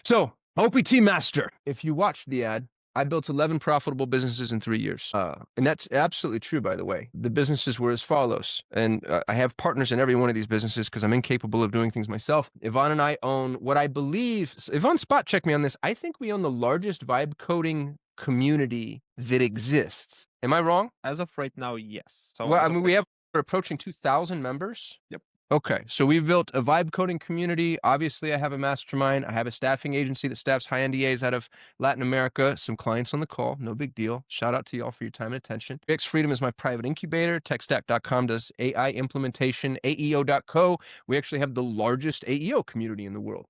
So, OPT Master. If you watched the ad, I built 11 profitable businesses in 3 years. And that's absolutely true, by the way. The businesses were as follows. And I have partners in every one of these businesses because I'm incapable of doing things myself. Yvonne and I own what I believe, Yvonne, spot check me on this. I think we own the largest vibe coding community that exists. Am I wrong? As of right now, yes. So Well, as I of mean, right we're approaching 2,000 members. Yep. Okay, so we've built a vibe coding community. Obviously, I have a mastermind. I have a staffing agency that staffs high NDAs out of Latin America. Some clients on the call, no big deal. Shout out to y'all for your time and attention. X Freedom is my private incubator. TechStack.com does AI implementation. AEO.co, we actually have the largest AEO community in the world.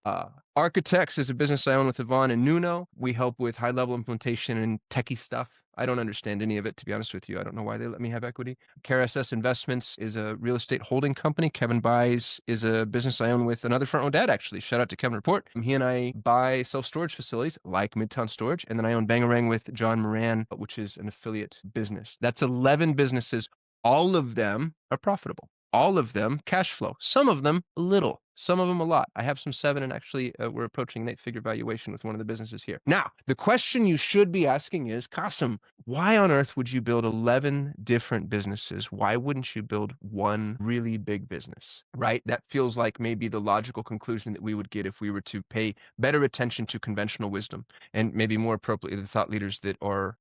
Architects is a business I own with Yvonne and Nuno. We help with high-level implementation and techie stuff. I don't understand any of it, to be honest with you. I don't know why they let me have equity. KRSS Investments is a real estate holding company. Kevin Buys is a business I own with another front row dad, actually. Shout out to Kevin Report. He and I buy self-storage facilities like Midtown Storage. And then I own Bangarang with John Moran, which is an affiliate business. That's 11 businesses. All of them are profitable. All of them cash flow. Some of them a little. Some of them a lot. I have some 7, and actually we're approaching an 8-figure valuation with one of the businesses here. Now, the question you should be asking is, Kasim, why on earth would you build 11 different businesses? Why wouldn't you build one really big business, right? That feels like maybe the logical conclusion that we would get if we were to pay better attention to conventional wisdom and maybe more appropriately the thought leaders that are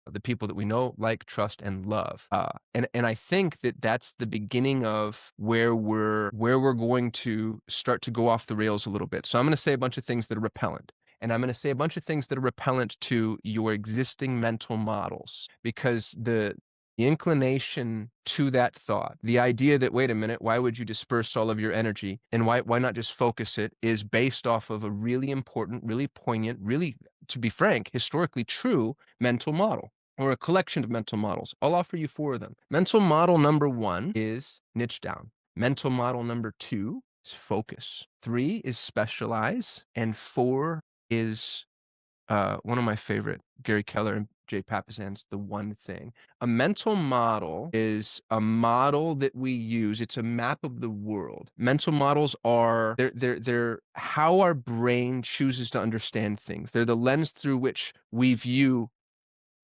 the people that we know, like, trust, and love. And I think that that's the beginning of where we're going to start to go off the rails a little bit. So I'm going to say a bunch of things that are repellent. And I'm going to say a bunch of things that are repellent to your existing mental models, because the inclination to that thought, the idea that, wait a minute, why would you disperse all of your energy and why not just focus it, is based off of a really important, really poignant, really, to be frank, historically true mental model, or a collection of mental models. I'll offer you 4 of them. Mental model number 1 is niche down. Mental model number 2 is focus. 3 is specialize. And 4 is one of my favorite, Gary Keller and Jay Papasan's The One Thing. A mental model is a model that we use. It's a map of the world. Mental models are they're how our brain chooses to understand things. They're the lens through which we view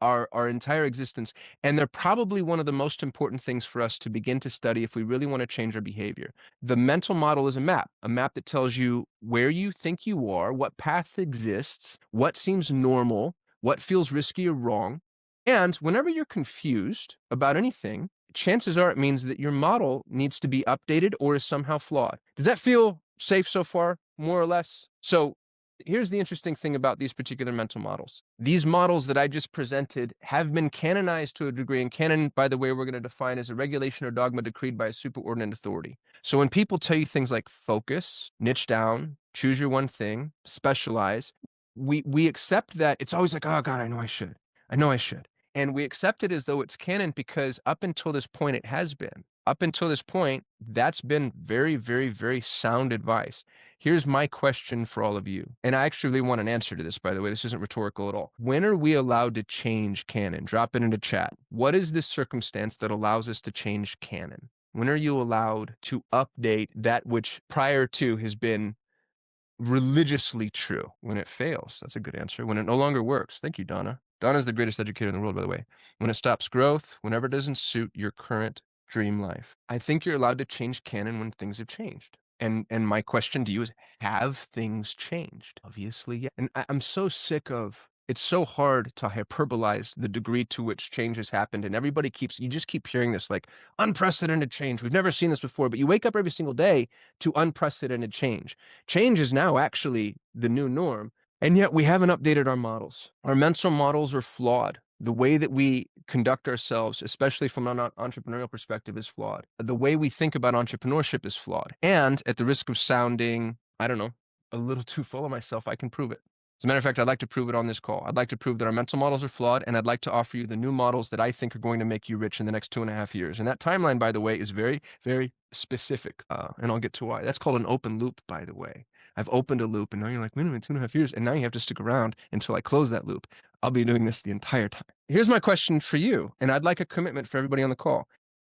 our entire existence, and they're probably one of the most important things for us to begin to study if we really want to change our behavior. The mental model is a map that tells you where you think you are, what path exists, what seems normal, what feels risky or wrong. And whenever you're confused about anything, chances are it means that your model needs to be updated or is somehow flawed. Does that feel safe so far, more or less? So here's the interesting thing about these particular mental models. These models that I just presented have been canonized to a degree, and canon, by the way, we're going to define as a regulation or dogma decreed by a superordinate authority. So when people tell you things like focus, niche down, choose your one thing, specialize, we accept that. It's always like, oh God, I know I should. I know I should. And we accept it as though it's canon because up until this point, it has been. Up until this point, that's been very, very, very sound advice. Here's my question for all of you. And I actually want an answer to this, by the way. This isn't rhetorical at all. When are we allowed to change canon? Drop it into chat. What is this circumstance that allows us to change canon? When are you allowed to update that which prior to has been religiously true? When it fails. That's a good answer. When it no longer works. Thank you, Donna. Donna's the greatest educator in the world, by the way. When it stops growth, whenever it doesn't suit your current dream life. I think you're allowed to change canon when things have changed. And my question to you is, have things changed? Obviously, yeah. And I'm so sick of, it's so hard to hyperbolize the degree to which change has happened. And everybody you just keep hearing this, like, unprecedented change. We've never seen this before, but you wake up every single day to unprecedented change. Change is now actually the new norm. And yet we haven't updated our models. Our mental models are flawed. The way that we conduct ourselves, especially from an entrepreneurial perspective, is flawed. The way we think about entrepreneurship is flawed. And at the risk of sounding, I don't know, a little too full of myself, I can prove it. As a matter of fact, I'd like to prove it on this call. I'd like to prove that our mental models are flawed, and I'd like to offer you the new models that I think are going to make you rich in the next 2.5 years. And that timeline, by the way, is very, very specific. And I'll get to why. That's called an open loop, by the way. I've opened a loop, and now you're like, wait a minute, 2.5 years, and now you have to stick around until I close that loop. I'll be doing this the entire time. Here's my question for you, and I'd like a commitment for everybody on the call.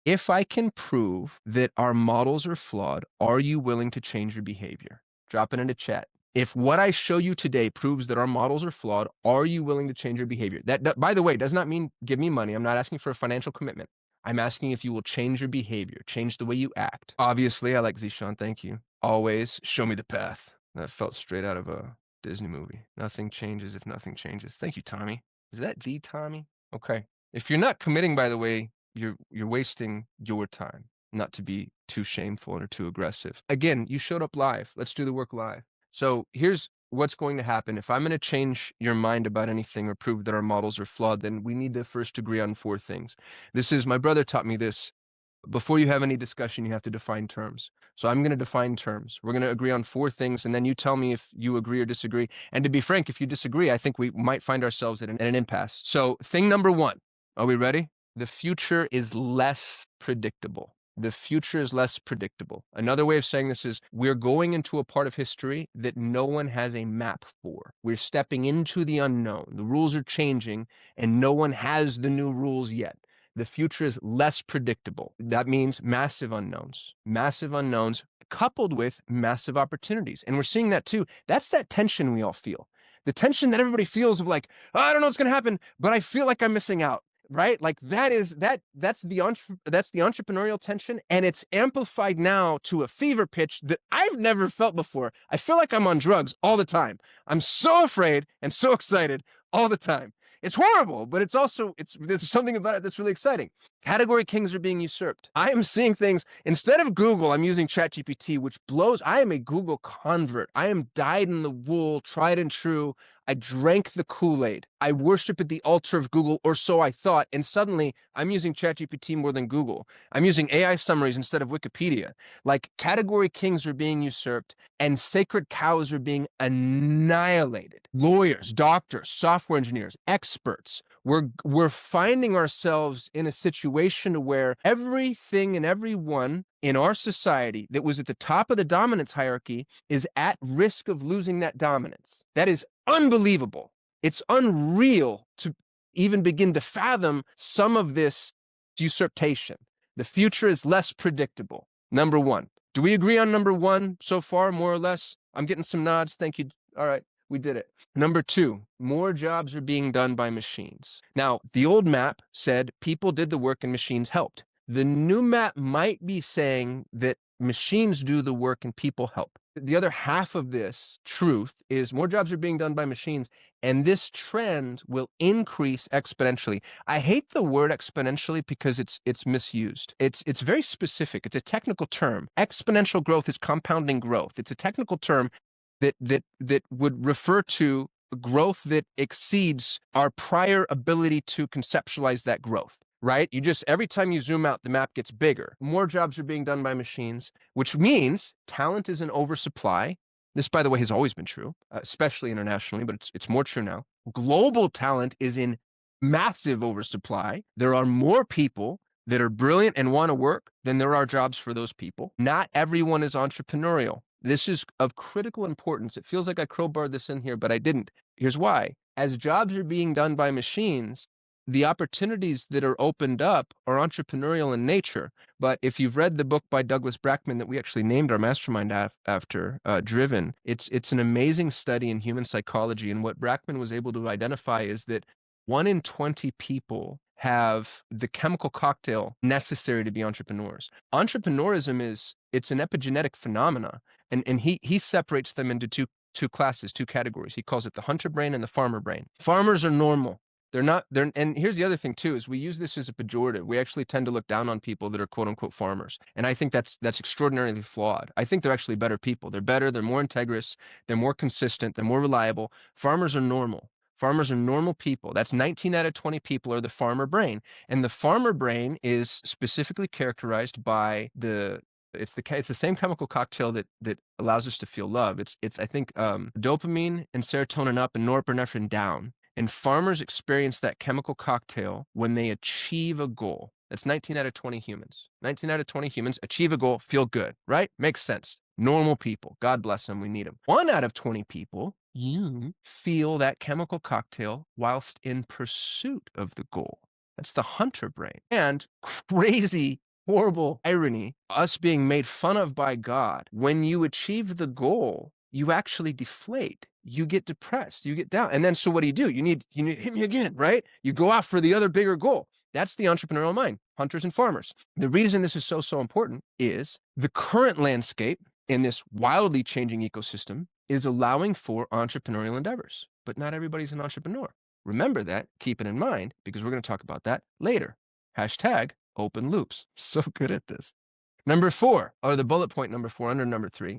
If I can prove that our models are flawed, are you willing to change your behavior? Drop it into chat. If what I show you today proves that our models are flawed, are you willing to change your behavior? That, by the way, does not mean give me money. I'm not asking for a financial commitment. I'm asking if you will change your behavior, change the way you act. Obviously, I like Zishan. Thank you. Always show me the path. That felt straight out of a Disney movie. Nothing changes if nothing changes. Thank you, Tommy. Is that the Tommy? Okay. If you're not committing, by the way, you're wasting your time. Not to be too shameful or too aggressive. Again, you showed up live. Let's do the work live. So here's what's going to happen. If I'm going to change your mind about anything or prove that our models are flawed, then we need to first agree on 4 things. This is, my brother taught me this. Before you have any discussion, you have to define terms. So I'm going to define terms. We're going to agree on 4 things, and then you tell me if you agree or disagree. And to be frank, if you disagree, I think we might find ourselves at an impasse. So thing number 1, are we ready? The future is less predictable. The future is less predictable. Another way of saying this is we're going into a part of history that no one has a map for. We're stepping into the unknown. The rules are changing, and no one has the new rules yet. The future is less predictable. That means massive unknowns coupled with massive opportunities. And we're seeing that too. That's that tension we all feel. The tension that everybody feels of like, oh, I don't know what's going to happen, but I feel like I'm missing out. Right? Like that's the entrepreneurial tension, and it's amplified now to a fever pitch that I've never felt before. I feel like I'm on drugs all the time. I'm so afraid and so excited all the time. It's horrible, but it's also there's something about it that's really exciting. Category kings are being usurped. I am seeing things instead of Google, I'm using ChatGPT, which blows. I am a Google convert. I am dyed in the wool, tried and true. I drank the Kool-Aid. I worship at the altar of Google, or so I thought. And suddenly I'm using ChatGPT more than Google. I'm using AI summaries instead of Wikipedia. Like category kings are being usurped and sacred cows are being annihilated. Lawyers, doctors, software engineers, experts. We're finding ourselves in a situation where everything and everyone in our society that was at the top of the dominance hierarchy is at risk of losing that dominance. That is unbelievable. It's unreal to even begin to fathom some of this usurpation. The future is less predictable. Number 1. Do we agree on number 1 so far, more or less? I'm getting some nods. Thank you. All right, we did it. Number 2, more jobs are being done by machines. Now, the old map said people did the work and machines helped. The new map might be saying that machines do the work and people help. The other half of this truth is more jobs are being done by machines, and this trend will increase exponentially. I hate the word exponentially because it's misused. It's very specific. It's a technical term. Exponential growth is compounding growth. It's a technical term that would refer to growth that exceeds our prior ability to conceptualize that growth. Right? You just, every time you zoom out, the map gets bigger. More jobs are being done by machines, which means talent is in oversupply. This, by the way, has always been true, especially internationally, but it's more true now. Global talent is in massive oversupply. There are more people that are brilliant and want to work than there are jobs for those people. Not everyone is entrepreneurial. This is of critical importance. It feels like I crowbarred this in here, but I didn't. Here's why. As jobs are being done by machines, the opportunities that are opened up are entrepreneurial in nature. But if you've read the book by Douglas Brackman that we actually named our mastermind after, Driven, it's an amazing study in human psychology. And what Brackman was able to identify is that 1 in 20 people have the chemical cocktail necessary to be entrepreneurs. Entrepreneurism it's an epigenetic phenomena, and he separates them into two classes, 2 categories. He calls it the hunter brain and the farmer brain. Farmers are normal. And here's the other thing too, is we use this as a pejorative. We actually tend to look down on people that are quote unquote farmers. And I think that's extraordinarily flawed. I think they're actually better people. They're better, they're more integrous, they're more consistent, they're more reliable. Farmers are normal. Farmers are normal people. That's 19 out of 20 people are the farmer brain. And the farmer brain is specifically characterized by it's the same chemical cocktail that allows us to feel love. It's I think dopamine and serotonin up and norepinephrine down. And farmers experience that chemical cocktail when they achieve a goal. That's 19 out of 20 humans. 19 out of 20 humans achieve a goal, feel good, right? Makes sense. Normal people. God bless them. We need them. 1 out of 20 people, you feel that chemical cocktail whilst in pursuit of the goal. That's the hunter brain. And crazy, horrible irony, us being made fun of by God. When you achieve the goal, you actually deflate. You get depressed, you get down. And then so what do? You need hit me again, right? You go out for the other bigger goal. That's the entrepreneurial mind, hunters and farmers. The reason this is so important is the current landscape in this wildly changing ecosystem is allowing for entrepreneurial endeavors. But not everybody's an entrepreneur. Remember that, keep it in mind, because we're going to talk about that later. Hashtag open loops. So good at this. Number 4, or the bullet point number 4 under number 3,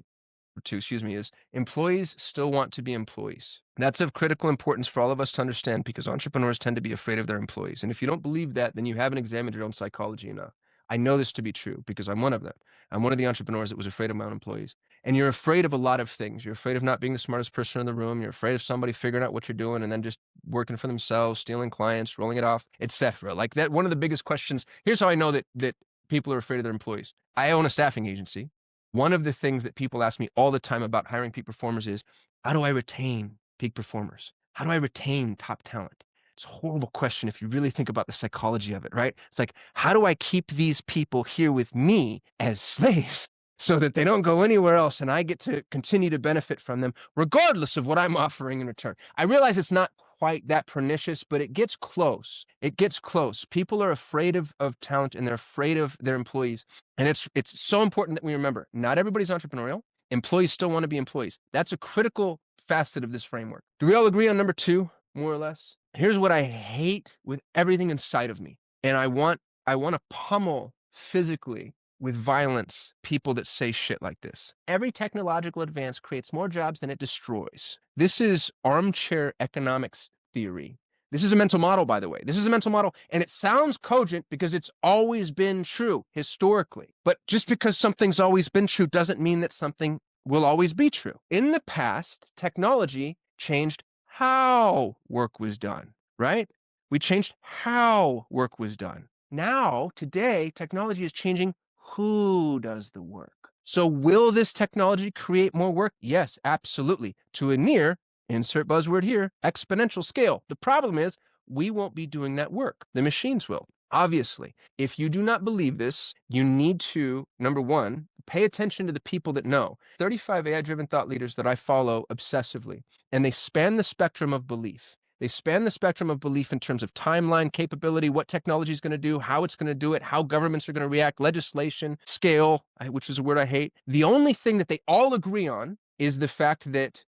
or 2, excuse me, is employees still want to be employees. That's of critical importance for all of us to understand because entrepreneurs tend to be afraid of their employees. And if you don't believe that, then you haven't examined your own psychology enough. I know this to be true because I'm one of them. I'm one of the entrepreneurs that was afraid of my own employees. And you're afraid of a lot of things. You're afraid of not being the smartest person in the room. You're afraid of somebody figuring out what you're doing and then just working for themselves, stealing clients, rolling it off, etc. Like that, one of the biggest questions. Here's how I know that people are afraid of their employees. I own a staffing agency. One of the things that people ask me all the time about hiring peak performers is, how do I retain peak performers? How do I retain top talent? It's a horrible question if you really think about the psychology of it, right? It's like, how do I keep these people here with me as slaves so that they don't go anywhere else and I get to continue to benefit from them regardless of what I'm offering in return? I realize it's not quite that pernicious, but it gets close. It gets close. People are afraid of talent and they're afraid of their employees. And it's so important that we remember, not everybody's entrepreneurial. Employees still want to be employees. That's a critical facet of this framework. Do we all agree on number 2, more or less? Here's what I hate with everything inside of me. And I want to pummel physically with violence people that say shit like this. Every technological advance creates more jobs than it destroys. This is armchair economics theory. This is a mental model, by the way. This is a mental model, and it sounds cogent because it's always been true historically. But just because something's always been true doesn't mean that something will always be true. In the past, technology changed how work was done, right? We changed how work was done. Now, today, technology is changing who does the work. So will this technology create more work? Yes, absolutely. To a near, insert buzzword here, exponential scale. The problem is we won't be doing that work. The machines will. Obviously, if you do not believe this, you need to, number 1, pay attention to the people that know. 35 AI-driven thought leaders that I follow obsessively, and they span the spectrum of belief. They span the spectrum of belief in terms of timeline, capability, what technology is going to do, how it's going to do it, how governments are going to react, legislation, scale, which is a word I hate. The only thing that they all agree on is the fact that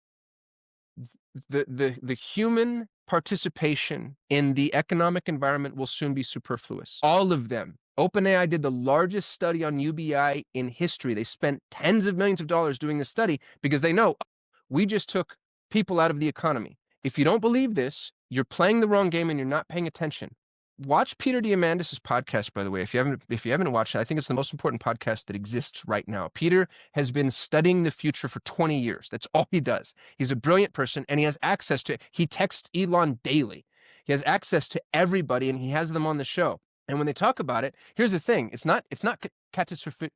the human participation in the economic environment will soon be superfluous. All of them. OpenAI did the largest study on UBI in history. They spent tens of millions of dollars doing this study because they know we just took people out of the economy. If you don't believe this, you're playing the wrong game and you're not paying attention. Watch Peter Diamandis' podcast, by the way. If you haven't watched it, I think it's the most important podcast that exists right now. Peter has been studying the future for 20 years. That's all he does. He's a brilliant person, and he has access to it. He texts Elon daily. He has access to everybody, and he has them on the show. And when they talk about it, here's the thing: it's not catastrophization?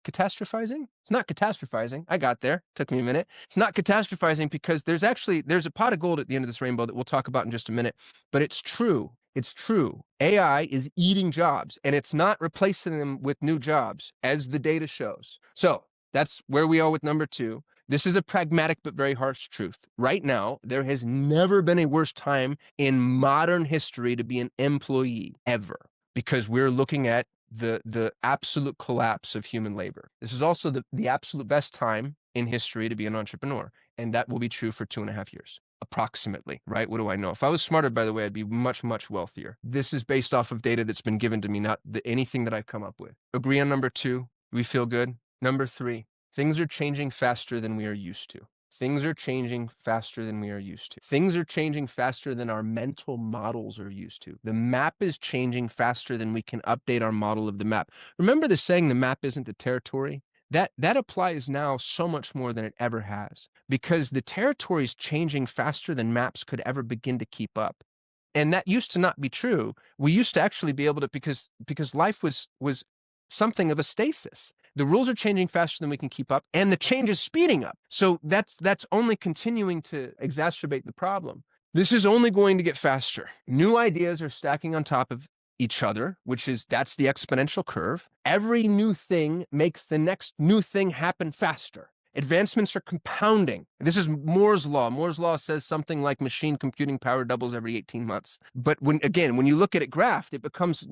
Catastrophizing? It's not catastrophizing. I got there. Took me a minute. It's not catastrophizing because there's a pot of gold at the end of this rainbow that we'll talk about in just a minute. But it's true. It's true. AI is eating jobs, and it's not replacing them with new jobs, as the data shows. So that's where we are with number 2. This is a pragmatic but very harsh truth. Right now, there has never been a worse time in modern history to be an employee, ever, because we're looking at the absolute collapse of human labor. This is also the absolute best time in history to be an entrepreneur, and that will be true for 2.5 years, approximately, right? What do I know? If I was smarter, by the way, I'd be much, much wealthier. This is based off of data that's been given to me, not anything that I've come up with. Agree on number 2? We feel good? Number 3, things are changing faster than we are used to. Things are changing faster than we are used to. Things are changing faster than our mental models are used to. The map is changing faster than we can update our model of the map. Remember the saying, the map isn't the territory? That applies now so much more than it ever has, because the territory is changing faster than maps could ever begin to keep up. And that used to not be true. We used to actually be able to, because life was something of a stasis. The rules are changing faster than we can keep up, and the change is speeding up. So that's only continuing to exacerbate the problem. This is only going to get faster. New ideas are stacking on top of each other, that's the exponential curve. Every new thing makes the next new thing happen faster. Advancements are compounding. This is Moore's law. Moore's law says something like machine computing power doubles every 18 months. But when you look at it graphed, it becomes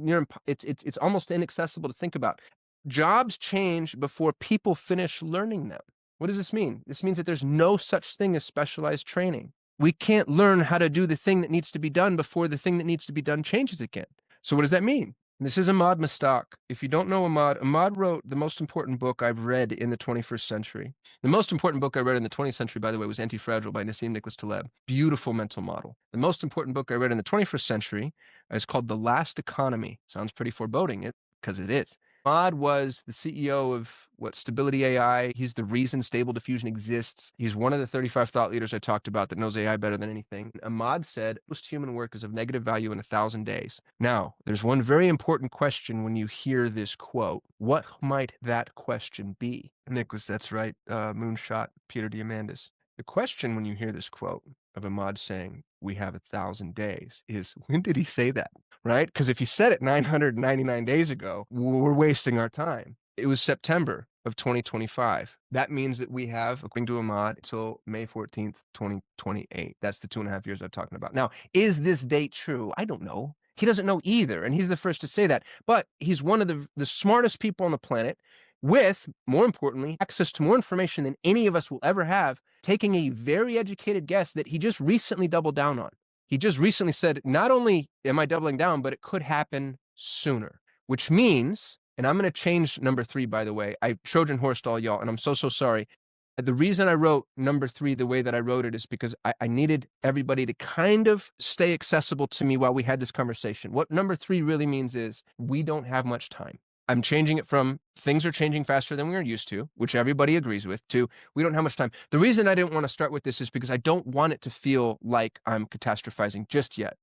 it's almost inaccessible to think about. Jobs change before people finish learning them. What does this mean? This means that there's no such thing as specialized training. We can't learn how to do the thing that needs to be done before the thing that needs to be done changes again. So what does that mean? This is Ahmad Mustaq. If you don't know Ahmad wrote the most important book I've read in the 21st century. The most important book I read in the 20th century, by the way, was Anti-Fragile by Nassim Nicholas Taleb. Beautiful mental model. The most important book I read in the 21st century is called The Last Economy. Sounds pretty foreboding, because it is. Ahmad was the CEO of Stability AI. He's the reason Stable Diffusion exists. He's one of the 35 thought leaders I talked about that knows AI better than anything. Ahmad said, most human work is of negative value in 1,000 days. Now, there's one very important question when you hear this quote. What might that question be? Nicholas, that's right. Moonshot, Peter Diamandis. The question when you hear this quote of Ahmad saying, we have 1,000 days, is when did he say that? Right? Because if he said it 999 days ago, we're wasting our time. It was September of 2025. That means that we have, according to Ahmad, until May 14th, 2028. That's the 2.5 years I'm talking about. Now, is this date true? I don't know. He doesn't know either, and he's the first to say that. But he's one of the smartest people on the planet with, more importantly, access to more information than any of us will ever have, taking a very educated guess that he just recently doubled down on. He just recently said, not only am I doubling down, but it could happen sooner, which means, and I'm going to change number 3, by the way. I Trojan horsed all y'all, and I'm so sorry. The reason I wrote number 3 the way that I wrote it is because I needed everybody to kind of stay accessible to me while we had this conversation. What number 3 really means is we don't have much time. I'm changing it from things are changing faster than we are used to, which everybody agrees with, to we don't have much time. The reason I didn't want to start with this is because I don't want it to feel like I'm catastrophizing just yet.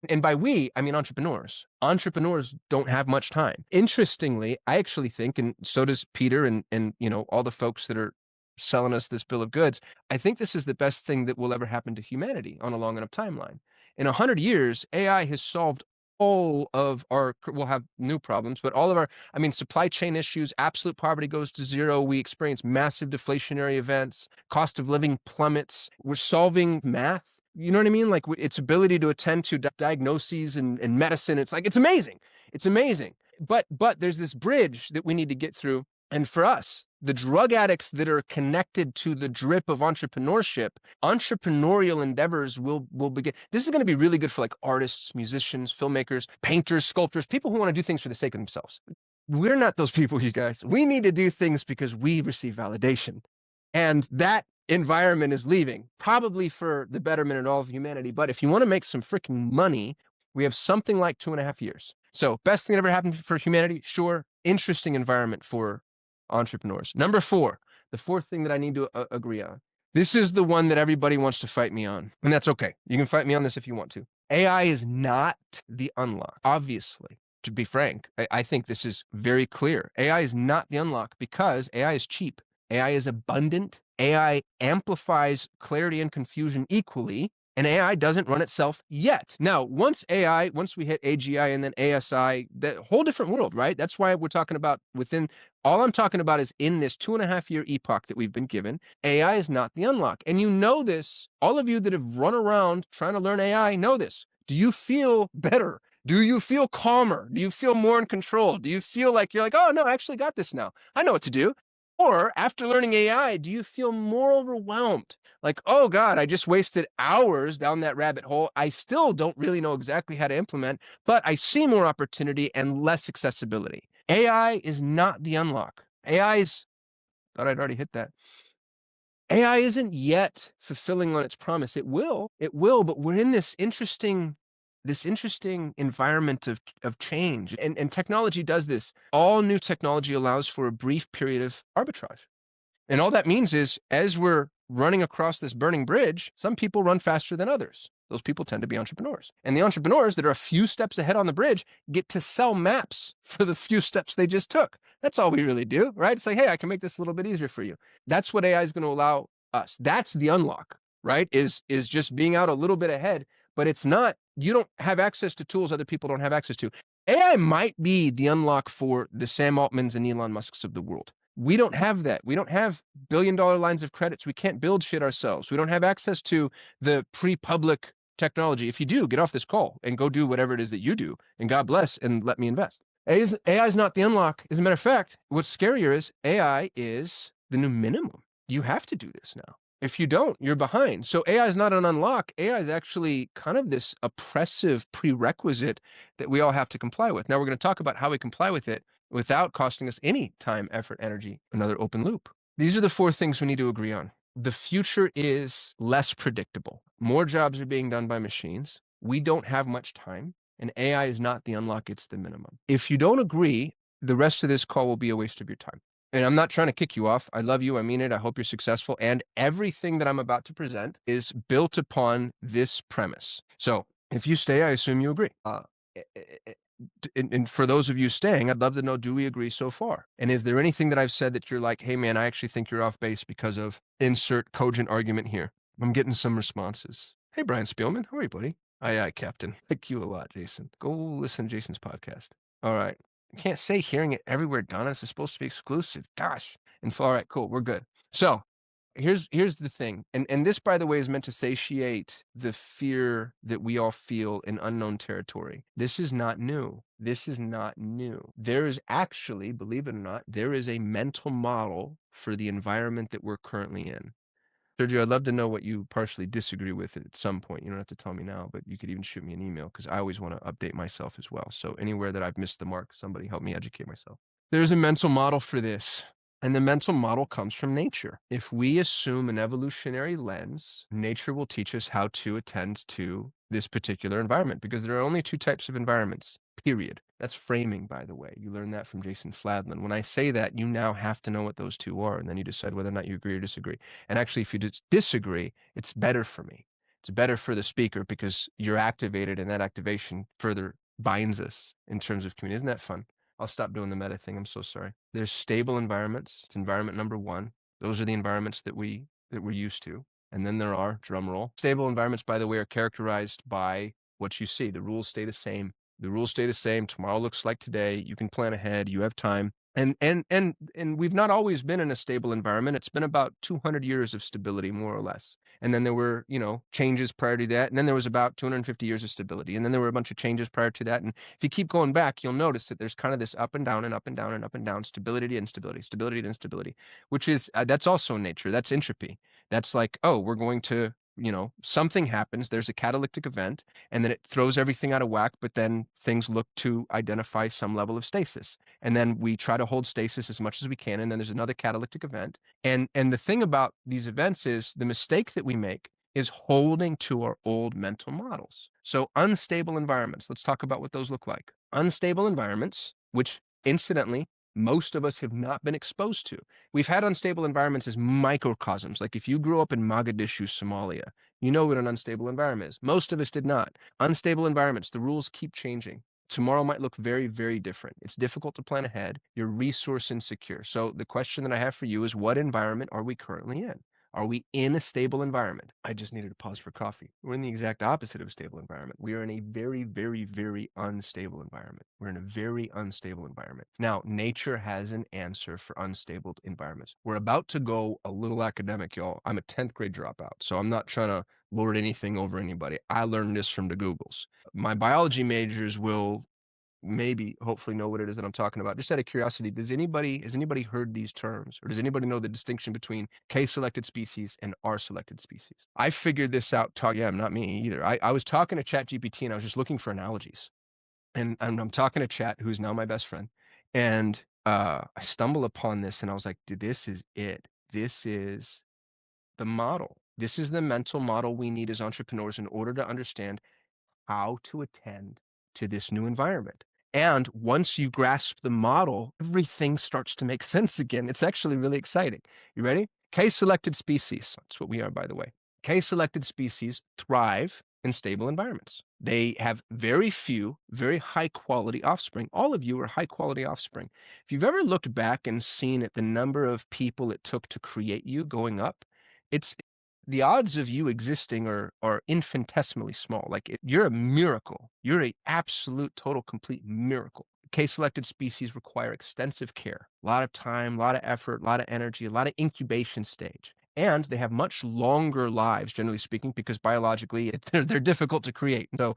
And by we, I mean entrepreneurs. Entrepreneurs don't have much time. Interestingly, I actually think, and so does Peter and all the folks that are selling us this bill of goods, I think this is the best thing that will ever happen to humanity on a long enough timeline. In 100 years, AI has solved all of we'll have new problems, but all of supply chain issues, absolute poverty goes to zero. We experience massive deflationary events, cost of living plummets. We're solving math. You know what I mean? Like its ability to attend to diagnoses and medicine. It's amazing. It's amazing. But there's this bridge that we need to get through. And for us, the drug addicts that are connected to the drip of entrepreneurship, entrepreneurial endeavors will begin. This is going to be really good for like artists, musicians, filmmakers, painters, sculptors, people who want to do things for the sake of themselves. We're not those people, you guys. We need to do things because we receive validation. And that environment is leaving, probably for the betterment of all of humanity. But if you want to make some freaking money, we have something like 2.5 years. So best thing that ever happened for humanity? Sure. Interesting environment for entrepreneurs. Number 4, the 4th thing that I need to agree on. This is the one that everybody wants to fight me on, and that's okay. You can fight me on this if you want to. AI is not the unlock. Obviously, to be frank, I think this is very clear. AI is not the unlock because AI is cheap. AI is abundant. AI amplifies clarity and confusion equally, and AI doesn't run itself yet. Now, once we hit AGI and then ASI, that whole different world, right? That's why we're talking about all I'm talking about is in this 2.5 year epoch that we've been given, AI is not the unlock. And you know this, all of you that have run around trying to learn AI know this. Do you feel better? Do you feel calmer? Do you feel more in control? Do you feel like you're like, oh no, I actually got this now. I know what to do. Or after learning AI, do you feel more overwhelmed? Like, oh God, I just wasted hours down that rabbit hole. I still don't really know exactly how to implement, but I see more opportunity and less accessibility. AI is not the unlock. Thought I'd already hit that. AI isn't yet fulfilling on its promise. It will, but we're in this interesting environment of change. And technology does this. All new technology allows for a brief period of arbitrage. And all that means is, as we're running across this burning bridge, some people run faster than others. Those people tend to be entrepreneurs. And the entrepreneurs that are a few steps ahead on the bridge get to sell maps for the few steps they just took. That's all we really do, right? It's like, hey, I can make this a little bit easier for you. That's what AI is going to allow us. That's the unlock, right? Is just being out a little bit ahead, but it's not, you don't have access to tools other people don't have access to. AI might be the unlock for the Sam Altmans and Elon Musks of the world. We don't have that. We don't have billion-dollar lines of credits. We can't build shit ourselves. We don't have access to the pre-public technology. If you do, get off this call and go do whatever it is that you do, and God bless, and let me invest. AI is not the unlock. As a matter of fact, what's scarier is AI is the new minimum. You have to do this now. If you don't, you're behind. So AI is not an unlock. AI is actually kind of this oppressive prerequisite that we all have to comply with. Now we're going to talk about how we comply with it without costing us any time, effort, energy, another open loop. These are the 4 things we need to agree on. The future is less predictable. More jobs are being done by machines. We don't have much time, and AI is not the unlock, it's the minimum. If you don't agree, the rest of this call will be a waste of your time. And I'm not trying to kick you off. I love you. I mean it. I hope you're successful. And everything that I'm about to present is built upon this premise. So if you stay, I assume you agree. And for those of you staying, I'd love to know, do we agree so far? And is there anything that I've said that you're like, hey man, I actually think you're off base because of insert cogent argument here? I'm getting some responses. Hey, Brian Spielman, how are you, buddy? Aye, aye, Captain. Thank you a lot, Jason. Go listen to Jason's podcast. All right. You can't say hearing it everywhere, Donna. This is supposed to be exclusive. Gosh. And all right, cool. We're good. So here's the thing. And this, by the way, is meant to satiate the fear that we all feel in unknown territory. This is not new. This is not new. There is actually, believe it or not, there is a mental model for the environment that we're currently in. Sergio, I'd love to know what you partially disagree with at some point. You don't have to tell me now, but you could even shoot me an email because I always want to update myself as well. So anywhere that I've missed the mark, somebody help me educate myself. There's a mental model for this, and the mental model comes from nature. If we assume an evolutionary lens, nature will teach us how to attend to this particular environment because there are only 2 types of environments, period. That's framing, by the way. You learned that from Jason Fladlin. When I say that, you now have to know what those 2 are, and then you decide whether or not you agree or disagree. And actually, if you disagree, it's better for me. It's better for the speaker because you're activated, and that activation further binds us in terms of community. Isn't that fun? I'll stop doing the meta thing. I'm so sorry. There's stable environments. It's environment number 1. Those are the environments that we're used to. And then there are, drum roll, stable environments, by the way, are characterized by what you see. The rules stay the same. The rules stay the same. Tomorrow looks like today. You can plan ahead. You have time. And we've not always been in a stable environment. It's been about 200 years of stability, more or less. And then there were, changes prior to that. And then there was about 250 years of stability. And then there were a bunch of changes prior to that. And if you keep going back, you'll notice that there's kind of this up and down and up and down and up and down, stability to instability, stability to instability, which is, that's also nature. That's entropy. That's like, oh, we're going to, something happens. There's a catalytic event and then it throws everything out of whack. But then things look to identify some level of stasis. And then we try to hold stasis as much as we can. And then there's another catalytic event. And the thing about these events is the mistake that we make is holding to our old mental models. So unstable environments, let's talk about what those look like. Unstable environments, which incidentally, most of us have not been exposed to. We've had unstable environments as microcosms. Like if you grew up in Mogadishu, Somalia, you know what an unstable environment is. Most of us did not. Unstable environments, the rules keep changing. Tomorrow might look very, very different. It's difficult to plan ahead. You're resource insecure. So the question that I have for you is, what environment are we currently in? Are we in a stable environment? I just needed to pause for coffee. We're in the exact opposite of a stable environment. We are in a very, very, very unstable environment. We're in a very unstable environment. Now, nature has an answer for unstable environments. We're about to go a little academic, y'all. I'm a 10th grade dropout, so I'm not trying to lord anything over anybody. I learned this from the Googles. My biology majors will maybe hopefully know what it is that I'm talking about. Just out of curiosity, has anybody heard these terms, or does anybody know the distinction between K-selected species and R-selected species? I figured this out. Yeah, not me either. I was talking to ChatGPT and I was just looking for analogies, and I'm talking to Chat, who's now my best friend, and I stumble upon this, and I was like, dude, this is it. This is the model. This is the mental model we need as entrepreneurs in order to understand how to attend to this new environment. And once you grasp the model, everything starts to make sense again. It's actually really exciting. You ready? K-selected species. That's what we are, by the way. K-selected species thrive in stable environments. They have very few, very high quality offspring. All of you are high quality offspring. If you've ever looked back and seen at the number of people it took to create you going up, it's the odds of you existing are infinitesimally small. Like you're a miracle. You're a absolute, total, complete miracle. K-selected species require extensive care, a lot of time, a lot of effort, a lot of energy, a lot of incubation stage. And they have much longer lives, generally speaking, because biologically they're difficult to create. So,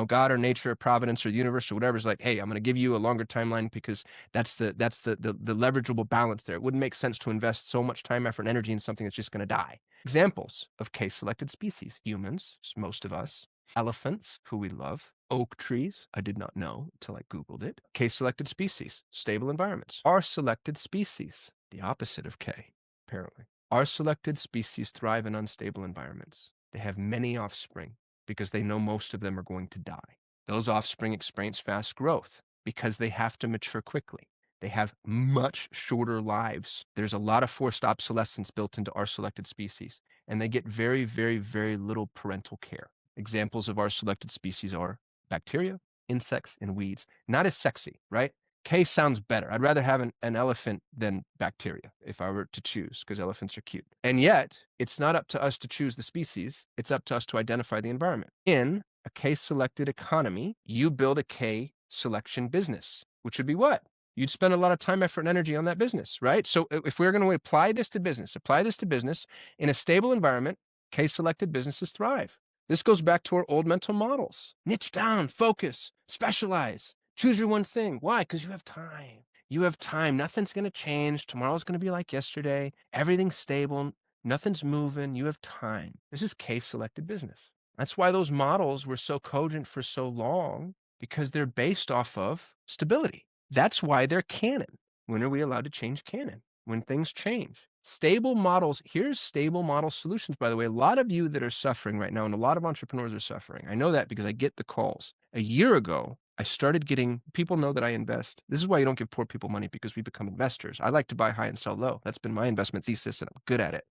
God or nature or providence or the universe or whatever is like, hey, I'm going to give you a longer timeline because that's the leverageable balance there. It wouldn't make sense to invest so much time, effort, and energy in something that's just going to die. Examples of K-selected species: humans, most of us; elephants, who we love; oak trees, I did not know until I Googled it; K-selected species, stable environments; R-selected species, the opposite of K, apparently. R-selected species thrive in unstable environments. They have many offspring because they know most of them are going to die. Those offspring experience fast growth because they have to mature quickly. They have much shorter lives. There's a lot of forced obsolescence built into R-selected species, and they get very, very, very little parental care. Examples of R-selected species are bacteria, insects, and weeds. Not as sexy, right? K sounds better. I'd rather have an elephant than bacteria if I were to choose, because elephants are cute. And yet, it's not up to us to choose the species. It's up to us to identify the environment. In a K-selected economy, you build a K selection business, which would be what? You'd spend a lot of time, effort, and energy on that business, right? So if we're going to apply this to business, in a stable environment, K-selected businesses thrive. This goes back to our old mental models. Niche down, focus, specialize, choose your one thing. Why? Because you have time. You have time. Nothing's going to change. Tomorrow's going to be like yesterday. Everything's stable. Nothing's moving. You have time. This is K-selected business. That's why those models were so cogent for so long, because they're based off of stability. That's why they're canon. When are we allowed to change canon? When things change. Stable models, here's stable model solutions, by the way. A lot of you that are suffering right now, and a lot of entrepreneurs are suffering. I know that because I get the calls. A year ago, I started getting, people know that I invest. This is why you don't give poor people money, because we become investors. I like to buy high and sell low. That's been my investment thesis, and I'm good at it.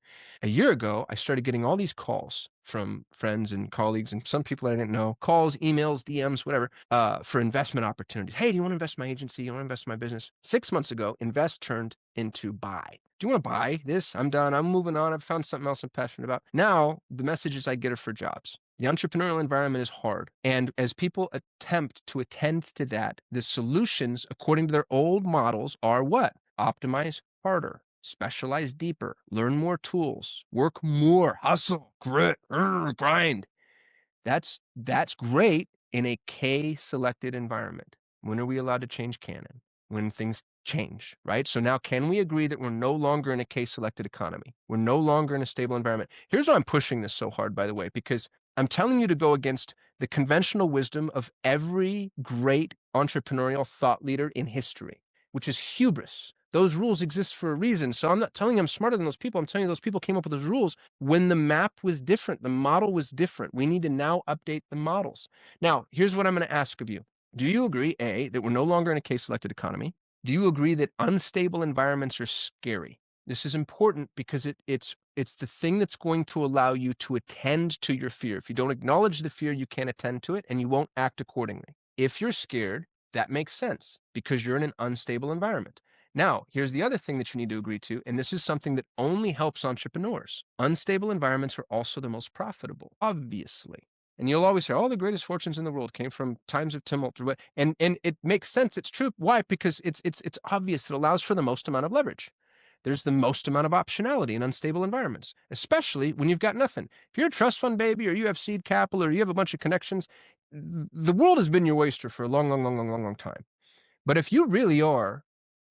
A year ago, I started getting all these calls from friends and colleagues and some people I didn't know, calls, emails, DMs, whatever, for investment opportunities. Hey, do you want to invest in my agency? You want to invest in my business? 6 months ago, invest turned into buy. Do you want to buy this? I'm done. I'm moving on. I've found something else I'm passionate about. Now, the messages I get are for jobs. The entrepreneurial environment is hard. And as people attempt to attend to that, the solutions, according to their old models, are what? Optimize harder, specialize deeper, learn more tools, work more, hustle, grit, grind. That's great in a K-selected environment. When are we allowed to change canon? When things change, right? So now, can we agree that we're no longer in a K-selected economy? We're no longer in a stable environment. Here's why I'm pushing this so hard, by the way, because I'm telling you to go against the conventional wisdom of every great entrepreneurial thought leader in history, which is hubris. Those rules exist for a reason. So I'm not telling you I'm smarter than those people. I'm telling you those people came up with those rules when the map was different. The model was different. We need to now update the models. Now, here's what I'm going to ask of you. Do you agree, A, that we're no longer in a case-selected economy? Do you agree that unstable environments are scary? This is important because it's the thing that's going to allow you to attend to your fear. If you don't acknowledge the fear, you can't attend to it, and you won't act accordingly. If you're scared, that makes sense because you're in an unstable environment. Now, here's the other thing that you need to agree to, and this is something that only helps entrepreneurs. Unstable environments are also the most profitable, obviously. And you'll always hear, all the greatest fortunes in the world came from times of tumult. And it makes sense. It's true. Why? Because it's obvious. It allows for the most amount of leverage. There's the most amount of optionality in unstable environments, especially when you've got nothing. If you're a trust fund baby, or you have seed capital, or you have a bunch of connections, the world has been your oyster for a long, long, long, long, long, long time. But if you really are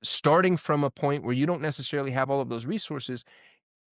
starting from a point where you don't necessarily have all of those resources,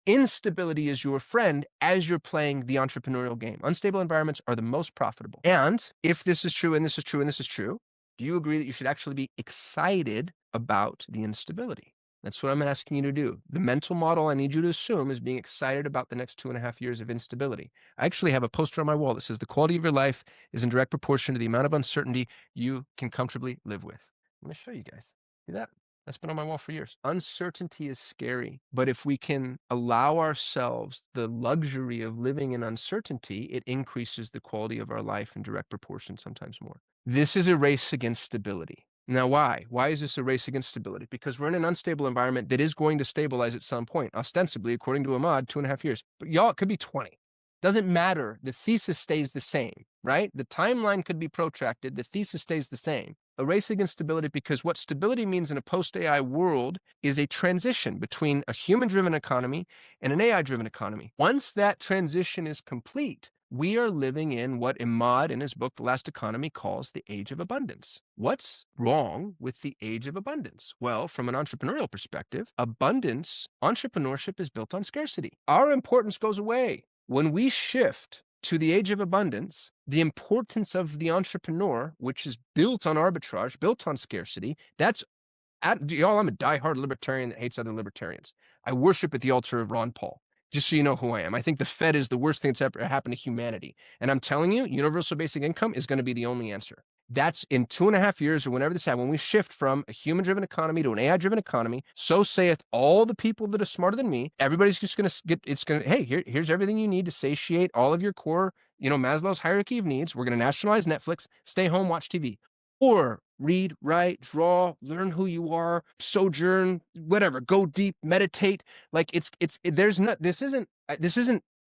instability is your friend as you're playing the entrepreneurial game. Unstable environments are the most profitable. And if this is true, and this is true, and this is true, do you agree that you should actually be excited about the instability? That's what I'm asking you to do. The mental model I need you to assume is being excited about the next 2.5 years of instability. I actually have a poster on my wall that says the quality of your life is in direct proportion to the amount of uncertainty you can comfortably live with. I'm going to show you guys. See that? That's been on my wall for years. Uncertainty is scary, but if we can allow ourselves the luxury of living in uncertainty, it increases the quality of our life in direct proportion, sometimes more. This is a race against stability. Now, why? Why is this a race against stability? Because we're in an unstable environment that is going to stabilize at some point, ostensibly, according to Ahmad, 2.5 years. But y'all, it could be 20. Doesn't matter. The thesis stays the same, right? The timeline could be protracted. The thesis stays the same. A race against stability, because what stability means in a post-AI world is a transition between a human-driven economy and an AI-driven economy. Once that transition is complete, we are living in what Imad in his book, The Last Economy, calls the age of abundance. What's wrong with the age of abundance? Well, from an entrepreneurial perspective, entrepreneurship is built on scarcity. Our importance goes away. When we shift to the age of abundance, the importance of the entrepreneur, which is built on arbitrage, built on scarcity, y'all, I'm a diehard libertarian that hates other libertarians. I worship at the altar of Ron Paul, just so you know who I am. I think the Fed is the worst thing that's ever happened to humanity. And I'm telling you, universal basic income is going to be the only answer. That's in 2.5 years or whenever this happens, when we shift from a human-driven economy to an AI-driven economy, so saith all the people that are smarter than me. Everybody's just going to hey, here's everything you need to satiate all of your core, Maslow's hierarchy of needs. We're going to nationalize Netflix, stay home, watch TV. Or read, write, draw, learn who you are, sojourn, whatever, go deep, meditate. Like this isn't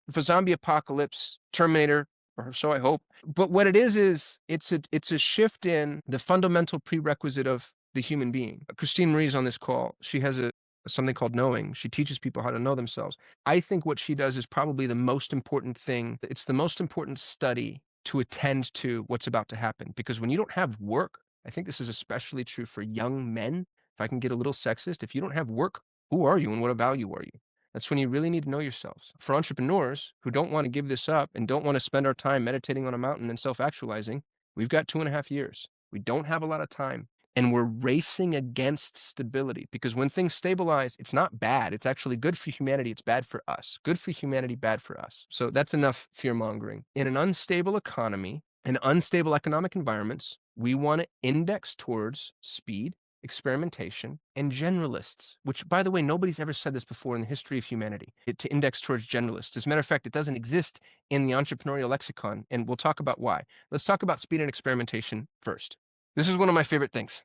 the zombie apocalypse, Terminator, or so I hope. But what it is it's a shift in the fundamental prerequisite of the human being. Christine Marie's on this call. She has something called knowing. She teaches people how to know themselves. I think what she does is probably the most important thing. It's the most important study to attend to what's about to happen. Because when you don't have work, I think this is especially true for young men. If I can get a little sexist, if you don't have work, who are you and what value are you? That's when you really need to know yourselves. For entrepreneurs who don't want to give this up and don't want to spend our time meditating on a mountain and self-actualizing, we've got 2.5 years. We don't have a lot of time. And we're racing against stability, because when things stabilize, it's not bad. It's actually good for humanity. It's bad for us. Good for humanity, bad for us. So that's enough fear mongering. In an unstable economy, in unstable economic environments, we want to index towards speed, experimentation, and generalists, which, by the way, nobody's ever said this before in the history of humanity, to index towards generalists. As a matter of fact, it doesn't exist in the entrepreneurial lexicon, and we'll talk about why. Let's talk about speed and experimentation first. This is one of my favorite things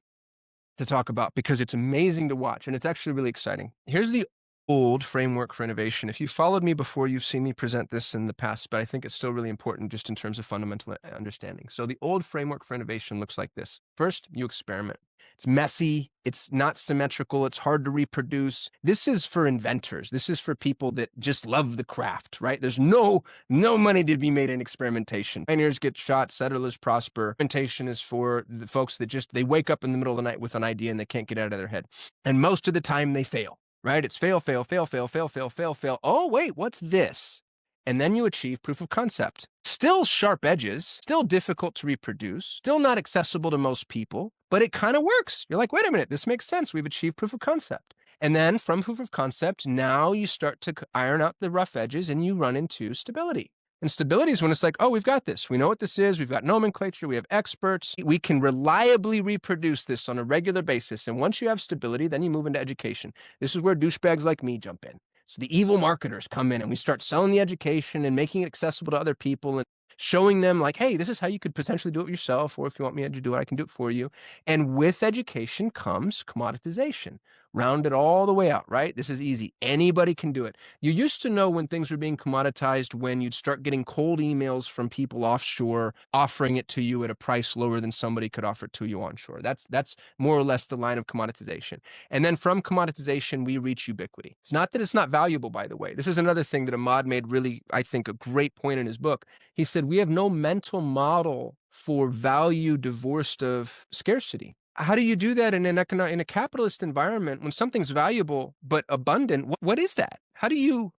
to talk about because it's amazing to watch and it's actually really exciting. Here's the old framework for innovation. If you followed me before, you've seen me present this in the past, but I think it's still really important just in terms of fundamental understanding. So the old framework for innovation looks like this. First, you experiment. It's messy. It's not symmetrical. It's hard to reproduce. This is for inventors. This is for people that just love the craft, right? There's no money to be made in experimentation. Pioneers get shot, settlers prosper. Experimentation is for the folks that they wake up in the middle of the night with an idea and they can't get it out of their head. And most of the time they fail, right? It's fail, fail, fail, fail, fail, fail, fail, fail. Oh, wait, what's this? And then you achieve proof of concept. Still sharp edges, still difficult to reproduce, still not accessible to most people, but it kind of works. You're like, wait a minute, this makes sense. We've achieved proof of concept. And then from proof of concept, now you start to iron out the rough edges and you run into stability. And stability is when it's like, oh, we've got this. We know what this is. We've got nomenclature. We have experts. We can reliably reproduce this on a regular basis. And once you have stability, then you move into education. This is where douchebags like me jump in. So the evil marketers come in and we start selling the education and making it accessible to other people and showing them like, hey, this is how you could potentially do it yourself, or if you want me to do it, I can do it for you. And with education comes commoditization. Round it all the way out, right? This is easy. Anybody can do it. You used to know when things were being commoditized when you'd start getting cold emails from people offshore offering it to you at a price lower than somebody could offer it to you onshore. That's more or less the line of commoditization. And then from commoditization, we reach ubiquity. It's not that it's not valuable, by the way. This is another thing that Ahmad made really, I think, a great point in his book. He said, we have no mental model for value divorced of scarcity. How do you do that in a capitalist environment when something's valuable but abundant? What is that? How do you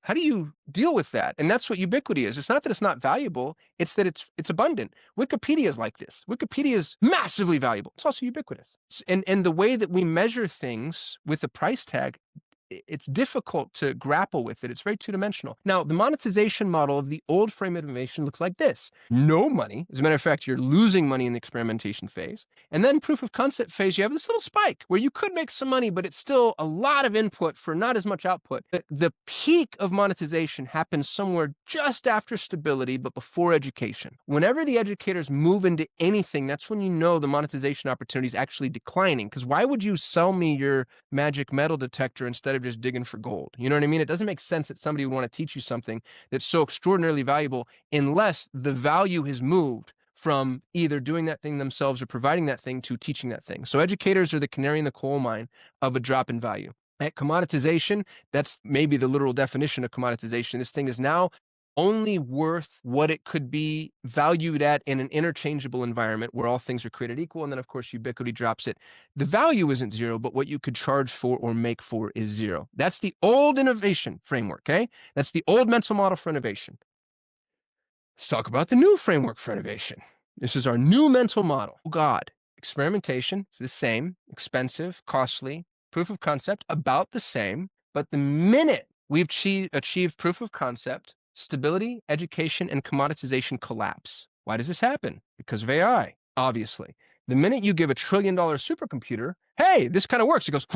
deal with that? And that's what ubiquity is. It's not that it's not valuable, it's that it's abundant. Wikipedia is like this. Wikipedia is massively valuable. It's also ubiquitous. And the way that we measure things with a price tag, it's difficult to grapple with it. It's very two-dimensional. Now, the monetization model of the old frame of innovation looks like this. No money. As a matter of fact, you're losing money in the experimentation phase. And then proof of concept phase, you have this little spike where you could make some money, but it's still a lot of input for not as much output. The peak of monetization happens somewhere just after stability, but before education. Whenever the educators move into anything, that's when you know the monetization opportunity is actually declining. Because why would you sell me your magic metal detector instead of just digging for gold? You know what I mean? It doesn't make sense that somebody would want to teach you something that's so extraordinarily valuable unless the value has moved from either doing that thing themselves or providing that thing to teaching that thing. So educators are the canary in the coal mine of a drop in value. At commoditization, that's maybe the literal definition of commoditization. This thing is now only worth what it could be valued at in an interchangeable environment where all things are created equal. And then, of course, ubiquity drops it. The value isn't zero, but what you could charge for or make for is zero. That's the old innovation framework, okay? That's the old mental model for innovation. Let's talk about the new framework for innovation. This is our new mental model. Oh God, experimentation is the same, expensive, costly, proof of concept about the same, but the minute we've achieved proof of concept, stability, education, and commoditization collapse. Why does this happen? Because of AI, obviously. The minute you give a $1 trillion supercomputer, hey, this kind of works, it goes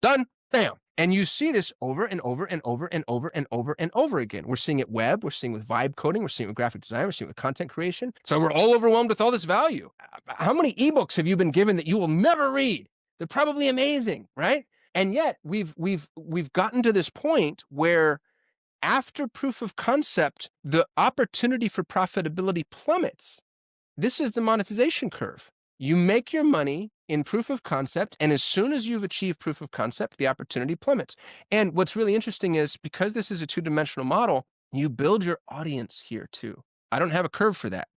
done, bam. And you see this over and over and over and over and over and over again. We're seeing it web, we're seeing it with vibe coding, we're seeing it with graphic design, we're seeing it with content creation. So we're all overwhelmed with all this value. How many ebooks have you been given that you will never read? They're probably amazing, right? And yet we've gotten to this point where after proof of concept, the opportunity for profitability plummets. This is the monetization curve. You make your money in proof of concept, and as soon as you've achieved proof of concept, the opportunity plummets. And what's really interesting is because this is a two-dimensional model, you build your audience here too. I don't have a curve for that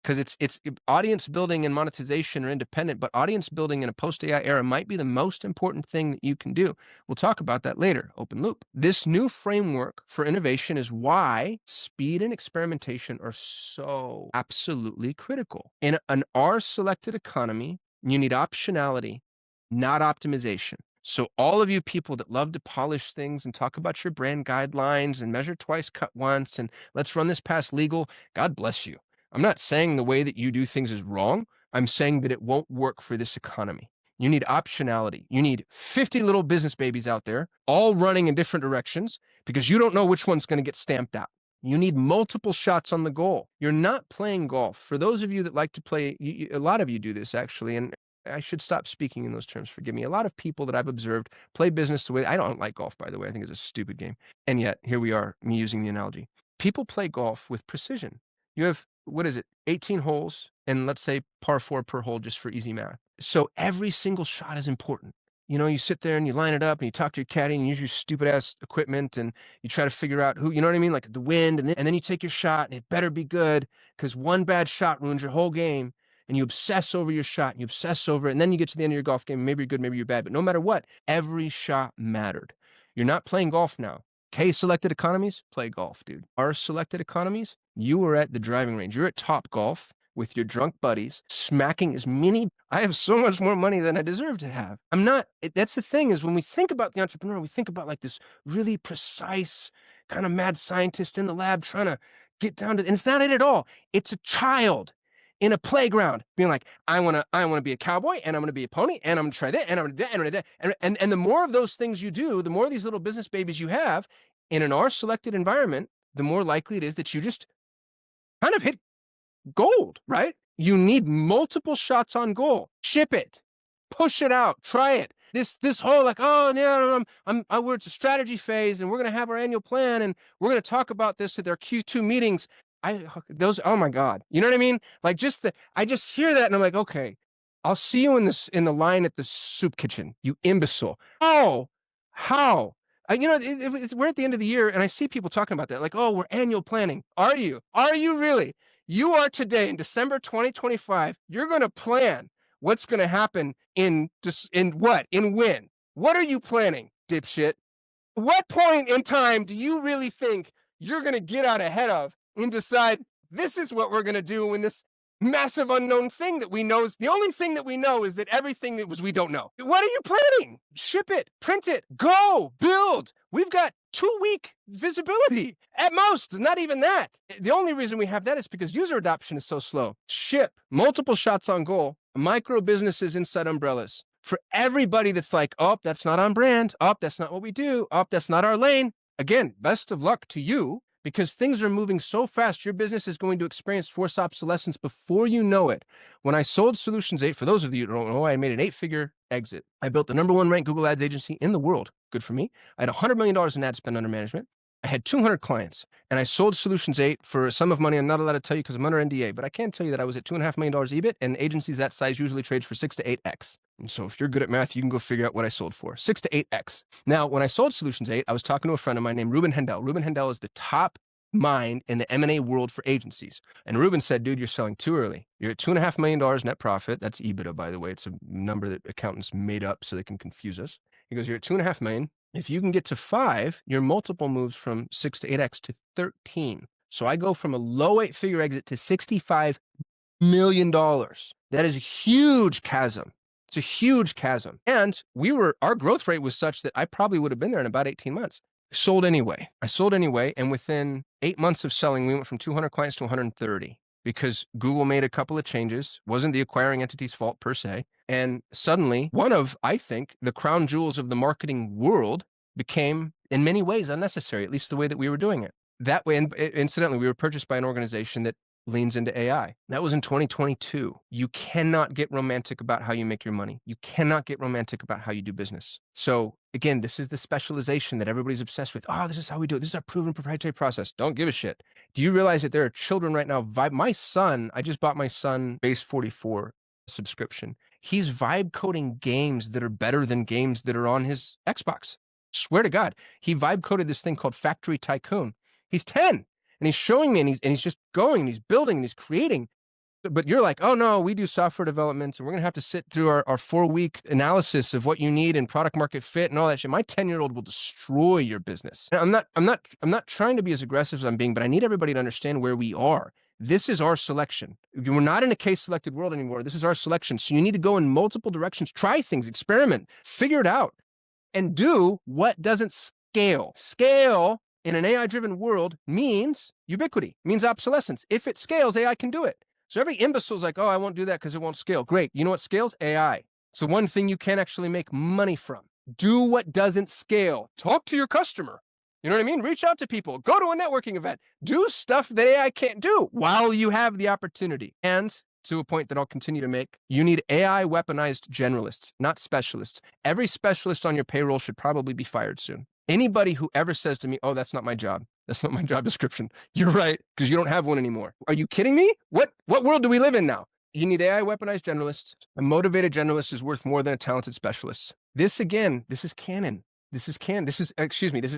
because it's audience building and monetization are independent, but audience building in a post-AI era might be the most important thing that you can do. We'll talk about that later, open loop. This new framework for innovation is why speed and experimentation are so absolutely critical. In an R-selected economy, you need optionality, not optimization. So all of you people that love to polish things and talk about your brand guidelines and measure twice, cut once, and let's run this past legal, God bless you. I'm not saying the way that you do things is wrong. I'm saying that it won't work for this economy. You need optionality. You need 50 little business babies out there, all running in different directions because you don't know which one's going to get stamped out. You need multiple shots on the goal. You're not playing golf. For those of you that like to play, a lot of you do this actually, and I should stop speaking in those terms. Forgive me. A lot of people that I've observed play business the way I don't like golf, by the way. I think it's a stupid game. And yet, here we are, me using the analogy. People play golf with precision. You have, what is it, 18 holes, and let's say par four per hole just for easy math. So every single shot is important. You know, you sit there and you line it up and you talk to your caddy and you use your stupid ass equipment and you try to figure out who, you know what I mean? Like the wind, and then you take your shot and it better be good because one bad shot ruins your whole game. And you obsess over your shot and you obsess over it. And then you get to the end of your golf game. Maybe you're good, maybe you're bad. But no matter what, every shot mattered. You're not playing golf now. K selected economies, play golf, dude. R selected economies, you are at the driving range. You're at Top Golf with your drunk buddies, smacking as many. I have so much more money than I deserve to have. I'm not, that's the thing is when we think about the entrepreneur, we think about like this really precise kind of mad scientist in the lab trying to get down to, and it's not it at all. It's a child in a playground being like, I want to be a cowboy and I'm going to be a pony and I'm going to try that and I'm going to do that. And the more of those things you do, the more of these little business babies you have in an R selected environment, the more likely it is that you just kind of hit gold, right? You need multiple shots on goal. Ship it, push it out, try it. This whole like, oh yeah, we're at the strategy phase and we're gonna have our annual plan and we're gonna talk about this at their Q2 meetings. Oh my God, you know what I mean? Like I just hear that and I'm like, okay, I'll see you in the line at the soup kitchen, you imbecile. Oh, how? We're at the end of the year and I see people talking about that, like, oh, we're annual planning. Are you? Are you really? You are today in December 2025. You're going to plan what's going to happen in when? What are you planning, dipshit? What point in time do you really think you're going to get out ahead of and decide this is what we're going to do when this massive unknown thing that we know is the only thing that we know is that everything that was we don't know. What are you planning? Ship it, print it, go, build. We've got 2-week visibility at most, not even that. The only reason we have that is because user adoption is so slow. Ship, multiple shots on goal, micro businesses inside umbrellas. For everybody that's like, oh, that's not on brand. Oh, that's not what we do. Oh, that's not our lane. Again, best of luck to you because things are moving so fast. Your business is going to experience forced obsolescence before you know it. When I sold Solutions 8, for those of you who don't know, I made an 8-figure exit. I built the #1 ranked Google Ads agency in the world. Good for me. I had $100 million in ad spend under management. I had 200 clients and I sold Solutions 8 for a sum of money I'm not allowed to tell you because I'm under NDA, but I can tell you that I was at $2.5 million EBIT, and agencies that size usually trade for 6 to 8x. And so if you're good at math, you can go figure out what I sold for 6 to 8x. Now, when I sold Solutions 8, I was talking to a friend of mine named Ruben Hendel. Ruben Hendel is the top mind in the M&A world for agencies. And Ruben said, dude, you're selling too early. You're at $2.5 million net profit. That's EBITDA, by the way. It's a number that accountants made up so they can confuse us. He goes, you're at 2.5 million. If you can get to 5, your multiple moves from 6 to 8x to 13. So I go from a low 8-figure exit to $65 million. That is a huge chasm. It's a huge chasm. And our growth rate was such that I probably would have been there in about 18 months. I sold anyway. And within 8 months of selling, we went from 200 clients to 130 because Google made a couple of changes. Wasn't the acquiring entity's fault per se. And suddenly, one of, I think, the crown jewels of the marketing world became, in many ways, unnecessary, at least the way that we were doing it. That way, and incidentally, we were purchased by an organization that leans into AI. That was in 2022. You cannot get romantic about how you make your money. You cannot get romantic about how you do business. So again, this is the specialization that everybody's obsessed with. Oh, this is how we do it. This is our proven proprietary process. Don't give a shit. Do you realize that there are children right now? My son, I just bought my son Base 44 subscription. He's vibe coding games that are better than games that are on his Xbox. Swear to God. He vibe coded this thing called Factory Tycoon. He's 10. And he's showing me, and he's just going, and he's building, and he's creating. But you're like, oh no, we do software development, and we're gonna have to sit through our 4-week analysis of what you need and product market fit and all that shit. My 10-year-old will destroy your business. And I'm not trying to be as aggressive as I'm being, but I need everybody to understand where we are. This is our selection. We're not in a case selected world anymore. This is our selection. So you need to go in multiple directions, try things, experiment, figure it out, and do what doesn't scale. Scale in an AI-driven world means ubiquity, means obsolescence. If it scales, AI can do it. So every imbecile's like, oh, I won't do that because it won't scale. Great. You know what scales? AI. So one thing you can actually make money from. Do what doesn't scale. Talk to your customer. You know what I mean? Reach out to people. Go to a networking event. Do stuff that AI can't do while you have the opportunity. And to a point that I'll continue to make, you need AI-weaponized generalists, not specialists. Every specialist on your payroll should probably be fired soon. Anybody who ever says to me, oh, that's not my job. That's not my job description. You're right, because you don't have one anymore. Are you kidding me? What world do we live in now? You need AI-weaponized generalists. A motivated generalist is worth more than a talented specialist. This, again, this is canon. This is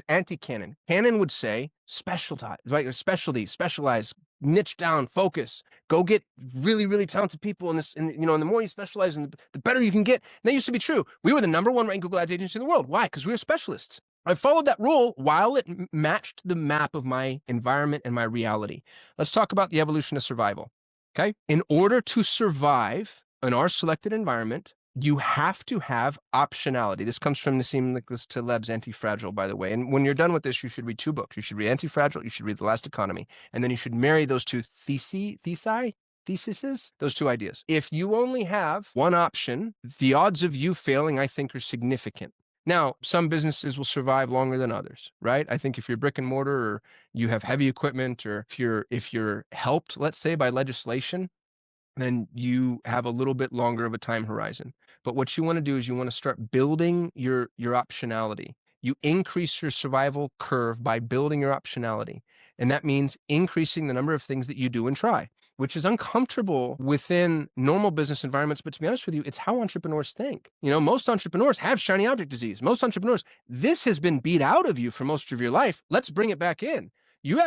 anti-canon. Canon would say specialize, right? Specialty, specialize, niche down, focus. Go get really, really talented people in this. And the more you specialize, and the better you can get. And that used to be true. We were the #1 ranked Google Ads agency in the world. Why? Because we were specialists. I followed that rule while it matched the map of my environment and my reality. Let's talk about the evolution of survival. Okay. In order to survive in our selected environment, you have to have optionality. This comes from Nassim Nicholas Taleb's Anti-Fragile, by the way. And when you're done with this, you should read 2 books. You should read Anti-Fragile, you should read The Last Economy. And then you should marry those 2 theses, those 2 ideas. If you only have one option, the odds of you failing, I think, are significant. Now, some businesses will survive longer than others, right? I think if you're brick and mortar, or you have heavy equipment, or if you're helped, let's say, by legislation, then you have a little bit longer of a time horizon. But what you want to do is you want to start building your optionality. You increase your survival curve by building your optionality. And that means increasing the number of things that you do and try, which is uncomfortable within normal business environments. But to be honest with you, it's how entrepreneurs think. Most entrepreneurs have shiny object disease. Most entrepreneurs, this has been beat out of you for most of your life. Let's bring it back in. You're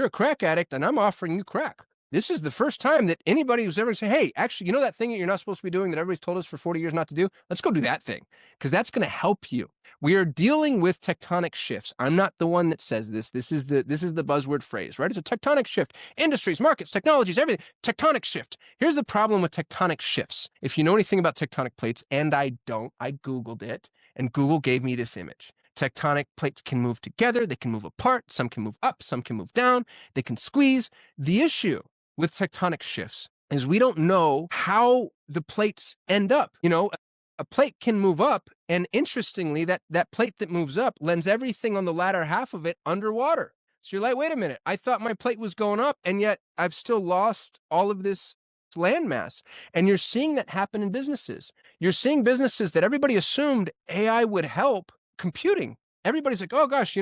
a crack addict, and I'm offering you crack. This is the first time that anybody who's ever said, hey, actually, that thing that you're not supposed to be doing that everybody's told us for 40 years not to do? Let's go do that thing, because that's going to help you. We are dealing with tectonic shifts. I'm not the one that says this. This is the buzzword phrase, right? It's a tectonic shift. Industries, markets, technologies, everything. Tectonic shift. Here's the problem with tectonic shifts. If you know anything about tectonic plates, and I don't, I Googled it, and Google gave me this image. Tectonic plates can move together. They can move apart. Some can move up. Some can move down. They can squeeze. The issue with tectonic shifts is we don't know how the plates end up. A plate can move up, and interestingly, that plate that moves up lends everything on the latter half of it underwater. So you're like, wait a minute, I thought my plate was going up, and yet I've still lost all of this landmass. And you're seeing that happen in businesses. You're seeing businesses that everybody assumed AI would help computing. everybody's like, oh gosh,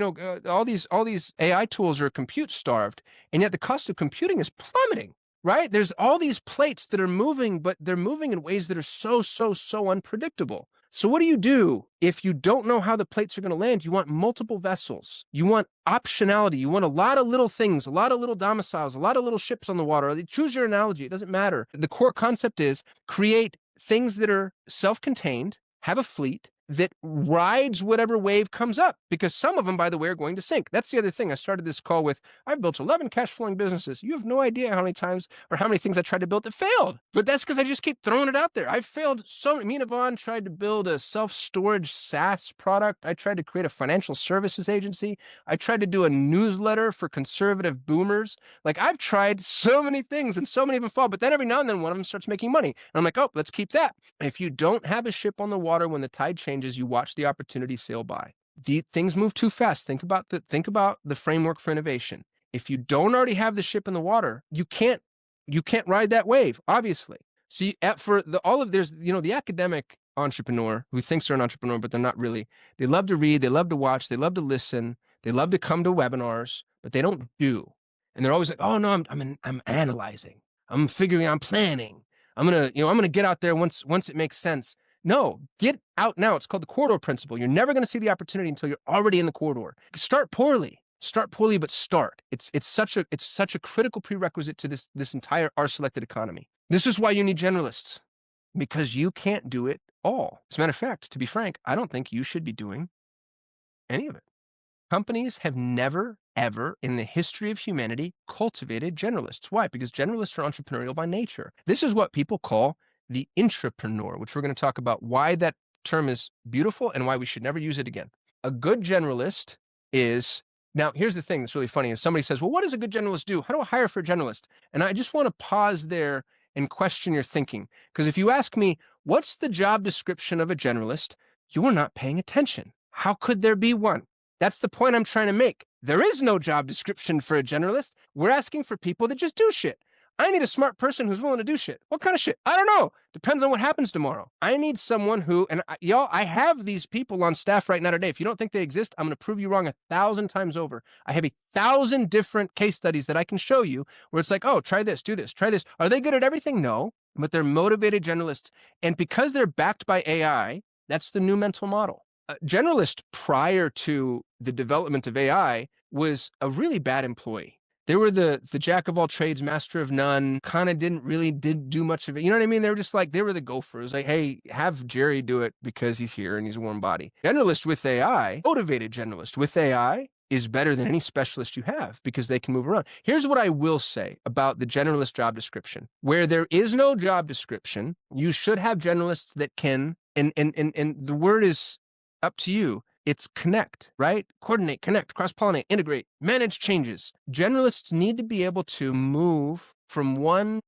all these AI tools are compute starved, and yet the cost of computing is plummeting. Right? There's all these plates that are moving, but they're moving in ways that are so unpredictable. So what do you do if you don't know how the plates are going to land? You want multiple vessels. You want optionality. You want a lot of little things, a lot of little domiciles, a lot of little ships on the water. Choose your analogy. It doesn't matter. The core concept is create things that are self-contained, have a fleet that rides whatever wave comes up, because some of them, by the way, are going to sink. That's the other thing. I started this call with, I've built 11 cash flowing businesses. You have no idea how many times or how many things I tried to build that failed. But that's because I just keep throwing it out there. I've failed so many. Me and Yvonne tried to build a self-storage SaaS product. I tried to create a financial services agency. I tried to do a newsletter for conservative boomers. Like, I've tried so many things and so many of them fall, but then every now and then one of them starts making money. And I'm like, oh, let's keep that. If you don't have a ship on the water when the tide changes, you watch the opportunity sail by. Things move too fast. Think about the framework for innovation. If you don't already have the ship in the water, you can't ride that wave, obviously. So there's the academic entrepreneur who thinks they're an entrepreneur, but they're not really. They love to read, they love to watch, they love to listen, they love to come to webinars, but they don't do. And they're always like, oh no, I'm analyzing, I'm figuring, I'm planning. I'm gonna get out there once it makes sense. No, get out now. It's called the corridor principle. You're never going to see the opportunity until you're already in the corridor. Start poorly, but start. It's such a critical prerequisite to this entire R-selected economy. This is why you need generalists, because you can't do it all. As a matter of fact, to be frank, I don't think you should be doing any of it. Companies have never, ever in the history of humanity cultivated generalists. Why? Because generalists are entrepreneurial by nature. This is what people call the intrapreneur, which we're going to talk about why that term is beautiful and why we should never use it again. A good generalist is, now here's the thing that's really funny is somebody says, well, what does a good generalist do? How do I hire for a generalist? And I just want to pause there and question your thinking. Because if you ask me, what's the job description of a generalist? You are not paying attention. How could there be one? That's the point I'm trying to make. There is no job description for a generalist. We're asking for people that just do shit. I need a smart person who's willing to do shit. What kind of shit? I don't know. Depends on what happens tomorrow. I need someone who, and y'all, I have these people on staff right now today. If you don't think they exist, I'm going to prove you wrong 1,000 times over. I have 1,000 different case studies that I can show you where it's like, oh, try this, do this, try this. Are they good at everything? No, but they're motivated generalists. And because they're backed by AI, that's the new mental model. Generalist prior to the development of AI was a really bad employee. They were the jack of all trades, master of none, kind of didn't do much of it. You know what I mean? They were just like, they were the gophers. Like, hey, have Jerry do it because he's here and he's a warm body. Generalist with AI, motivated generalist with AI is better than any specialist you have because they can move around. Here's what I will say about the generalist job description. Where there is no job description, you should have generalists that can, and the word is up to you. It's connect, right? Coordinate, connect, cross-pollinate, integrate, manage changes. Generalists need to be able to move from one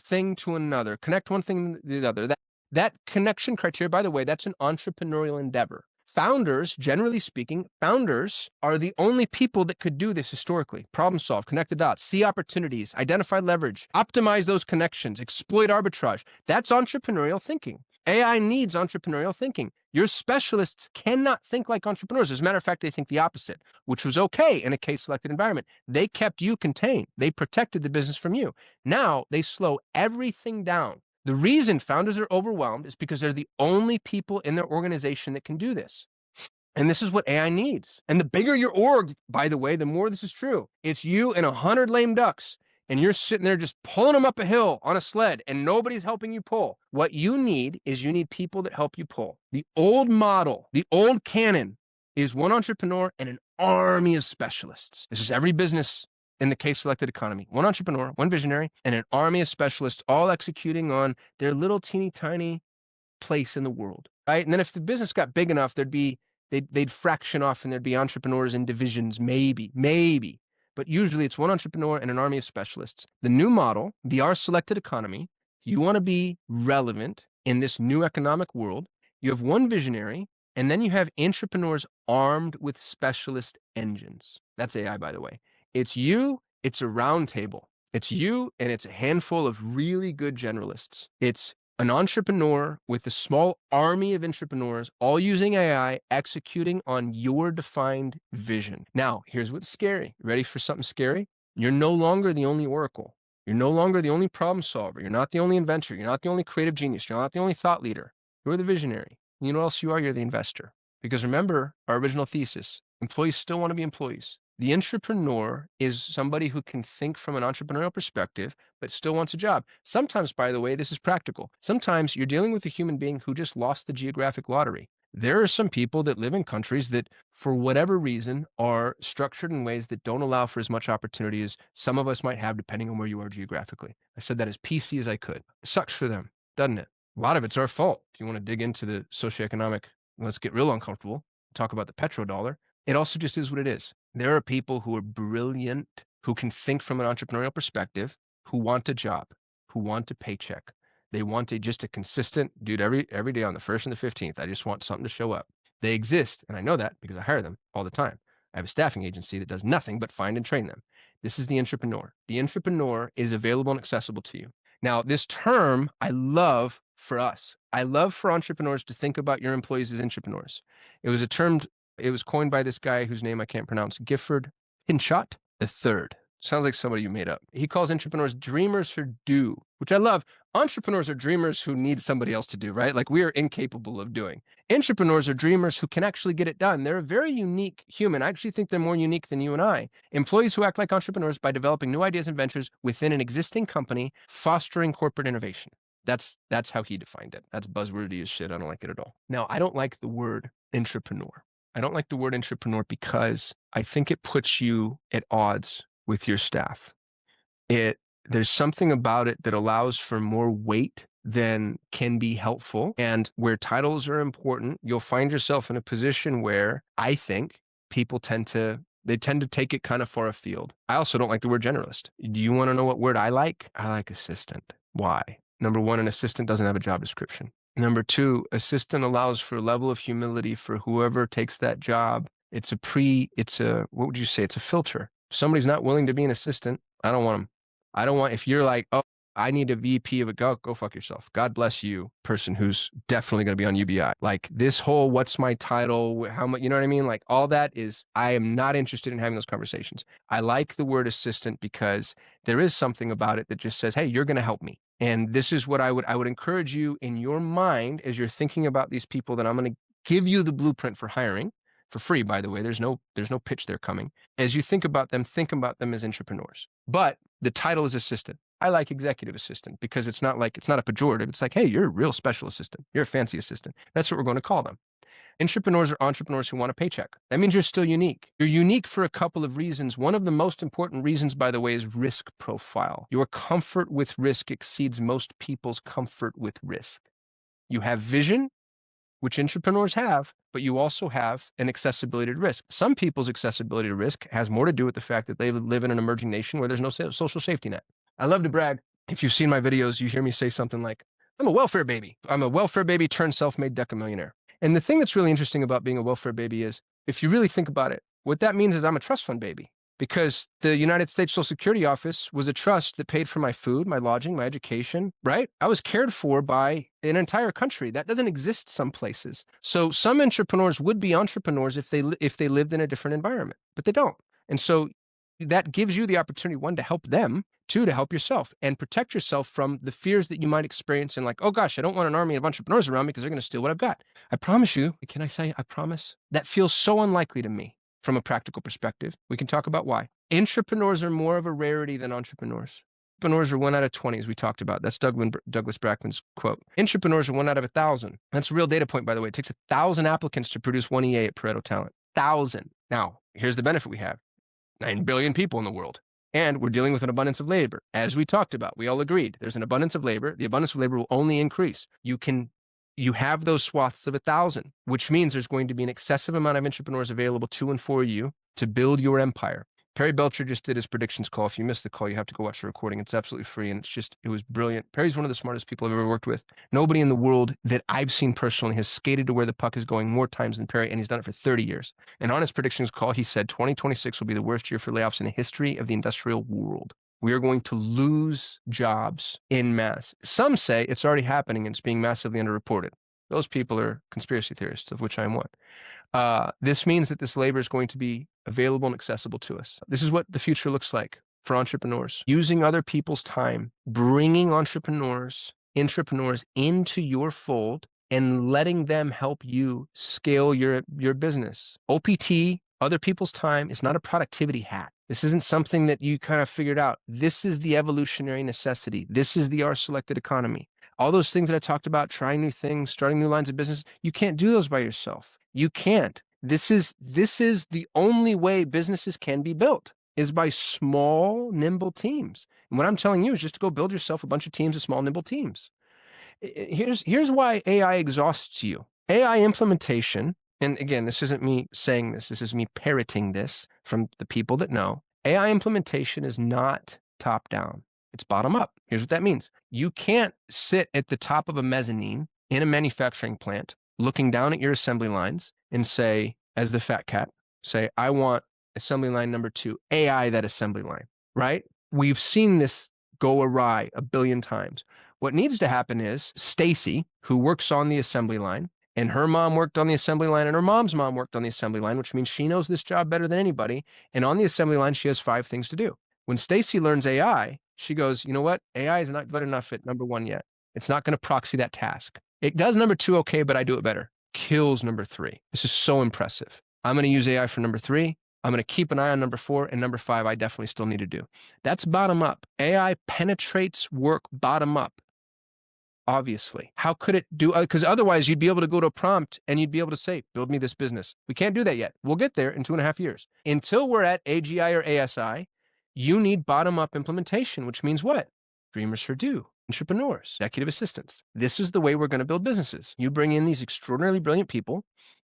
thing to another, connect one thing to the other. That connection criteria, by the way, that's an entrepreneurial endeavor. Founders, generally speaking, founders are the only people that could do this historically. Problem solve, connect the dots, see opportunities, identify leverage, optimize those connections, exploit arbitrage. That's entrepreneurial thinking. AI needs entrepreneurial thinking. Your specialists cannot think like entrepreneurs. As a matter of fact, they think the opposite, which was okay in a case-selected environment. They kept you contained. They protected the business from you. Now they slow everything down. The reason founders are overwhelmed is because they're the only people in their organization that can do this. And this is what AI needs. And the bigger your org, by the way, the more this is true. It's you and 100 lame ducks, and you're sitting there just pulling them up a hill on a sled, and nobody's helping you pull. What you need is you need people that help you pull. The old model, the old canon is one entrepreneur and an army of specialists. This is every business in the case-selected economy. One entrepreneur, one visionary, and an army of specialists all executing on their little teeny tiny place in the world, right? And then if the business got big enough, they'd fraction off and there'd be entrepreneurs in divisions, maybe. But usually it's one entrepreneur and an army of specialists. The new model, the R-selected economy, if you want to be relevant in this new economic world, you have one visionary, and then you have entrepreneurs armed with specialist engines. That's AI, by the way. It's you, it's a round table. It's you, and it's a handful of really good generalists. It's an entrepreneur with a small army of entrepreneurs, all using AI, executing on your defined vision. Now, here's what's scary. Ready for something scary? You're no longer the only oracle. You're no longer the only problem solver. You're not the only inventor. You're not the only creative genius. You're not the only thought leader. You're the visionary. You know what else you are? You're the investor. Because remember our original thesis, employees still want to be employees. The entrepreneur is somebody who can think from an entrepreneurial perspective, but still wants a job. Sometimes, by the way, this is practical. Sometimes you're dealing with a human being who just lost the geographic lottery. There are some people that live in countries that, for whatever reason, are structured in ways that don't allow for as much opportunity as some of us might have, depending on where you are geographically. I said that as PC as I could. It sucks for them, doesn't it? A lot of it's our fault. If you want to dig into the socioeconomic, let's get real uncomfortable, talk about the petrodollar. It also just is what it is. There are people who are brilliant, who can think from an entrepreneurial perspective, who want a job, who want a paycheck. They want just a consistent dude every day on the 1st and the 15th. I just want something to show up. They exist, and I know that because I hire them all the time. I have a staffing agency that does nothing but find and train them. This is the entrepreneur. The entrepreneur is available and accessible to you. Now, this term I love for us. I love for entrepreneurs to think about your employees as entrepreneurs. It was coined by this guy whose name I can't pronounce, Gifford Pinchot III. Sounds like somebody you made up. He calls entrepreneurs dreamers who do, which I love. Entrepreneurs are dreamers who need somebody else to do, right? Like we are incapable of doing. Entrepreneurs are dreamers who can actually get it done. They're a very unique human. I actually think they're more unique than you and I. Employees who act like entrepreneurs by developing new ideas and ventures within an existing company, fostering corporate innovation. That's how he defined it. That's buzzwordy as shit. I don't like it at all. Now, I don't like the word entrepreneur. I don't like the word entrepreneur because I think it puts you at odds with your staff. There's something about it that allows for more weight than can be helpful. And where titles are important, you'll find yourself in a position where I think people tend to take it kind of far afield. I also don't like the word generalist. Do you want to know what word I like? I like assistant. Why? Number one, an assistant doesn't have a job description. Number two, assistant allows for a level of humility for whoever takes that job. What would you say? It's a filter. If somebody's not willing to be an assistant, I don't want them. I don't want, if you're like, oh, I need a VP of a go fuck yourself. God bless you, person who's definitely going to be on UBI. Like this whole, what's my title? How much, you know what I mean? Like all that is, I am not interested in having those conversations. I like the word assistant because there is something about it that just says, hey, you're going to help me. And this is what I would encourage you in your mind as you're thinking about these people that I'm going to give you the blueprint for hiring for free, by the way. There's no pitch there coming. As you think about them as entrepreneurs. But the title is assistant. I like executive assistant because it's not a pejorative. It's like, hey, you're a real special assistant. You're a fancy assistant. That's what we're going to call them. Entrepreneurs are entrepreneurs who want a paycheck. That means you're still unique. You're unique for a couple of reasons. One of the most important reasons, by the way, is risk profile. Your comfort with risk exceeds most people's comfort with risk. You have vision, which entrepreneurs have, but you also have an accessibility to risk. Some people's accessibility to risk has more to do with the fact that they live in an emerging nation where there's no social safety net. I love to brag. If you've seen my videos, you hear me say something like, I'm a welfare baby. I'm a welfare baby turned self-made decamillionaire. And the thing that's really interesting about being a welfare baby is, if you really think about it, what that means is I'm a trust fund baby. Because the United States Social Security Office was a trust that paid for my food, my lodging, my education, right? I was cared for by an entire country. That doesn't exist some places. So some entrepreneurs would be entrepreneurs if they lived in a different environment, but they don't. And so that gives you the opportunity, one, to help them, two, to help yourself and protect yourself from the fears that you might experience in like, oh gosh, I don't want an army of entrepreneurs around me because they're going to steal what I've got. I promise you, can I say I promise? That feels so unlikely to me. From a practical perspective, we can talk about why. Entrepreneurs are more of a rarity than entrepreneurs. Entrepreneurs are 1 out of 20, as we talked about. That's Douglas Brackman's quote. Entrepreneurs are 1 out of 1,000. That's a real data point, by the way. It takes 1,000 applicants to produce 1 EA at Pareto Talent. 1,000. Now, here's the benefit we have. 9 billion people in the world. And we're dealing with an abundance of labor. As we talked about, we all agreed. There's an abundance of labor. The abundance of labor will only increase. You have those swaths of 1,000, which means there's going to be an excessive amount of entrepreneurs available to and for you to build your empire. Perry Belcher just did his predictions call. If you missed the call, you have to go watch the recording. It's absolutely free, and it was brilliant. Perry's one of the smartest people I've ever worked with. Nobody in the world that I've seen personally has skated to where the puck is going more times than Perry, and he's done it for 30 years. And on his predictions call, he said 2026 will be the worst year for layoffs in the history of the industrial world. We are going to lose jobs in mass. Some say it's already happening and it's being massively underreported. Those people are conspiracy theorists, of which I'm one. This means that this labor is going to be available and accessible to us. This is what the future looks like for entrepreneurs. Using other people's time, bringing entrepreneurs into your fold and letting them help you scale your business. OPT, other people's time, is not a productivity hack. This isn't something that you kind of figured out. This is the evolutionary necessity. This is the R-selected economy. All those things that I talked about, trying new things, starting new lines of business, you can't do those by yourself. You can't. This is the only way businesses can be built, is by small, nimble teams. And what I'm telling you is just to go build yourself a bunch of teams of small, nimble teams. Here's why AI exhausts you. AI implementation, and again, this isn't me saying this, this is me parroting this from the people that know. AI implementation is not top down. It's bottom up. Here's what that means. You can't sit at the top of a mezzanine in a manufacturing plant looking down at your assembly lines and say, as the fat cat, say, I want assembly line number 2, AI that assembly line, right? We've seen this go awry a billion times. What needs to happen is Stacy, who works on the assembly line, and her mom worked on the assembly line, and her mom's mom worked on the assembly line, which means she knows this job better than anybody. And on the assembly line, she has 5 things to do. When Stacy learns AI, she goes, you know what? AI is not good enough at number 1 yet. It's not going to proxy that task. It does number 2 okay, but I do it better. Kills number 3. This is so impressive. I'm going to use AI for number 3. I'm going to keep an eye on number 4, and number 5 I definitely still need to do. That's bottom up. AI penetrates work bottom up. Obviously. How could it do? Because otherwise you'd be able to go to a prompt and you'd be able to say, build me this business. We can't do that yet. We'll get there in 2.5 years. Until we're at AGI or ASI, you need bottom-up implementation, which means what? Dreamers for do, entrepreneurs, executive assistants. This is the way we're going to build businesses. You bring in these extraordinarily brilliant people,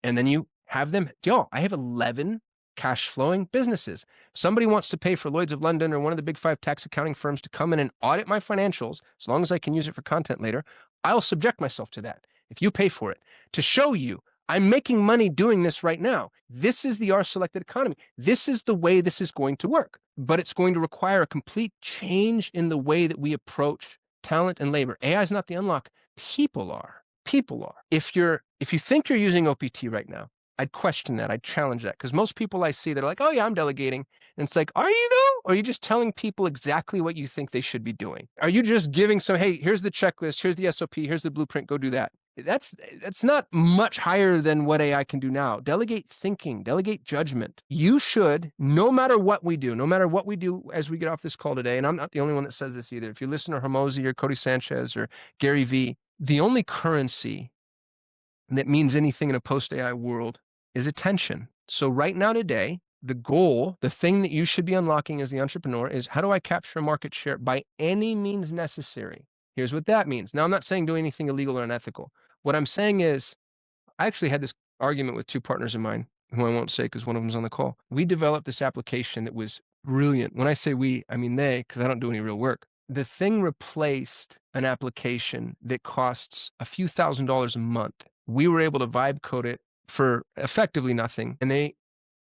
and then you have them, I have 11 cash flowing businesses. If somebody wants to pay for Lloyd's of London or one of the big 5 tax accounting firms to come in and audit my financials, as long as I can use it for content later, I'll subject myself to that. If you pay for it, to show you I'm making money doing this right now. This is the R-selected economy. This is the way this is going to work. But it's going to require a complete change in the way that we approach talent and labor. AI is not the unlock. People are. People are. If you think you're using OPT right now, I'd question that. I'd challenge that. Because most people I see, they're like, oh yeah, I'm delegating. And it's like, are you though? Or are you just telling people exactly what you think they should be doing? Are you just giving some, hey, here's the checklist, here's the SOP, here's the blueprint, go do that? That's not much higher than what AI can do now. Delegate thinking, delegate judgment. You should, no matter what we do as we get off this call today, and I'm not the only one that says this either. If you listen to Hormozi or Cody Sanchez or Gary Vee, the only currency that means anything in a post-AI world is attention. So right now today, the goal, the thing that you should be unlocking as the entrepreneur is, how do I capture market share by any means necessary? Here's what that means. Now, I'm not saying do anything illegal or unethical. What I'm saying is, I actually had this argument with 2 partners of mine, who I won't say because one of them's on the call. We developed this application that was brilliant. When I say we, I mean they, because I don't do any real work. The thing replaced an application that costs a few $1,000s a month. We were able to vibe code it for effectively nothing. And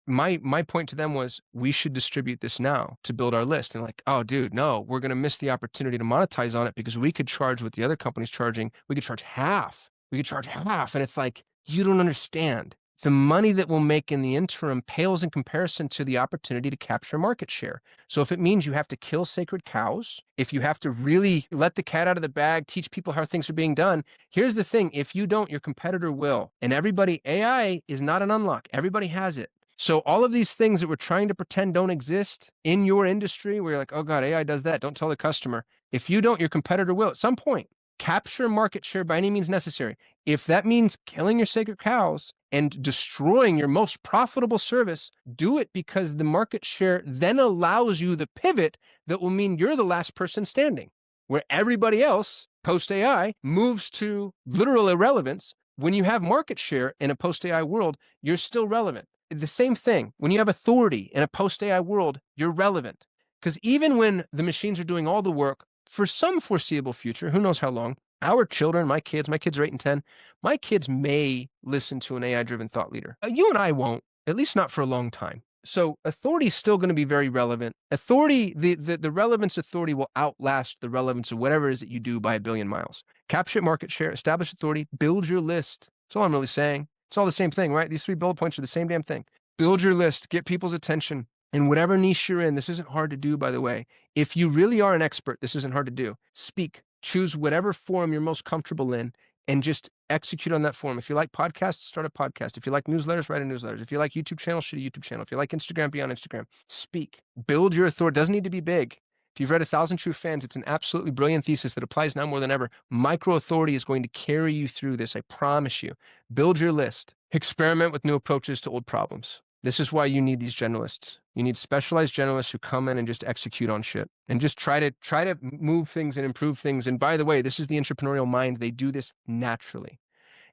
my point to them was, we should distribute this now to build our list. And like, oh, dude, no, we're going to miss the opportunity to monetize on it because we could charge what the other company's charging. We could charge half. And it's like, you don't understand. The money that we'll make in the interim pales in comparison to the opportunity to capture market share. So if it means you have to kill sacred cows, if you have to really let the cat out of the bag, teach people how things are being done, here's the thing. If you don't, your competitor will. And AI is not an unlock. Everybody has it. So all of these things that we're trying to pretend don't exist in your industry, where you're like, oh God, AI does that. Don't tell the customer. If you don't, your competitor will at some point. Capture market share by any means necessary. If that means killing your sacred cows and destroying your most profitable service, do it, because the market share then allows you the pivot that will mean you're the last person standing, where everybody else, post-AI, moves to literal irrelevance. When you have market share in a post-AI world, you're still relevant. The same thing, when you have authority in a post-AI world, you're relevant. Because even when the machines are doing all the work, for some foreseeable future, who knows how long, our children, my kids are 8 and 10, my kids may listen to an AI-driven thought leader. You and I won't, at least not for a long time. So authority is still going to be very relevant. Authority, the relevance authority will outlast the relevance of whatever it is that you do by a billion miles. Capture market share, establish authority, build your list. That's all I'm really saying. It's all the same thing, right? These 3 bullet points are the same damn thing. Build your list, get people's attention. In whatever niche you're in, this isn't hard to do, by the way. If you really are an expert, this isn't hard to do. Speak, choose whatever forum you're most comfortable in, and just execute on that forum. If you like podcasts, start a podcast. If you like newsletters, write a newsletter. If you like YouTube channels, shoot a YouTube channel. If you like Instagram, be on Instagram. Speak. Build your authority. It doesn't need to be big. If you've read 1,000 True Fans, it's an absolutely brilliant thesis that applies now more than ever. Micro authority is going to carry you through this, I promise you. Build your list. Experiment with new approaches to old problems. This is why you need these generalists. You need specialized generalists who come in and just execute on shit and just try to move things and improve things. And by the way, this is the entrepreneurial mind. They do this naturally.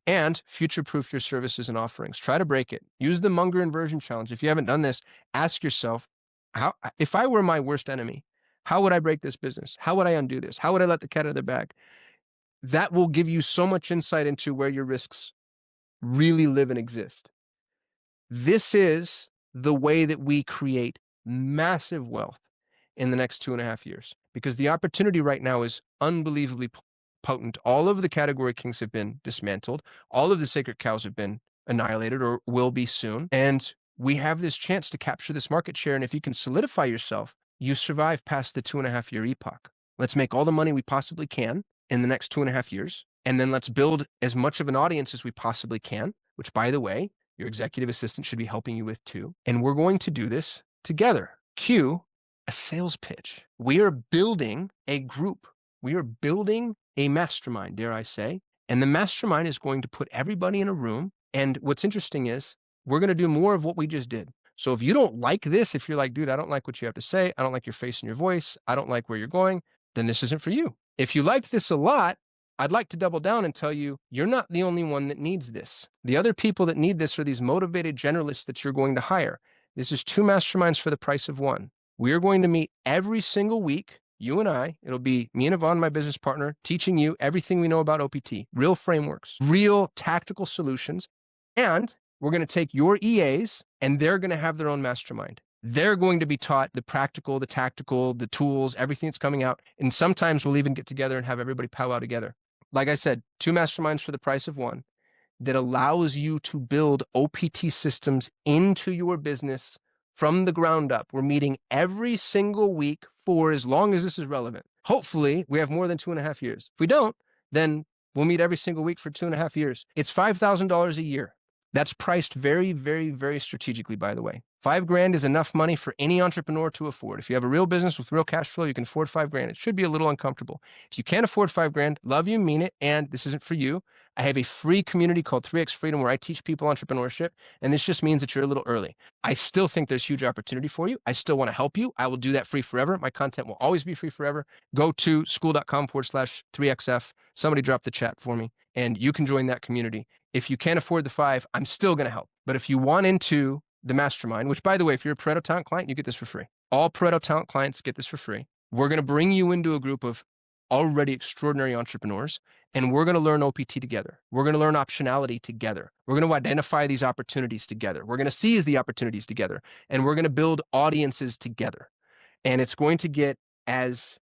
And future-proof your services and offerings. Try to break it. Use the Munger inversion challenge. If you haven't done this, ask yourself, how, if I were my worst enemy, how would I break this business? How would I undo this? How would I let the cat out of the bag? That will give you so much insight into where your risks really live and exist. This is the way that we create massive wealth in the next 2.5 years, because the opportunity right now is unbelievably potent. All of the category kings have been dismantled. All of the sacred cows have been annihilated or will be soon. And we have this chance to capture this market share. And if you can solidify yourself, you survive past the 2.5 year epoch. Let's make all the money we possibly can in the next 2.5 years. And then let's build as much of an audience as we possibly can, which, by the way, your executive assistant should be helping you with too. And we're going to do this together. Cue a sales pitch. We are building a group. We are building a mastermind, dare I say. And the mastermind is going to put everybody in a room. And what's interesting is we're going to do more of what we just did. So if you don't like this, if you're like, dude, I don't like what you have to say, I don't like your face and your voice, I don't like where you're going, then this isn't for you. If you liked this a lot, I'd like to double down and tell you, you're not the only one that needs this. The other people that need this are these motivated generalists that you're going to hire. This is 2 masterminds for the price of 1. We are going to meet every single week, you and I. It'll be me and Yvonne, my business partner, teaching you everything we know about OPT, real frameworks, real tactical solutions. And we're going to take your EAs and they're going to have their own mastermind. They're going to be taught the practical, the tactical, the tools, everything that's coming out. And sometimes we'll even get together and have everybody powwow together. Like I said, 2 masterminds for the price of 1 that allows you to build OPT systems into your business from the ground up. We're meeting every single week for as long as this is relevant. Hopefully, we have more than 2.5 years. If we don't, then we'll meet every single week for 2.5 years. It's $5,000 a year. That's priced very, very, very strategically, by the way. $5,000 is enough money for any entrepreneur to afford. If you have a real business with real cash flow, you can afford $5,000. It should be a little uncomfortable. If you can't afford $5,000, love you, mean it, and this isn't for you. I have a free community called 3X Freedom where I teach people entrepreneurship, and this just means that you're a little early. I still think there's huge opportunity for you. I still want to help you. I will do that free forever. My content will always be free forever. Go to school.com/3XF. Somebody drop the chat for me, and you can join that community. If you can't afford the 5, I'm still going to help. But if you want into the mastermind, which, by the way, if you're a Pareto Talent client, you get this for free. All Pareto Talent clients get this for free. We're going to bring you into a group of already extraordinary entrepreneurs, and we're going to learn OPT together. We're going to learn optionality together. We're going to identify these opportunities together. We're going to seize the opportunities together, and we're going to build audiences together. And it's going to get as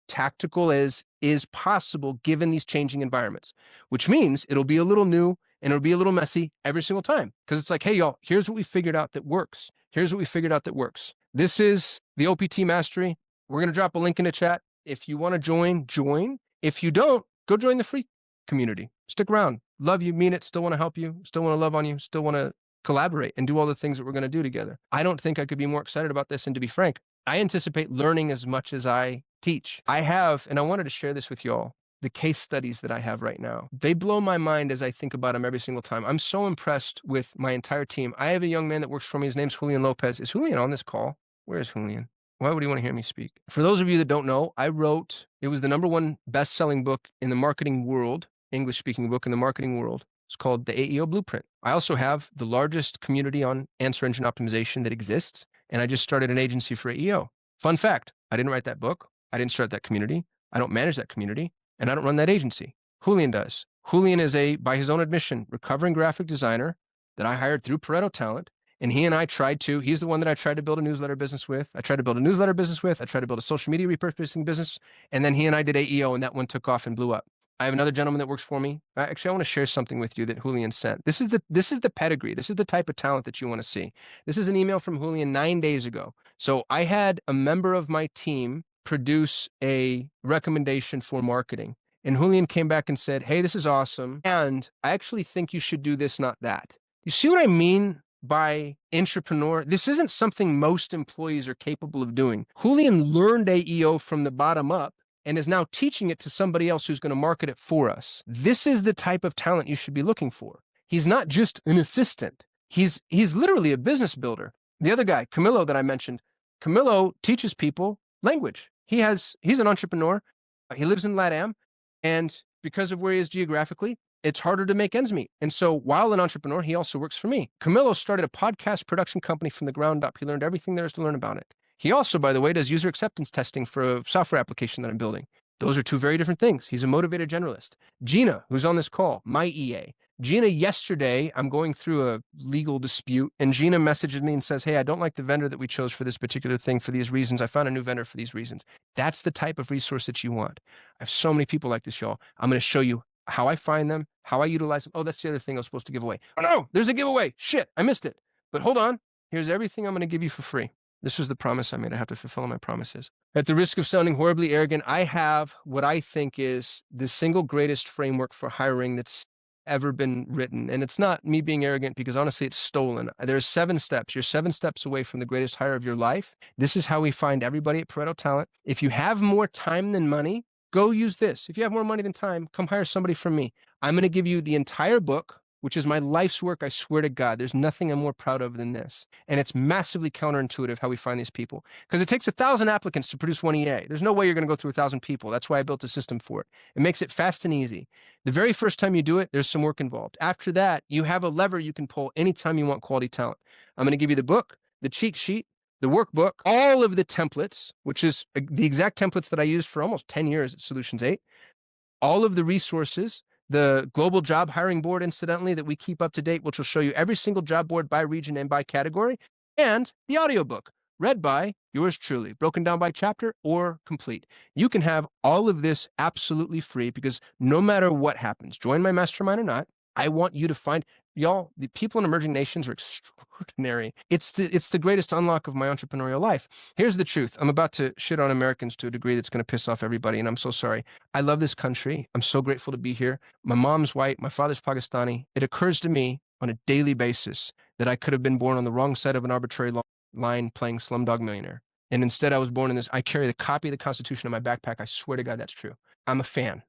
tactical as is possible given these changing environments, which means it'll be a little new and it'll be a little messy every single time. Because it's like, hey, y'all, here's what we figured out that works. Here's what we figured out that works. This is the OPT Mastery. We're going to drop a link in the chat. If you want to join, join. If you don't, go join the free community. Stick around. Love you, mean it, still want to help you, still want to love on you, still want to collaborate and do all the things that we're going to do together. I don't think I could be more excited about this. And to be frank, I anticipate learning as much as I teach. I have, and I wanted to share this with y'all, the case studies that I have right now. They blow my mind as I think about them every single time. I'm so impressed with my entire team. I have a young man that works for me. His name's Julian Lopez. Is Julian on this call? Where is Julian? Why would he want to hear me speak? For those of you that don't know, it was the #1 best-selling book in the marketing world, English-speaking book in the marketing world. It's called The AEO Blueprint. I also have the largest community on answer engine optimization that exists, and I just started an agency for AEO. Fun fact, I didn't write that book. I didn't start that community. I don't manage that community, and I don't run that agency. Julian does. Julian is by his own admission, recovering graphic designer that I hired through Pareto Talent, And he and I tried to, he's the one that I tried to build a newsletter business with. I tried to build a newsletter business with. I tried to build a social media repurposing business. And then he and I did AEO, and that one took off and blew up. I have another gentleman that works for me. Actually, I want to share something with you that Julian sent. This is the pedigree. This is the type of talent that you want to see. This is an email from Julian 9 days ago. So I had a member of my team produce a recommendation for marketing. And Julian came back and said, hey, this is awesome. And I actually think you should do this, not that. You see what I mean by entrepreneur? This isn't something most employees are capable of doing. Julian learned AEO from the bottom up and is now teaching it to somebody else who's going to market it for us. This is the type of talent you should be looking for. He's not just an assistant. He's literally a business builder. The other guy, Camilo, that I mentioned, Camilo teaches people language. He's an entrepreneur. He lives in LATAM, and because of where he is geographically, it's harder to make ends meet. And so while an entrepreneur, he also works for me. Camilo started a podcast production company from the ground up. He learned everything there is to learn about it. He also, by the way, does user acceptance testing for a software application that I'm building. Those are two very different things. He's a motivated generalist. Gina, who's on this call, my EA. Gina, yesterday, I'm going through a legal dispute, and Gina messages me and says, hey, I don't like the vendor that we chose for this particular thing for these reasons. I found a new vendor for these reasons. That's the type of resource that you want. I have so many people like this, y'all. I'm going to show you how I find them, how I utilize them. Oh, that's the other thing I was supposed to give away. Oh, no, there's a giveaway. Shit, I missed it. But hold on. Here's everything I'm going to give you for free. This was the promise I made. I have to fulfill my promises. At the risk of sounding horribly arrogant, I have what I think is the single greatest framework for hiring that's ever been written. And it's not me being arrogant because honestly, it's stolen. There's 7 steps. You're 7 steps away from the greatest hire of your life. This is how we find everybody at Pareto Talent. If you have more time than money, go use this. If you have more money than time, come hire somebody from me. I'm going to give you the entire book, which is my life's work. I swear to God, there's nothing I'm more proud of than this. And it's massively counterintuitive how we find these people, because it takes 1,000 applicants to produce one EA. There's no way you're going to go through 1,000 people. That's why I built a system for it. It makes it fast and easy. The very first time you do it, there's some work involved. After that, you have a lever you can pull anytime you want quality talent. I'm going to give you the book, the cheat sheet, the workbook, all of the templates, which is the exact templates that I used for almost 10 years at Solutions 8, all of the resources, the global job hiring board, incidentally, that we keep up to date, which will show you every single job board by region and by category, and the audiobook read by yours truly, broken down by chapter or complete. You can have all of this absolutely free, because no matter what happens, join my mastermind or not, I want you to find, y'all, the people in emerging nations are extraordinary. It's the greatest unlock of my entrepreneurial life. Here's the truth. I'm about to shit on Americans to a degree that's going to piss off everybody, and I'm so sorry. I love this country. I'm so grateful to be here. My mom's white. My father's Pakistani. It occurs to me on a daily basis that I could have been born on the wrong side of an arbitrary line playing Slumdog Millionaire. And instead, I was born in this. I carry the copy of the Constitution in my backpack. I swear to God, that's true. I'm a fan.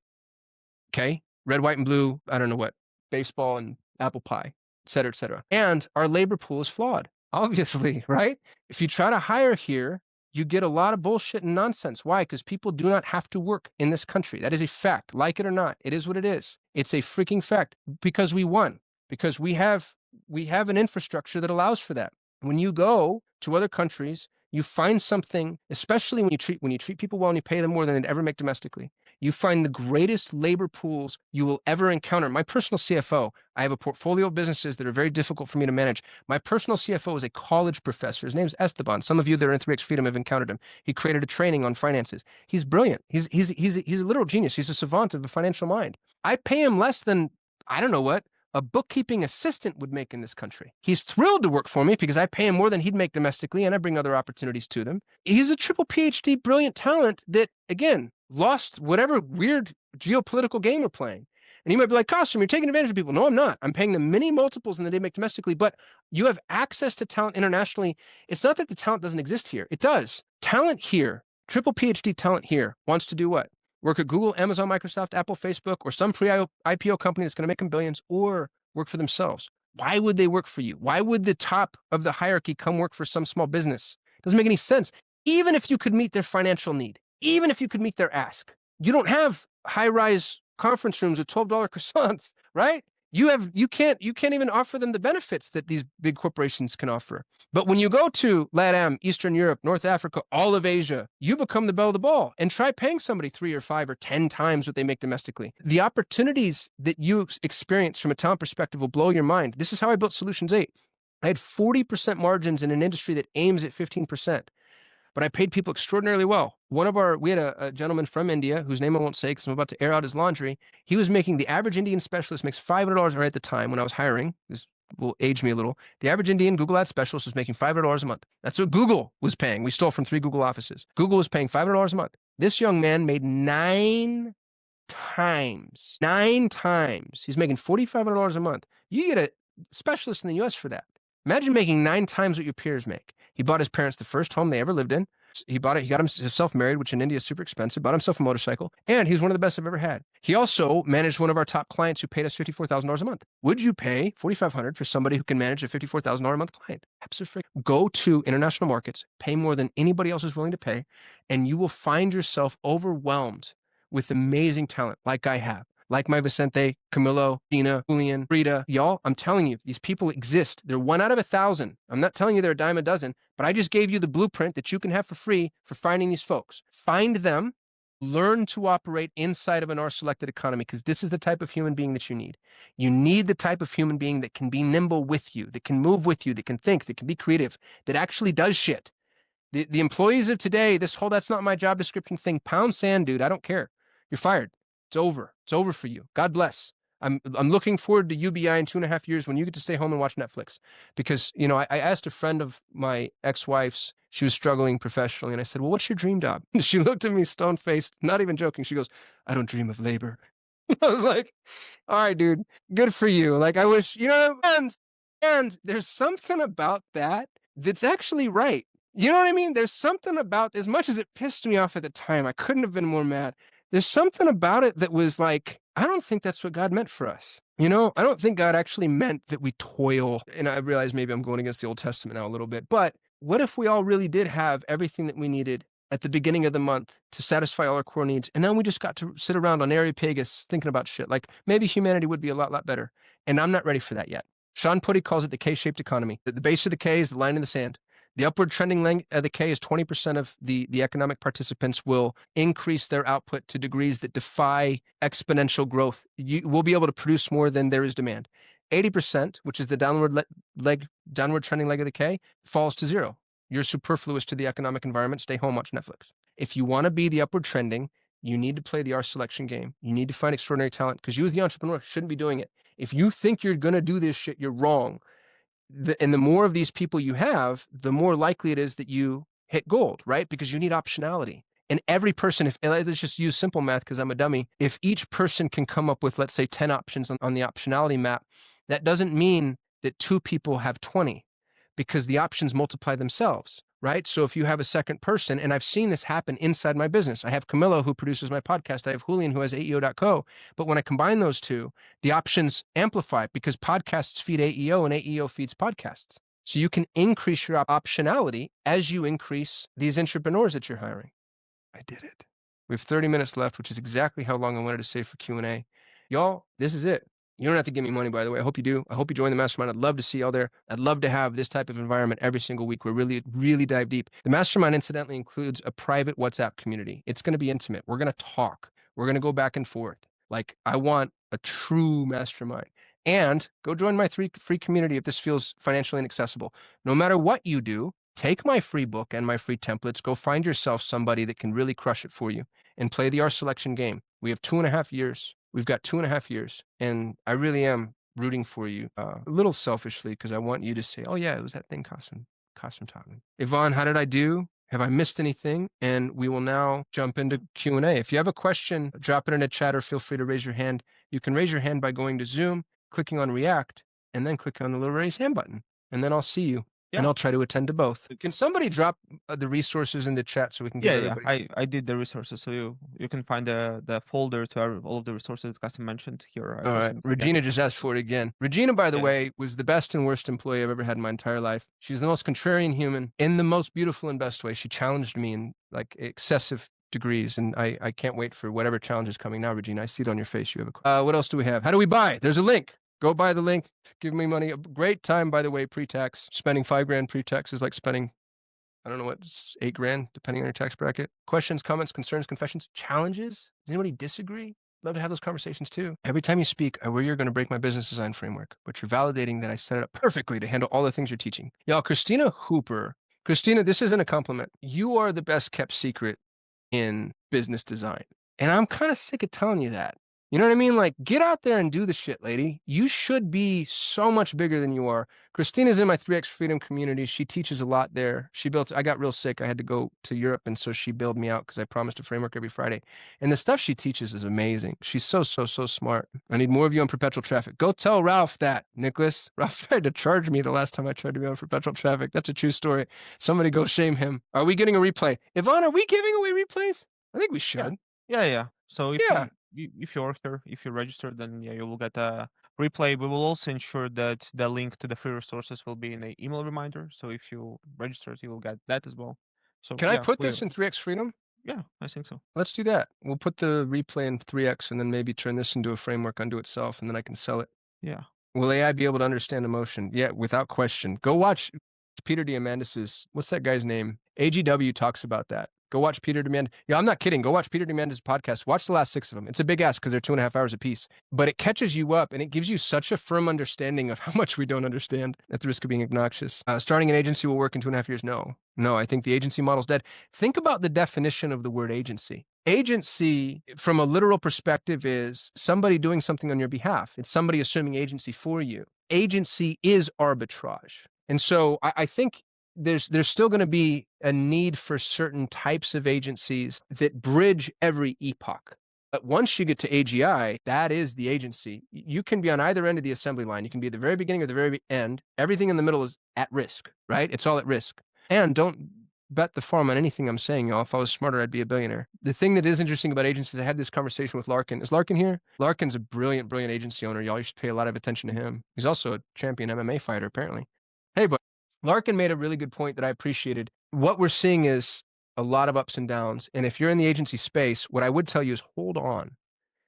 Okay? Red, white, and blue. I don't know what. Baseball and apple pie, et cetera, et cetera. And our labor pool is flawed, obviously, right? If you try to hire here, you get a lot of bullshit and nonsense. Why? Because people do not have to work in this country. That is a fact. Like it or not, it is what it is. It's a freaking fact, because we won, because we have an infrastructure that allows for that. When you go to other countries, you find something, especially when you treat people well and you pay them more than they'd ever make domestically. You find the greatest labor pools you will ever encounter. My personal CFO, I have a portfolio of businesses that are very difficult for me to manage. My personal CFO is a college professor. His name's Esteban. Some of you that are in 3X Freedom have encountered him. He created a training on finances. He's brilliant. He's a literal genius. He's a savant of the financial mind. I pay him less than, I don't know what, a bookkeeping assistant would make in this country. He's thrilled to work for me because I pay him more than he'd make domestically, and I bring other opportunities to them. He's a triple PhD brilliant talent that, again, lost whatever weird geopolitical game we're playing. And you might be like, Kasim, you're taking advantage of people. No, I'm not. I'm paying them many multiples than they make domestically, but you have access to talent internationally. It's not that the talent doesn't exist here. It does. Talent here, triple PhD talent here, wants to do what? Work at Google, Amazon, Microsoft, Apple, Facebook, or some pre-IPO company that's going to make them billions, or work for themselves. Why would they work for you? Why would the top of the hierarchy come work for some small business? Doesn't make any sense. Even if you could meet their financial need, even if you could meet their ask, you don't have high-rise conference rooms with $12 croissants, right? You can't even offer them the benefits that these big corporations can offer. But when you go to LATAM, Eastern Europe, North Africa, all of Asia, you become the belle of the ball, and try paying somebody 3 or 5 or 10 times what they make domestically. The opportunities that you experience from a talent perspective will blow your mind. This is how I built Solutions 8. I had 40% margins in an industry that aims at 15%, but I paid people extraordinarily well. We had a gentleman from India whose name I won't say because I'm about to air out his laundry. He was making, the average Indian specialist makes $500 right at the time when I was hiring. This will age me a little. The average Indian Google Ads specialist was making $500 a month. That's what Google was paying. We stole from 3 Google offices. Google was paying $500 a month. This young man made 9 times. 9 times. He's making $4,500 a month. You get a specialist in the US for that. Imagine making 9 times what your peers make. He bought his parents the first home they ever lived in. He got himself married, which in India is super expensive, bought himself a motorcycle, and he was one of the best I've ever had. He also managed one of our top clients who paid us $54,000 a month. Would you pay $4,500 for somebody who can manage a $54,000 a month client? Absolutely. Go to international markets, pay more than anybody else is willing to pay, and you will find yourself overwhelmed with amazing talent like I have. Like my Vicente, Camilo, Gina, Julian, Frida, y'all, I'm telling you, these people exist. They're 1 out of 1,000. I'm not telling you they're a dime a dozen, but I just gave you the blueprint that you can have for free for finding these folks. Find them, learn to operate inside of an R-selected economy, because this is the type of human being that you need. You need the type of human being that can be nimble with you, that can move with you, that can think, that can be creative, that actually does shit. The employees of today, this whole "that's not my job description" thing, pound sand, dude. I don't care. You're fired. It's over. It's over for you. God bless. I'm looking forward to UBI in 2.5 years when you get to stay home and watch Netflix. Because, I asked a friend of my ex-wife's, she was struggling professionally, and I said, "Well, what's your dream job?" She looked at me stone-faced, not even joking. She goes, "I don't dream of labor." I was like, all right, dude, good for you. Like, I wish, and there's something about that that's actually right. You know what I mean? There's something about, as much as it pissed me off at the time, I couldn't have been more mad. There's something about it that was like, I don't think that's what God meant for us. I don't think God actually meant that we toil. And I realize maybe I'm going against the Old Testament now a little bit, but what if we all really did have everything that we needed at the beginning of the month to satisfy all our core needs, and then we just got to sit around on Areopagus thinking about shit? Like, maybe humanity would be a lot better. And I'm not ready for that yet. Sean Putty calls it the K-shaped economy. The base of the K is the line in the sand. The upward trending of the K is 20% of the economic participants will increase their output to degrees that defy exponential growth. We'll be able to produce more than there is demand. 80%, which is the downward trending leg of the K, falls to zero. You're superfluous to the economic environment. Stay home, watch Netflix. If you want to be the upward trending, you need to play the R selection game. You need to find extraordinary talent, because you as the entrepreneur shouldn't be doing it. If you think you're going to do this shit, you're wrong. And the more of these people you have, the more likely it is that you hit gold, right? Because you need optionality. And every person, let's just use simple math because I'm a dummy. If each person can come up with, let's say, 10 options on the optionality map, that doesn't mean that 2 people have 20, because the options multiply themselves, right? So if you have a second person, and I've seen this happen inside my business. I have Camilo, who produces my podcast. I have Julian, who has AEO.co. But when I combine those two, the options amplify, because podcasts feed AEO and AEO feeds podcasts. So you can increase your optionality as you increase these entrepreneurs that you're hiring. I did it. We have 30 minutes left, which is exactly how long I wanted to save for Q&A. Y'all, this is it. You don't have to give me money, by the way. I hope you do. I hope you join the mastermind. I'd love to see y'all there. I'd love to have this type of environment every single week. We're really, really dive deep. The mastermind, incidentally, includes a private WhatsApp community. It's going to be intimate. We're going to talk. We're going to go back and forth. Like, I want a true mastermind. And go join my free community if this feels financially inaccessible. No matter what you do, take my free book and my free templates. Go find yourself somebody that can really crush it for you, and play the R selection game. We have 2.5 years. We've got 2.5 years, and I really am rooting for you, a little selfishly, because I want you to say, "Oh yeah, it was that thing Kasim taught me." Yvonne, how did I do? Have I missed anything? And we will now jump into Q&A. If you have a question, drop it in a chat, or feel free to raise your hand. You can raise your hand by going to Zoom, clicking on React, and then clicking on the little raise hand button. And then I'll see you, and Yeah. I'll try to attend to both. Can somebody drop the resources in the chat so we can give Yeah, everybody? I did the resources, so you can find the folder to all of the resources Kasim mentioned here. I All right. posted. Yeah. Regina just asked for it again. Regina, by the Yeah. way, was the best and worst employee I've ever had in my entire life. She's the most contrarian human in the most beautiful and best way. She challenged me in like excessive degrees, and I can't wait for whatever challenge is coming now, Regina. I see it on your face. You have a what else do we have? How do we buy? There's a link. Go buy the link. Give me money. A great time, by the way, pre-tax. Spending $5,000 pre-tax is like spending, I don't know what, $8,000, depending on your tax bracket. Questions, comments, concerns, confessions, challenges? Does anybody disagree? Love to have those conversations too. Every time you speak, I worry you're going to break my business design framework, but you're validating that I set it up perfectly to handle all the things you're teaching. Y'all, Christina Hooper. Christina, this isn't a compliment. You are the best kept secret in business design. And I'm kind of sick of telling you that. You know what I mean? Like, get out there and do the shit, lady. You should be so much bigger than you are. Christina's in my 3X Freedom community. She teaches a lot there. I got real sick. I had to go to Europe. And so she bailed me out because I promised a framework every Friday. And the stuff she teaches is amazing. She's so, so, so smart. I need more of you on perpetual traffic. Go tell Ralph that, Nicholas. Ralph tried to charge me the last time I tried to be on perpetual traffic. That's a true story. Somebody go shame him. Are we getting a replay? Yvonne, are we giving away replays? I think we Yeah. should. Yeah. So if Yeah. if you're here, if you register, then yeah, you will get a replay. We will also ensure that the link to the free resources will be in an email reminder. So if you register, you will get that as well. So Can I yeah, put we're this in 3X Freedom? yeah, I think so. Let's do that. We'll put the replay in 3X and then maybe turn this into a framework unto itself, and then I can sell it. Yeah. Will AI be able to understand emotion? Yeah, without question. Go watch Peter Diamandis's, what's that guy's name? AGW talks about that. Go watch Peter Diamandis. Yeah, I'm not kidding. Go watch Peter Diamandis' podcast. Watch the last 6 of them. It's a big ask because they're 2.5 hours apiece. But it catches you up and it gives you such a firm understanding of how much we don't understand at the risk of being obnoxious. Starting an agency will work in 2.5 years. No, I think the agency model's dead. Think about the definition of the word agency. Agency, from a literal perspective, is somebody doing something on your behalf. It's somebody assuming agency for you. Agency is arbitrage. And so I think there's still going to be a need for certain types of agencies that bridge every epoch. But once you get to AGI, that is the agency. You can be on either end of the assembly line. You can be at the very beginning or the very end. Everything in the middle is at risk, right? It's all at risk. And don't bet the farm on anything I'm saying, y'all. If I was smarter, I'd be a billionaire. The thing that is interesting about agencies, I had this conversation with Larkin. Is Larkin here? Larkin's a brilliant, brilliant agency owner, y'all. You should pay a lot of attention to him. He's also a champion MMA fighter, apparently. Hey, but Larkin made a really good point that I appreciated. What we're seeing is a lot of ups and downs. And if you're in the agency space, what I would tell you is hold on,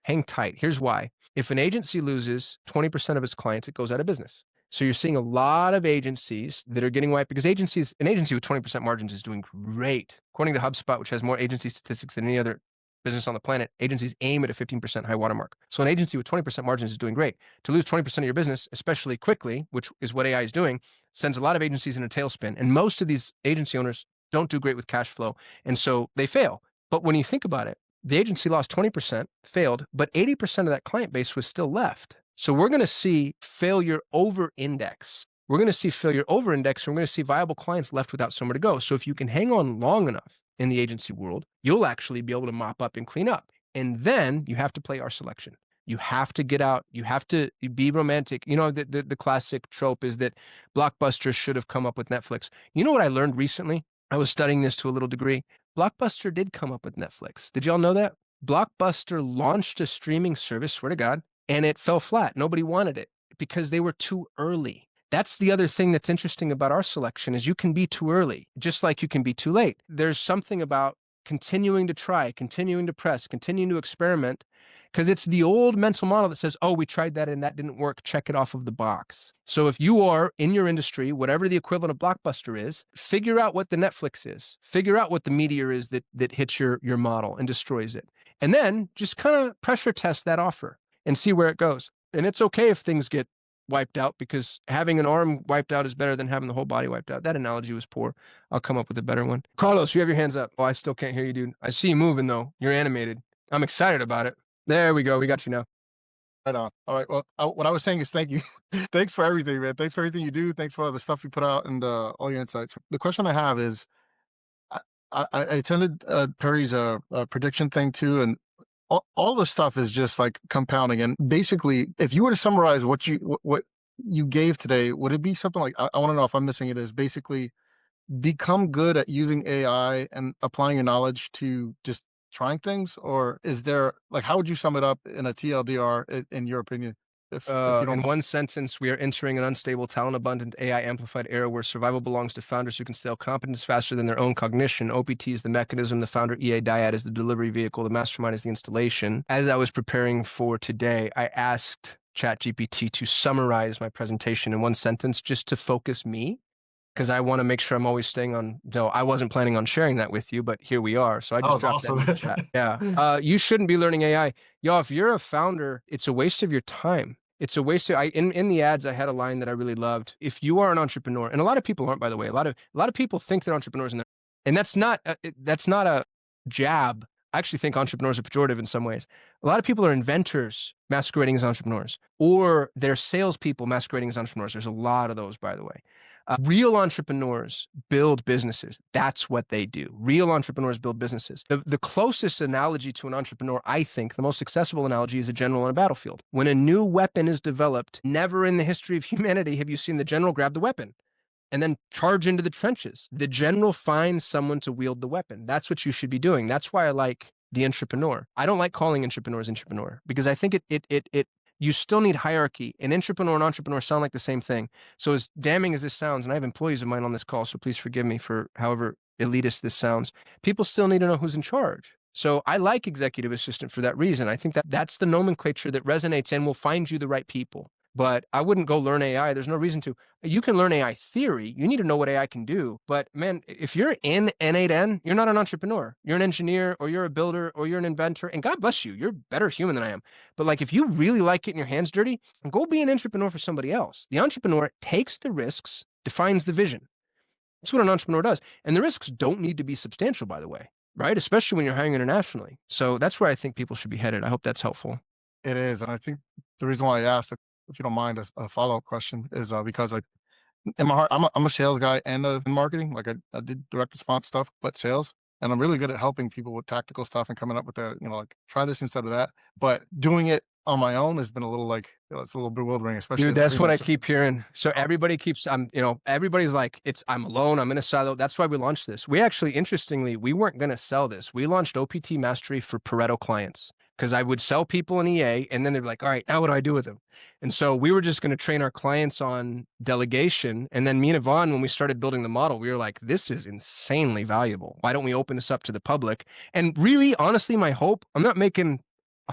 hang tight. Here's why. If an agency loses 20% of its clients, it goes out of business. So you're seeing a lot of agencies that are getting wiped because an agency with 20% margins is doing great. According to HubSpot, which has more agency statistics than any other business on the planet, agencies aim at a 15% high watermark. So an agency with 20% margins is doing great. To lose 20% of your business, especially quickly, which is what AI is doing, sends a lot of agencies in a tailspin. And most of these agency owners don't do great with cash flow. And so they fail. But when you think about it, the agency lost 20%, failed, but 80% of that client base was still left. So we're going to see failure over index. We're going to see failure over index, and we're going to see viable clients left without somewhere to go. So if you can hang on long enough in the agency world, you'll actually be able to mop up and clean up. And then you have to play our selection. You have to get out. You have to be romantic. You know, the classic trope is that Blockbuster should have come up with Netflix. You know what I learned recently? I was studying this to a little degree. Blockbuster did come up with Netflix. Did y'all know that? Blockbuster launched a streaming service, swear to God, and it fell flat. Nobody wanted it because they were too early. That's the other thing that's interesting about our selection is you can be too early, just like you can be too late. There's something about continuing to try, continuing to press, continuing to experiment, because it's the old mental model that says, oh, we tried that and that didn't work. Check it off of the box. So if you are in your industry, whatever the equivalent of Blockbuster is, figure out what the Netflix is. Figure out what the meteor is that hits your model and destroys it. And then just kind of pressure test that offer and see where it goes. And it's okay if things get wiped out because having an arm wiped out is better than having the whole body wiped out. That analogy was poor. I'll come up with a better one. Carlos, you have your hands up. Oh, I still can't hear you, dude. I see you moving, though. You're animated. I'm excited about it. There we go. We got you now. Right on. All right. Well, what I was saying is thank you. Thanks for everything, man. Thanks for everything you do. Thanks for all the stuff you put out and all your insights. The question I have is, I attended Perry's prediction thing too, and all the stuff is just like compounding. And basically, if you were to summarize what you gave today, would it be something like I want to know if I'm missing it? Is basically become good at using AI and applying your knowledge to just trying things, or is there like how would you sum it up in a TLDR in your opinion? If you don't In mind. one sentence, we are entering an unstable, talent-abundant, AI-amplified era where survival belongs to founders who can scale competence faster than their own cognition. OPT is the mechanism, the founder EA dyad is the delivery vehicle, the mastermind is the installation. As I was preparing for today, I asked ChatGPT to summarize my presentation in one sentence just to focus me. because I want to make sure I'm always staying on. No, I wasn't planning on sharing that with you, but here we are. So I That just was dropped that in awesome. the chat. Yeah. You shouldn't be learning AI. Y'all, if you're a founder, it's a waste of your time. It's a waste of, in the ads, I had a line that I really loved. If you are an entrepreneur, and a lot of people aren't, by the way, a lot of people think they're entrepreneurs, and that's not a jab. I actually think entrepreneurs are pejorative in some ways. A lot of people are inventors masquerading as entrepreneurs, or they're salespeople masquerading as entrepreneurs. There's a lot of those, by the way. Real entrepreneurs build businesses. That's what they do. Real entrepreneurs build businesses. The closest analogy to an entrepreneur, I think, the most accessible analogy is a general on a battlefield. When a new weapon is developed, never in the history of humanity have you seen the general grab the weapon and then charge into the trenches. The general finds someone to wield the weapon. That's what you should be doing. That's why I like the entrepreneur. I don't like calling entrepreneurs entrepreneur because I think you still need hierarchy. An entrepreneur and entrepreneur sound like the same thing. So as damning as this sounds, and I have employees of mine on this call, so please forgive me for however elitist this sounds, people still need to know who's in charge. So I like executive assistant for that reason. I think that that's the nomenclature that resonates and will find you the right people. But I wouldn't go learn AI. There's no reason to. You can learn AI theory. You need to know what AI can do. But man, if you're in N8N, you're not an entrepreneur. You're an engineer or you're a builder or you're an inventor. And God bless you. You're a better human than I am. But like, if you really like getting your hands dirty, go be an entrepreneur for somebody else. The entrepreneur takes the risks, defines the vision. That's what an entrepreneur does. And the risks don't need to be substantial, by the way, right? Especially when you're hiring internationally. So that's where I think people should be headed. I hope that's helpful. It is, and I think the reason why I asked, if you don't mind, a follow-up question is because like in my heart, I'm a sales guy and in marketing. Like I did direct response stuff, but sales, and I'm really good at helping people with tactical stuff and coming up with like try this instead of that. But doing it on my own has been a little it's a little bewildering, especially Dude, as a that's what I freelancer. keep hearing. So everybody keeps, everybody's like, I'm alone. I'm in a silo. That's why we launched this. We actually, interestingly, we weren't going to sell this. We launched OPT Mastery for Pareto clients because I would sell people an EA and then they'd be like, all right, now what do I do with them? And so we were just going to train our clients on delegation. And then me and Yvonne, when we started building the model, we were like, this is insanely valuable. Why don't we open this up to the public? And really, honestly, my hope, I'm not making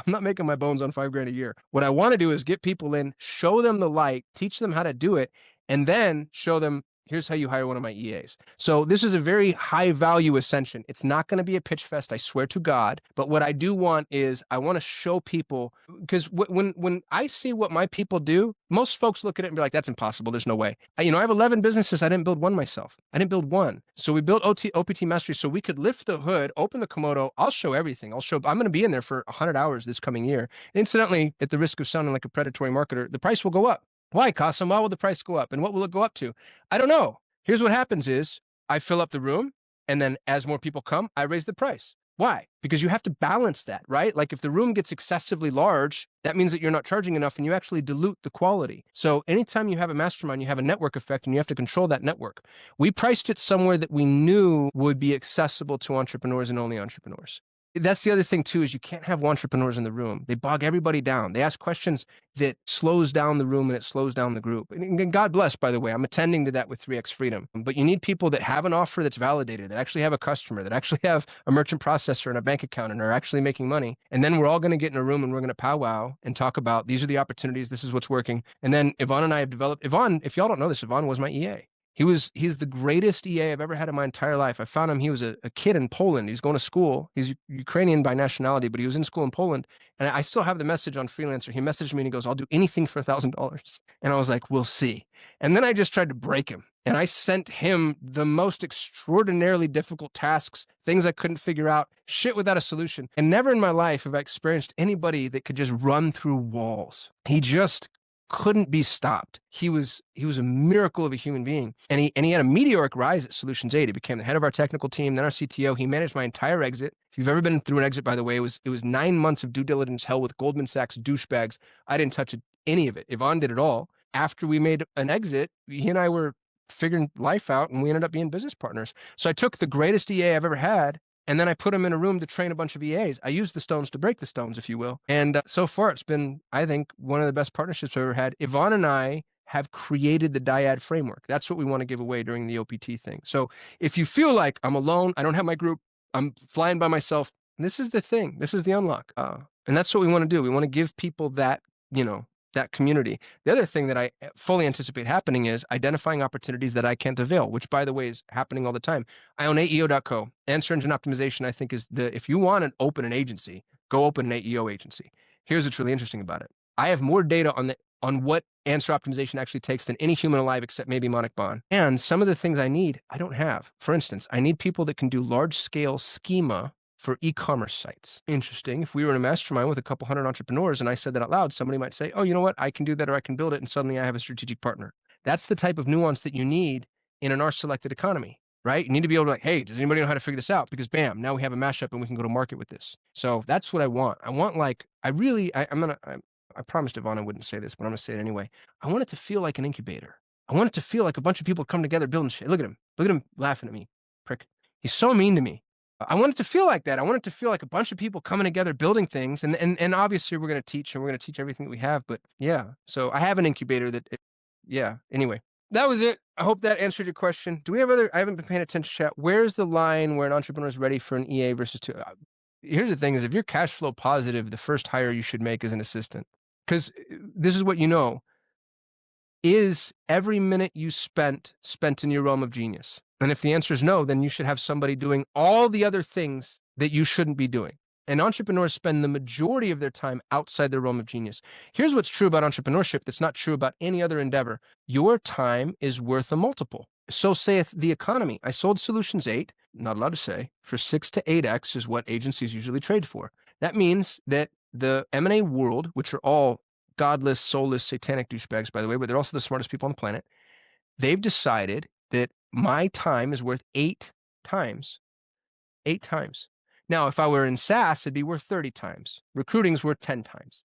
my bones on $5,000 a year. What I want to do is get people in, show them the light, teach them how to do it, and then show them, here's how you hire one of my EAs. So this is a very high value ascension. It's not going to be a pitch fest, I swear to God. But what I do want is I want to show people, because when I see what my people do, most folks look at it and be like, that's impossible. There's no way. I have 11 businesses. I didn't build one myself. I didn't build one. So we built OPT Mastery so we could lift the hood, open the Komodo. I'll show everything. I'm going to be in there for 100 hours this coming year. Incidentally, at the risk of sounding like a predatory marketer, the price will go up. Why, Kasim? Why will the price go up? And what will it go up to? I don't know. Here's what happens is I fill up the room, and then as more people come, I raise the price. Why? Because you have to balance that, right? Like if the room gets excessively large, that means that you're not charging enough and you actually dilute the quality. So anytime you have a mastermind, you have a network effect and you have to control that network. We priced it somewhere that we knew would be accessible to entrepreneurs and only entrepreneurs. That's the other thing too, is you can't have entrepreneurs in the room. They bog everybody down. They ask questions that slows down the room and it slows down the group. And God bless, by the way, I'm attending to that with 3X Freedom. But you need people that have an offer that's validated, that actually have a customer, that actually have a merchant processor and a bank account and are actually making money. And then we're all going to get in a room and we're going to powwow and talk about, these are the opportunities, this is what's working. And then Yvonne and I have developed, Yvonne, if y'all don't know this, Yvonne was my EA. He's the greatest EA I've ever had in my entire life. I found him, he was a kid in Poland. He's going to school. He's Ukrainian by nationality, but he was in school in Poland. And I still have the message on Freelancer. He messaged me and he goes, I'll do anything for $1,000. And I was like, we'll see. And then I just tried to break him. And I sent him the most extraordinarily difficult tasks, things I couldn't figure out, shit without a solution. And never in my life have I experienced anybody that could just run through walls. He just couldn't be stopped. He was a miracle of a human being. And he had a meteoric rise at Solutions 8. He became the head of our technical team, then our CTO. He managed my entire exit. If you've ever been through an exit, by the way, it was 9 months of due diligence hell with Goldman Sachs douchebags. I didn't touch any of it. Yvonne did it all. After we made an exit, he and I were figuring life out and we ended up being business partners. So I took the greatest EA I've ever had, and then I put him in a room to train a bunch of EAs. I used the stones to break the stones, if you will. And so far, it's been, I think, one of the best partnerships I've ever had. Yvonne and I have created the dyad framework. That's what we want to give away during the OPT thing. So if you feel like I'm alone, I don't have my group, I'm flying by myself, this is the thing. This is the unlock. And that's what we want to do. We want to give people that, that community. The other thing that I fully anticipate happening is identifying opportunities that I can't avail, which, by the way, is happening all the time. I own AEO.co. Answer engine optimization, I think, is if you want to open an agency, go open an AEO agency. Here's what's really interesting about it. I have more data on what answer optimization actually takes than any human alive except maybe Monik Bond. And some of the things I need, I don't have. For instance, I need people that can do large-scale schema for e-commerce sites. Interesting. If we were in a mastermind with a couple hundred entrepreneurs and I said that out loud, somebody might say, oh, you know what? I can do that, or I can build it. And suddenly I have a strategic partner. That's the type of nuance that you need in an R-selected economy, right? You need to be able to hey, does anybody know how to figure this out? Because bam, now we have a mashup and we can go to market with this. So that's what I want. I want I promised Yvonne I wouldn't say this, but I'm going to say it anyway. I want it to feel like an incubator. I want it to feel like a bunch of people come together building shit. Look at him. Look at him laughing at me. Prick. He's so mean to me. I want it to feel like that. I want it to feel like a bunch of people coming together, building things. And obviously we're going to teach, and we're going to teach everything that we have. But yeah, so I have an incubator yeah. Anyway, that was it. I hope that answered your question. Do we have I haven't been paying attention to chat. Where's the line where an entrepreneur is ready for an EA versus two? Here's the thing is if you're cash flow positive, the first hire you should make is an assistant. Because this is what you know. Is every minute you spent in your realm of genius? And if the answer is no, then you should have somebody doing all the other things that you shouldn't be doing. And entrepreneurs spend the majority of their time outside their realm of genius. Here's what's true about entrepreneurship that's not true about any other endeavor. Your time is worth a multiple. So saith the economy. I sold Solutions 8, not allowed to say, for 6 to 8x is what agencies usually trade for. That means that the M&A world, which are all godless, soulless, satanic douchebags, by the way, but they're also the smartest people on the planet. They've decided that my time is worth 8 times. 8 times. Now, if I were in SaaS, it'd be worth 30 times. Recruiting's worth 10 times.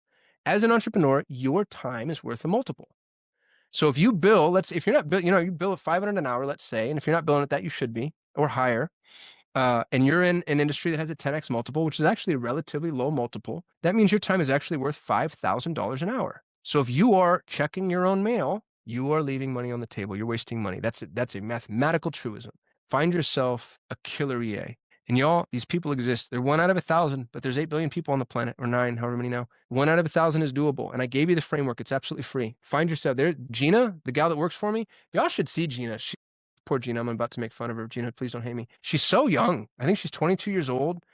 As an entrepreneur, your time is worth a multiple. So if you bill, if you're not bill, you bill at $500 an hour, let's say, and if you're not billing at that, you should be, or higher. And you're in an industry that has a 10x multiple, which is actually a relatively low multiple, that means your time is actually worth $5,000 an hour. So if you are checking your own mail, you are leaving money on the table. You're wasting money. That's a mathematical truism. Find yourself a killer EA. And y'all, these people exist. They're 1 out of 1,000, but there's 8 billion people on the planet, or 9, however many now. 1 out of 1,000 is doable. And I gave you the framework. It's absolutely free. Find yourself there. Gina, the gal that works for me, y'all should see Gina. Poor Gina, I'm about to make fun of her. Gina, please don't hate me. She's so young. I think she's 22 years old.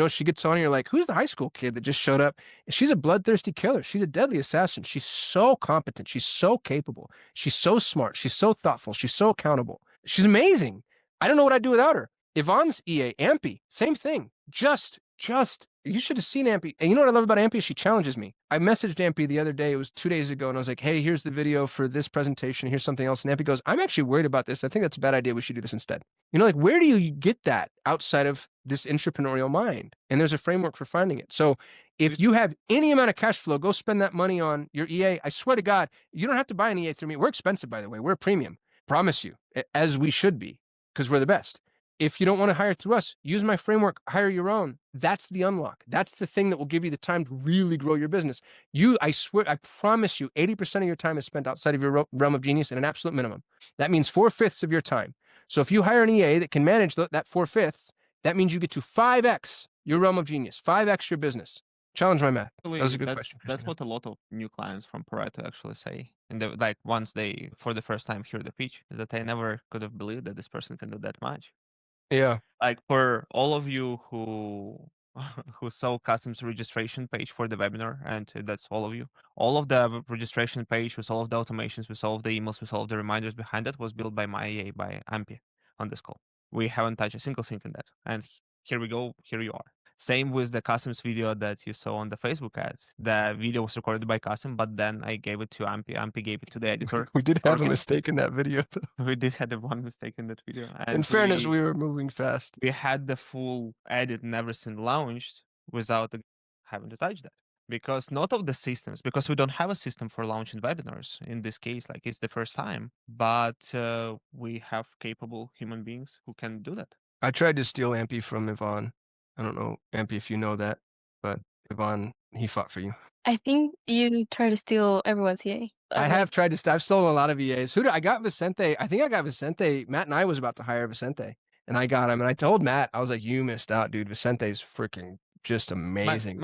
She gets on and you're like, who's the high school kid that just showed up? She's a bloodthirsty killer. She's a deadly assassin. She's so competent. She's so capable. She's so smart. She's so thoughtful. She's so accountable. She's amazing. I don't know what I'd do without her. Yvonne's EA, Ampy, same thing. You should have seen Ampy. And you know what I love about Ampy? She challenges me. I messaged Ampy the other day. It was 2 days ago. And I was like, hey, here's the video for this presentation. Here's something else. And Ampy goes, I'm actually worried about this. I think that's a bad idea. We should do this instead. Where do you get that outside of this entrepreneurial mind? And there's a framework for finding it. So if you have any amount of cash flow, go spend that money on your EA. I swear to God, you don't have to buy an EA through me. We're expensive, by the way. We're a premium. Promise you, as we should be, because we're the best. If you don't want to hire through us, use my framework, hire your own. That's the unlock. That's the thing that will give you the time to really grow your business. I promise you, 80% of your time is spent outside of your realm of genius at an absolute minimum. That means 4/5 of your time. So if you hire an EA that can manage that 4/5, that means you get to 5x your realm of genius, 5x your business. Challenge my math. That was a good question. That's what a lot of new clients from Pareto actually say. And once they, for the first time, hear the pitch, is that I never could have believed that this person can do that much. Yeah. Like for all of you who who saw Kasim's registration page for the webinar, and that's all of you. All of the registration page with all of the automations, with all of the emails, with all of the reminders behind it was built by my EA, by Ampy on this call. We haven't touched a single thing in that. And here we go, here you are. Same with the Kasim's video that you saw on the Facebook ads. The video was recorded by Kasim, but then I gave it to Ampy. Ampy gave it to the editor. We did have a mistake in that video, though. We did have one mistake in that video. And in fairness, we were moving fast. We had the full edit and everything launched without having to touch that. Because not of the systems, because we don't have a system for launching webinars in this case, like it's the first time, but we have capable human beings who can do that. I tried to steal Ampy from Yvonne. I don't know, Ampy, if you know that, but Yvonne, he fought for you. I think you try to steal everyone's EA. I have tried to. I've stolen a lot of EAs. I got Vicente. I think I got Vicente. Matt and I was about to hire Vicente, and I got him. And I told Matt, I was like, "You missed out, dude. Vicente's freaking just amazing."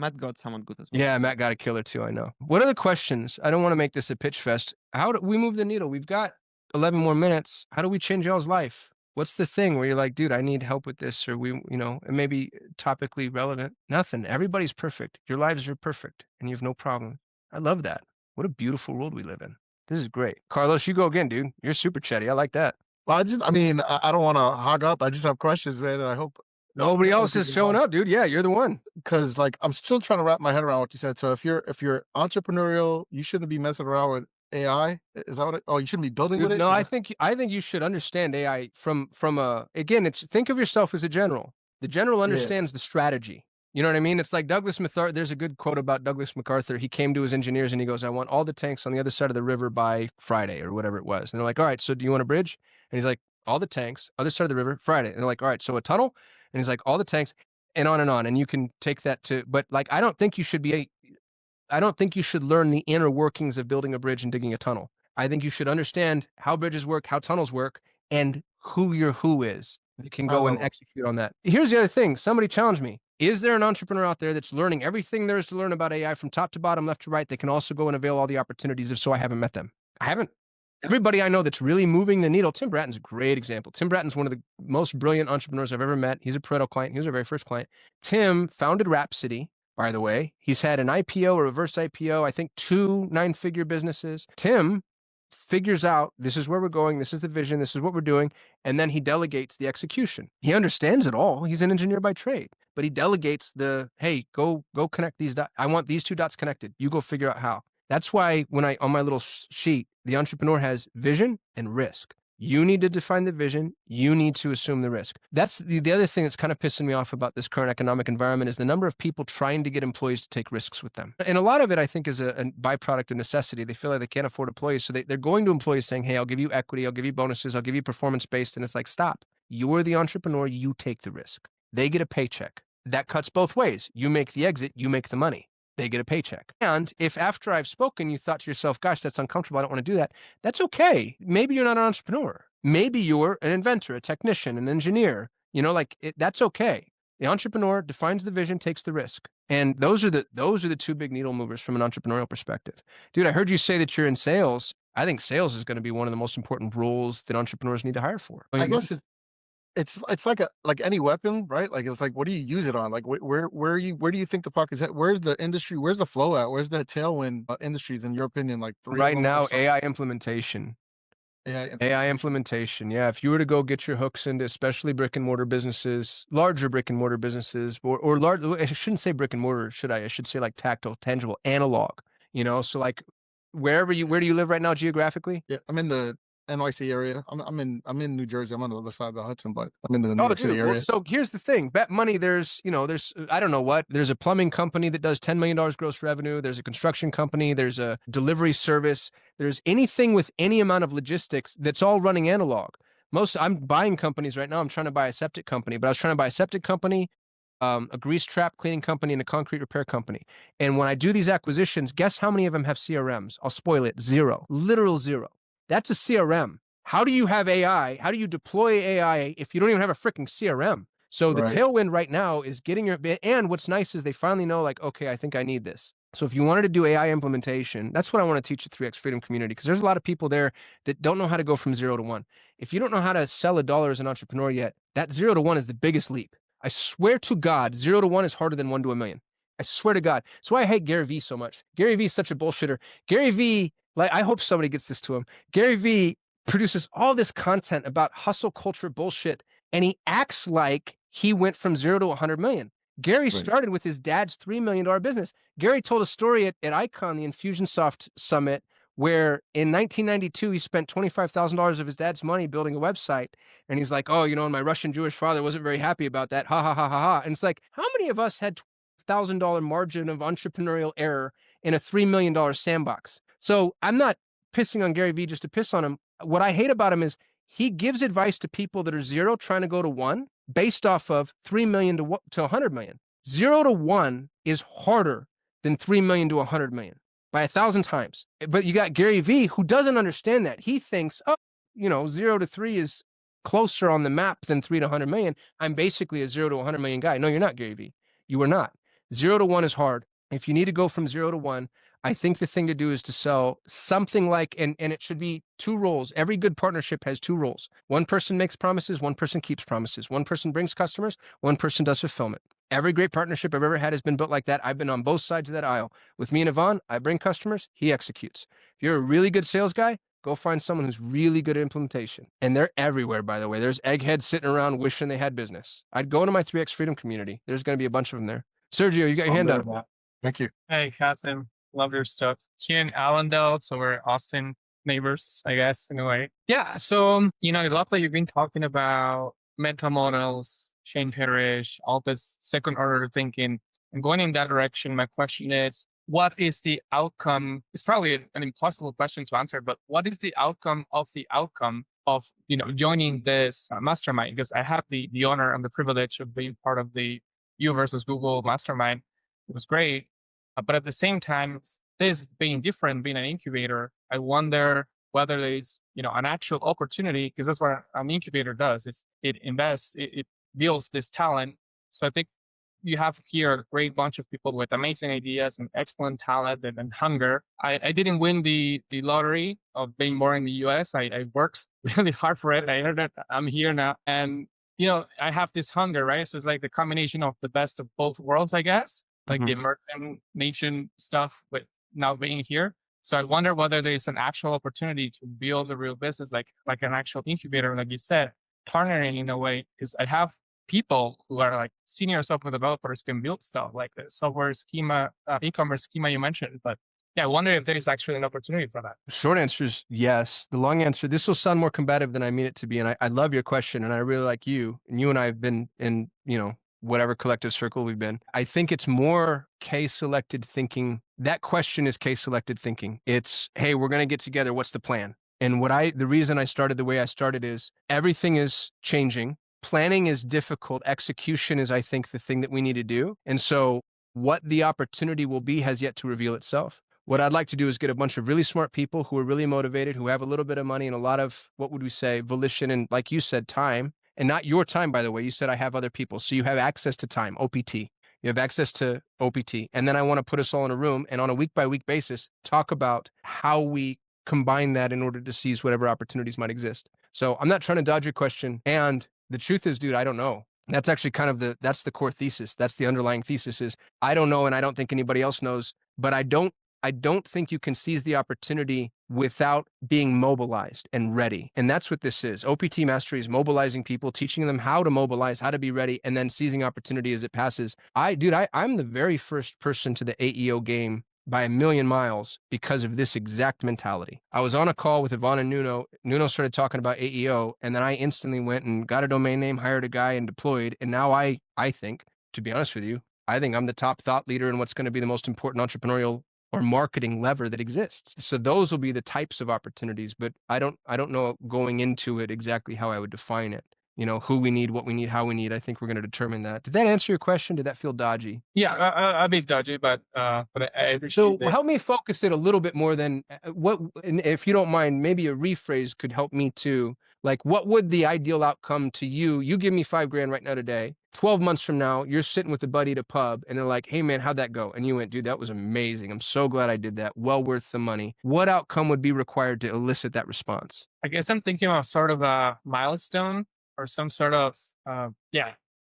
Matt got someone good as well. Yeah, Matt got a killer too, I know. What are the questions? I don't want to make this a pitch fest. How do we move the needle? We've got 11 more minutes. How do we change y'all's life? What's the thing where you're like, dude, I need help with this, or we, you know, it may be topically relevant. Nothing. Everybody's perfect. Your lives are perfect and you have no problem. I love that. What a beautiful world we live in. This is great. Carlos, you go again, dude. You're super chatty. I like that. Well, I don't want to hog up. I just have questions, man, and I hope Nobody else is showing up, dude. Yeah, you're the one. because like I'm still trying to wrap my head around what you said. So if you're entrepreneurial, you shouldn't be messing around with AI. Is that what? You shouldn't be building Dude, with it. no, I think you should understand AI from a again. It's think of yourself as a general. The general understands the strategy. You know what I mean? It's like Douglas MacArthur. There's a good quote about Douglas MacArthur. He came to his engineers and he goes, "I want all the tanks on the other side of the river by Friday or whatever it was." And they're like, "All right, so do you want a bridge?" And he's like, "All the tanks, other side of the river, Friday." And they're like, "All right, so a tunnel?" And he's like, "All the tanks." And on and on. And you can take that to, but like, I don't think you should learn the inner workings of building a bridge and digging a tunnel. I think you should understand how bridges work, how tunnels work, and who your who is. You can go and execute on that. Here's the other thing. Somebody challenged me. Is there an entrepreneur out there that's learning everything there is to learn about AI from top to bottom, left to right? They can also go and avail all the opportunities. If so, I haven't met them. I haven't. Everybody I know that's really moving the needle, Tim Bratton's a great example. Tim Bratton's one of the most brilliant entrepreneurs I've ever met. He's a Pareto client. He was our very first client. Tim founded Rhapsody, by the way. He's had an IPO, a reverse IPO, I think 2 9-figure businesses. Tim figures out this is where we're going, this is the vision, this is what we're doing, and then he delegates the execution. He understands it all. He's an engineer by trade, but he delegates the, hey, go connect these dots. I want these 2 dots connected. You go figure out how. That's why when on my little sheet, the entrepreneur has vision and risk. You need to define the vision. You need to assume the risk. That's the other thing that's kind of pissing me off about this current economic environment is the number of people trying to get employees to take risks with them. And a lot of it, I think, is a byproduct of necessity. They feel like they can't afford employees. So they're going to employees saying, hey, I'll give you equity. I'll give you bonuses. I'll give you performance-based. And it's like, stop. You're the entrepreneur. You take the risk. They get a paycheck. That cuts both ways. You make the exit. You make the money. They get a paycheck. And if after I've spoken, you thought to yourself, gosh, that's uncomfortable, I don't want to do that, that's okay. Maybe you're not an entrepreneur. Maybe you're an inventor, a technician, an engineer. You know, like that's okay. The entrepreneur defines the vision, takes the risk. And those are the 2 big needle movers from an entrepreneurial perspective. Dude, I heard you say that you're in sales. I think sales is going to be one of the most important roles that entrepreneurs need to hire for. I guess it's like any weapon, right? Like it's like, what do you use it on? Like where do you think the puck is at? Where's the industry? Where's the flow at? Where's the tailwind industries in your opinion? Like 3 right now, AI implementation. AI implementation. Yeah. If you were to go get your hooks into especially brick and mortar businesses, larger brick and mortar businesses, or large, I shouldn't say brick and mortar, should I? I should say like tactile, tangible, analog, you know? So like where do you live right now geographically? Yeah, I'm in the NYC area. I'm in New Jersey. I'm on the other side of the Hudson, but I'm in the New York City area. Well, so here's the thing: bet money. There's I don't know what. There's a plumbing company that does $10 million gross revenue. There's a construction company. There's a delivery service. There's anything with any amount of logistics that's all running analog. I'm buying companies right now. I'm trying to buy a septic company, but I was trying to buy a septic company, a grease trap cleaning company, and a concrete repair company. And when I do these acquisitions, guess how many of them have CRMs? I'll spoil it: 0, literal 0. That's a CRM. How do you have AI? How do you deploy AI if you don't even have a freaking CRM? So the tailwind right now is getting and what's nice is they finally know like, okay, I think I need this. So if you wanted to do AI implementation, that's what I want to teach the 3X Freedom community, because there's a lot of people there that don't know how to go from 0 to 1. If you don't know how to sell $1 as an entrepreneur yet, that 0 to 1 is the biggest leap. I swear to God, 0 to 1 is harder than 1 to 1,000,000. I swear to God. That's why I hate Gary Vee so much. Gary Vee is such a bullshitter. Gary Vee, like, I hope somebody gets this to him. Gary Vee produces all this content about hustle culture bullshit, and he acts like he went from 0 to 100 million. Gary started with his dad's $3 million business. Gary told a story at Icon, the Infusionsoft Summit, where in 1992, he spent $25,000 of his dad's money building a website. And he's like, oh, and my Russian Jewish father wasn't very happy about that. Ha, ha, ha, ha, ha. And it's like, how many of us had $1,000 margin of entrepreneurial error in a $3 million sandbox? So I'm not pissing on Gary Vee just to piss on him. What I hate about him is he gives advice to people that are 0 trying to go to 1 based off of 3 million to 100 million. 0 to 1 is harder than 3 million to 100 million by 1,000 times. But you got Gary Vee who doesn't understand that. He thinks, 0 to 3 is closer on the map than 3 to 100 million. I'm basically a 0 to 100 million guy. No, you're not, Gary Vee. You are not. 0 to 1 is hard. If you need to go from 0 to 1, I think the thing to do is to sell something like, and it should be 2 roles. Every good partnership has 2 roles. One person makes promises, one person keeps promises. One person brings customers, one person does fulfillment. Every great partnership I've ever had has been built like that. I've been on both sides of that aisle. With me and Yvonne, I bring customers, he executes. If you're a really good sales guy, go find someone who's really good at implementation. And they're everywhere, by the way. There's eggheads sitting around wishing they had business. I'd go into my 3X Freedom community. There's going to be a bunch of them there. Sergio, you got your I'm hand there, up. Matt. Thank you. Hey, Kasim. Love your stuff. Here in Allendale, so we're Austin neighbors, I guess, in a way. Yeah. So, I love that you've been talking about mental models, Shane Parrish, all this second order thinking. And going in that direction, my question is, what is the outcome? It's probably an impossible question to answer, but what is the outcome of joining this mastermind? Because I have the honor and the privilege of being part of the U versus Google mastermind. It was great. But at the same time, this being different, being an incubator, I wonder whether there's, an actual opportunity, because that's what an incubator does. It invests, it builds this talent. So I think you have here a great bunch of people with amazing ideas and excellent talent and hunger. I didn't win the lottery of being born in the US. I worked really hard for it. I heard that I'm here now. And, I have this hunger, right? So it's like the combination of the best of both worlds, I guess, like the American nation stuff, but now being here. So I wonder whether there's an actual opportunity to build a real business, like an actual incubator, like you said, partnering in a way, because I have people who are like senior software developers can build stuff like the software schema, e-commerce schema you mentioned. But yeah, I wonder if there is actually an opportunity for that. Short answer is yes. The long answer, this will sound more combative than I mean it to be. And I love your question. And I really like you. And you and I have been in, whatever collective circle we've been. I think it's more case-selected thinking. That question is case-selected thinking. It's, hey, we're going to get together. What's the plan? And the reason I started the way I started is everything is changing. Planning is difficult. Execution is, I think, the thing that we need to do. And so what the opportunity will be has yet to reveal itself. What I'd like to do is get a bunch of really smart people who are really motivated, who have a little bit of money and a lot of, what would we say, volition and, like you said, time. And not your time, by the way. You said I have other people. So you have access to time, OPT. You have access to OPT. And then I want to put us all in a room and on a week-by-week basis, talk about how we combine that in order to seize whatever opportunities might exist. So I'm not trying to dodge your question. And the truth is, dude, I don't know. That's actually kind of that's the core thesis. That's the underlying thesis is I don't know and I don't think anybody else knows, but I don't think you can seize the opportunity without being mobilized and ready. And that's what this is. OPT mastery is mobilizing people, teaching them how to mobilize, how to be ready, and then seizing opportunity as it passes. I'm the very first person to the AEO game by a million miles because of this exact mentality. I was on a call with Yvonne and Nuno. Nuno started talking about AEO, and then I instantly went and got a domain name, hired a guy, and deployed. And now I think, to be honest with you, I think I'm the top thought leader in what's going to be the most important entrepreneurial or marketing lever that exists. So those will be the types of opportunities, but I don't know going into it exactly how I would define it. Who we need, what we need, how we need. I think we're going to determine that. Did that answer your question? Did that feel dodgy? Yeah, a bit dodgy, but I appreciate So it. help me focus it a little bit more than and if you don't mind, maybe a rephrase could help me too. Like, what would the ideal outcome to you? You give me $5,000 right now today. 12 months from now, you're sitting with a buddy at a pub and they're like, hey man, how'd that go? And you went, dude, that was amazing. I'm so glad I did that. Well worth the money. What outcome would be required to elicit that response? I guess I'm thinking of sort of a milestone or some sort of,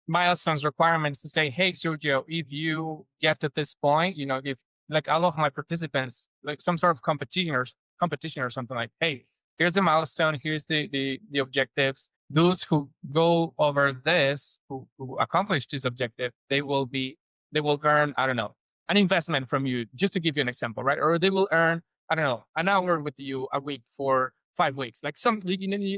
milestones requirements to say, hey, Sergio, if you get to this point, if like all of my participants, like some sort of competition or something like, hey, here's the milestone, here's the objectives. Those who go over this, who accomplish this objective, they will earn, I don't know, an investment from you, just to give you an example, right? Or they will earn, I don't know, an hour with you a week for 5 weeks, like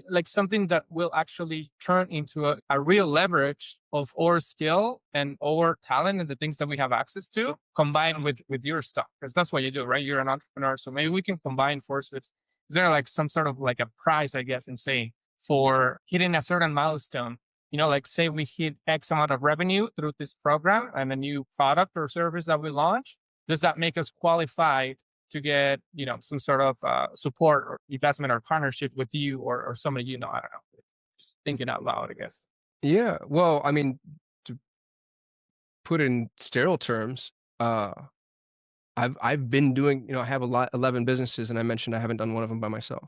like something that will actually turn into a real leverage of our skill and our talent and the things that we have access to, combined with your stuff, because that's what you do, right? You're an entrepreneur, so maybe we can combine forces. Is there like some sort of like a prize, I guess, in saying for hitting a certain milestone? Like say we hit X amount of revenue through this program and a new product or service that we launch. Does that make us qualified to get, some sort of support or investment or partnership with you or somebody, I don't know, just thinking out loud, I guess. Yeah. Well, I mean, put in sterile terms, I've been doing, I have 11 businesses, and I mentioned I haven't done one of them by myself.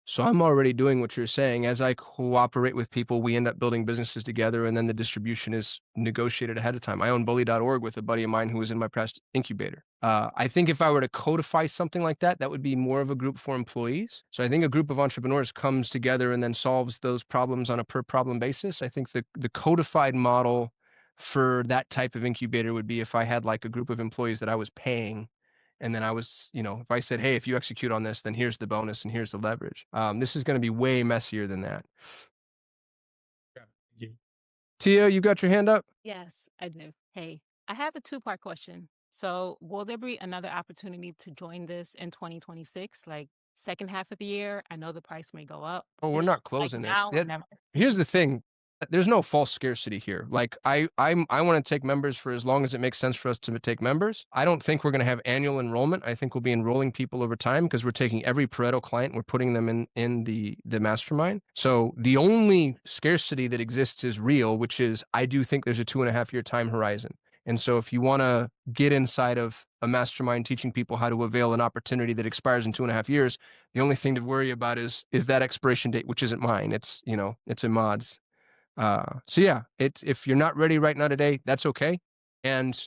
So I'm already doing what you're saying. As I cooperate with people, we end up building businesses together, and then the distribution is negotiated ahead of time. I own bully.org with a buddy of mine who was in my past incubator. I think if I were to codify something like that, that would be more of a group for employees. So I think a group of entrepreneurs comes together and then solves those problems on a per problem basis. I think the codified model for that type of incubator would be if I had like a group of employees that I was paying, and then I was, if I said, hey, if you execute on this, then here's the bonus and here's the leverage. This is going to be way messier than that. Tia, you got your hand up? Yes, I do. Hey, I have a two-part question. So, will there be another opportunity to join this in 2026, like second half of the year? I know the price may go up. Oh, Is we're it not like closing it. now or never? Here's the thing. There's no false scarcity here. Like I want to take members for as long as it makes sense for us to take members. I don't think we're going to have annual enrollment. I think we'll be enrolling people over time because we're taking every Pareto client, we're putting them in the mastermind. So the only scarcity that exists is real, which is I do think there's a 2.5-year time horizon. And so if you want to get inside of a mastermind teaching people how to avail an opportunity that expires in 2.5 years, the only thing to worry about is that expiration date, which isn't mine. It's, it's a mod's. So yeah, if you're not ready right now today, that's okay. And,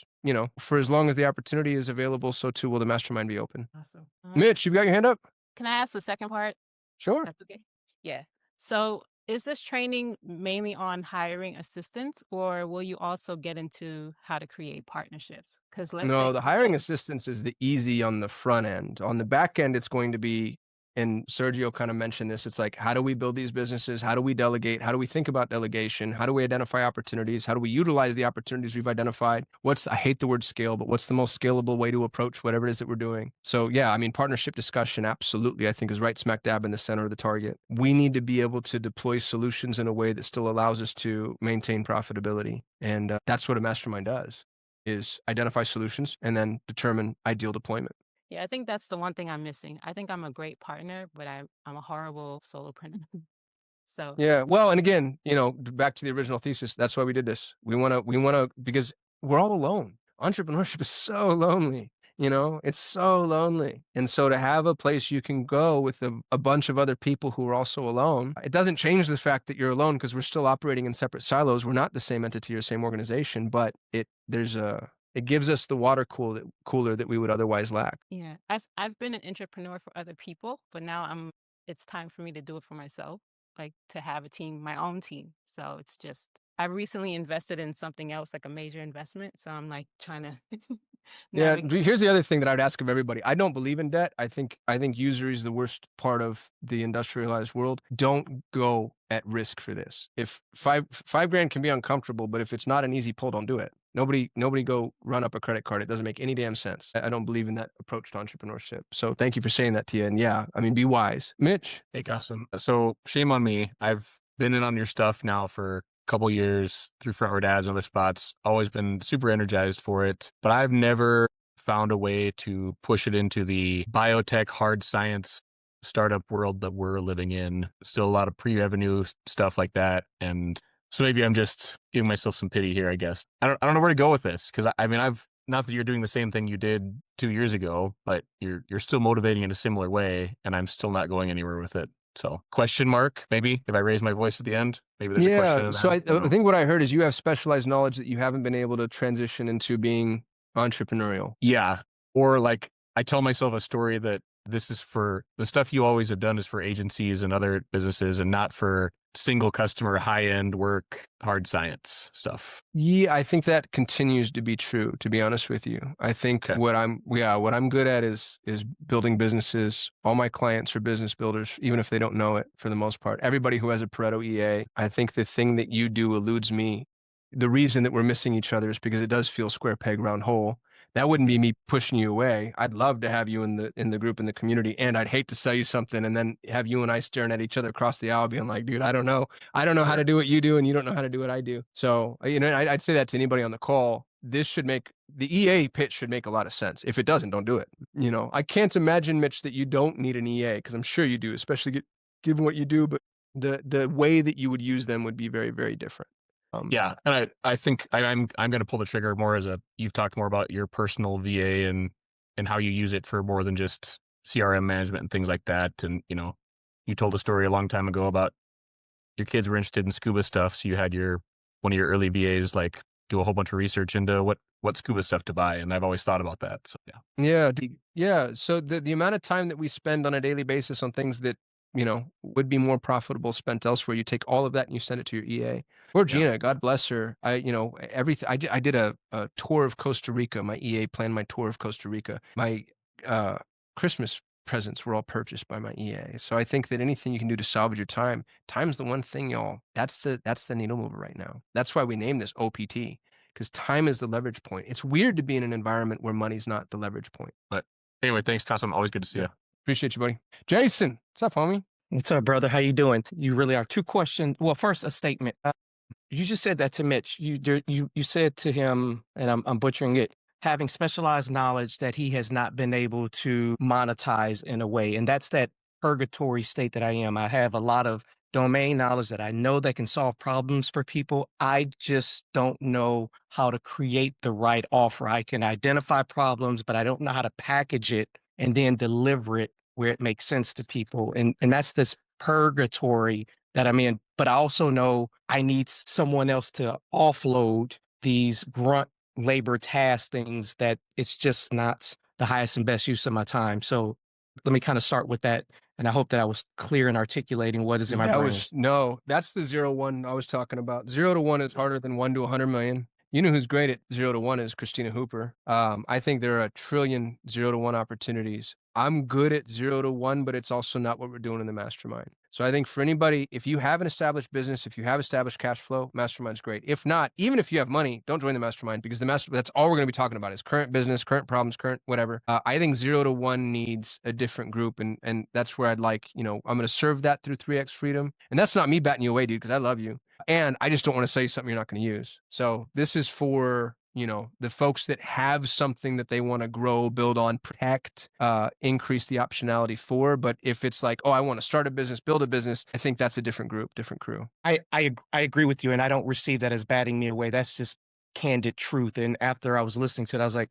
for as long as the opportunity is available, so too will the mastermind be open. Awesome. Mitch, you've got your hand up? Can I ask the second part? Sure. That's okay. Yeah. So, is this training mainly on hiring assistants, or will you also get into how to create partnerships? Because let's No, say the hiring assistance is the easy on the front end. On the back end, it's going to be, and Sergio kind of mentioned this, it's like, how do we build these businesses? How do we delegate? How do we think about delegation? How do we identify opportunities? How do we utilize the opportunities we've identified? I hate the word scale, but what's the most scalable way to approach whatever it is that we're doing? So yeah, I mean, partnership discussion, absolutely, I think is right smack dab in the center of the target. We need to be able to deploy solutions in a way that still allows us to maintain profitability. And that's what a mastermind does, is identify solutions and then determine ideal deployment. Yeah, I think that's the one thing I'm missing. I think I'm a great partner, but I'm a horrible solopreneur. So Yeah. Well, and again, back to the original thesis, that's why we did this. We want to, because we're all alone. Entrepreneurship is so lonely, it's so lonely. And so to have a place you can go with a bunch of other people who are also alone, it doesn't change the fact that you're alone because we're still operating in separate silos. We're not the same entity or same organization, but it gives us the water cooler that we would otherwise lack. yeah, I've been an entrepreneur for other people, but now it's time for me to do it for myself, like to have a team, my own team. So it's just I recently invested in something else, like a major investment. So I'm like trying to Yeah, navigate. here's the other thing that I'd ask of everybody. I don't believe in debt. I think usury is the worst part of the industrialized world. Don't go at risk for this. If five grand can be uncomfortable, but if it's not an easy pull, don't do it. Nobody go run up a credit card. It doesn't make any damn sense. I don't believe in that approach to entrepreneurship. So thank you for saying that, Tia. And yeah, I mean, be wise. Mitch? Hey, Kasim. So shame on me. I've been in on your stuff now for a couple years through Front Row Dads and other spots. Always been super energized for it, but I've never found a way to push it into the biotech hard science startup world that we're living in. Still a lot of pre-revenue stuff like that. And so maybe I'm just giving myself some pity here, I guess. I don't know where to go with this, because I mean, not that you're doing the same thing you did 2 years ago, but you're still motivating in a similar way, and I'm still not going anywhere with it. So question mark, maybe, if I raise my voice at the end, maybe there's a question in So that. I think what I heard is you have specialized knowledge that you haven't been able to transition into being entrepreneurial. Yeah. Or like I tell myself a story that this is for the stuff you always have done is for agencies and other businesses and not for single customer, high end work, hard science stuff. Yeah, I think that continues to be true, to be honest with you. I think Okay. what I'm good at is building businesses. All my clients are business builders, even if they don't know it for the most part. Everybody who has a Pareto EA, I think the thing that you do eludes me. The reason that we're missing each other is because it does feel square peg round hole. That wouldn't be me pushing you away. I'd love to have you in the group, in the community, and I'd hate to sell you something and then have you and I staring at each other across the aisle being like, dude, I don't know how to do what you do, and you don't know how to do what I do. So, I'd say that to anybody on the call. The EA pitch should make a lot of sense. If it doesn't, don't do it. I can't imagine, Mitch, that you don't need an EA, because I'm sure you do, especially given what you do, but the way that you would use them would be very, very different. Yeah, and I think I'm going to pull the trigger more as you've talked more about your personal VA and how you use it for more than just CRM management and things like that. And you told a story a long time ago about your kids were interested in scuba stuff, so you had one of your early VAs like do a whole bunch of research into what scuba stuff to buy, and I've always thought about that. So Yeah. So the amount of time that we spend on a daily basis on things that would be more profitable spent elsewhere, you take all of that and you send it to your EA. Poor Gina, God bless her. Everything. I did a tour of Costa Rica. My EA planned my tour of Costa Rica. My Christmas presents were all purchased by my EA. So I think that anything you can do to salvage your time's the one thing, y'all. That's the needle mover right now. That's why we named this OPT, because time is the leverage point. It's weird to be in an environment where money's not the leverage point. But anyway, thanks, Kasim. Always good to see you. Appreciate you, buddy. Jason, what's up, homie? What's up, brother? How you doing? You really are. Two questions. Well, first, a statement. You just said that to Mitch. You said to him, and I'm butchering it, having specialized knowledge that he has not been able to monetize in a way. And that's that purgatory state that I am. I have a lot of domain knowledge that I know that can solve problems for people. I just don't know how to create the right offer. I can identify problems, but I don't know how to package it and then deliver it where it makes sense to people. And that's this purgatory that I'm in. But I also know I need someone else to offload these grunt labor task things that it's just not the highest and best use of my time. So let me kind of start with that. And I hope that I was clear in articulating what is in my brain. That's the 0-1 I was talking about. 0 to 1 is harder than 1 to 100 million. You know who's great at 0 to 1 is Christina Hooper. I think there are a trillion 0 to 1 opportunities. I'm good at 0 to 1, but it's also not what we're doing in the mastermind. So I think for anybody, if you have an established business, if you have established cash flow, mastermind's great. If not, even if you have money, don't join the mastermind, because that's all we're going to be talking about is current business, current problems, current whatever. I think 0 to 1 needs a different group, and that's where I'd like, I'm going to serve that through 3X Freedom. And that's not me batting you away, dude, because I love you. And I just don't want to say something you're not going to use. So this is for, the folks that have something that they want to grow, build on, protect, increase the optionality for. But if it's like, oh, I want to start a business, build a business, I think that's a different group, different crew. I agree with you, and I don't receive that as batting me away. That's just candid truth. And after I was listening to it, I was like,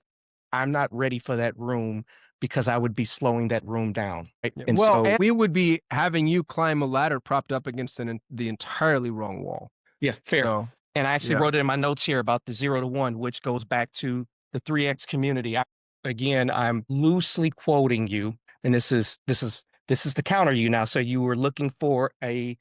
I'm not ready for that room, because I would be slowing that room down. Right? Yeah. And and we would be having you climb a ladder propped up against the entirely wrong wall. Yeah, fair. So, and I actually wrote it in my notes here about the 0 to 1, which goes back to the 3X community. I'm loosely quoting you, and this is to counter you now. So you were looking for a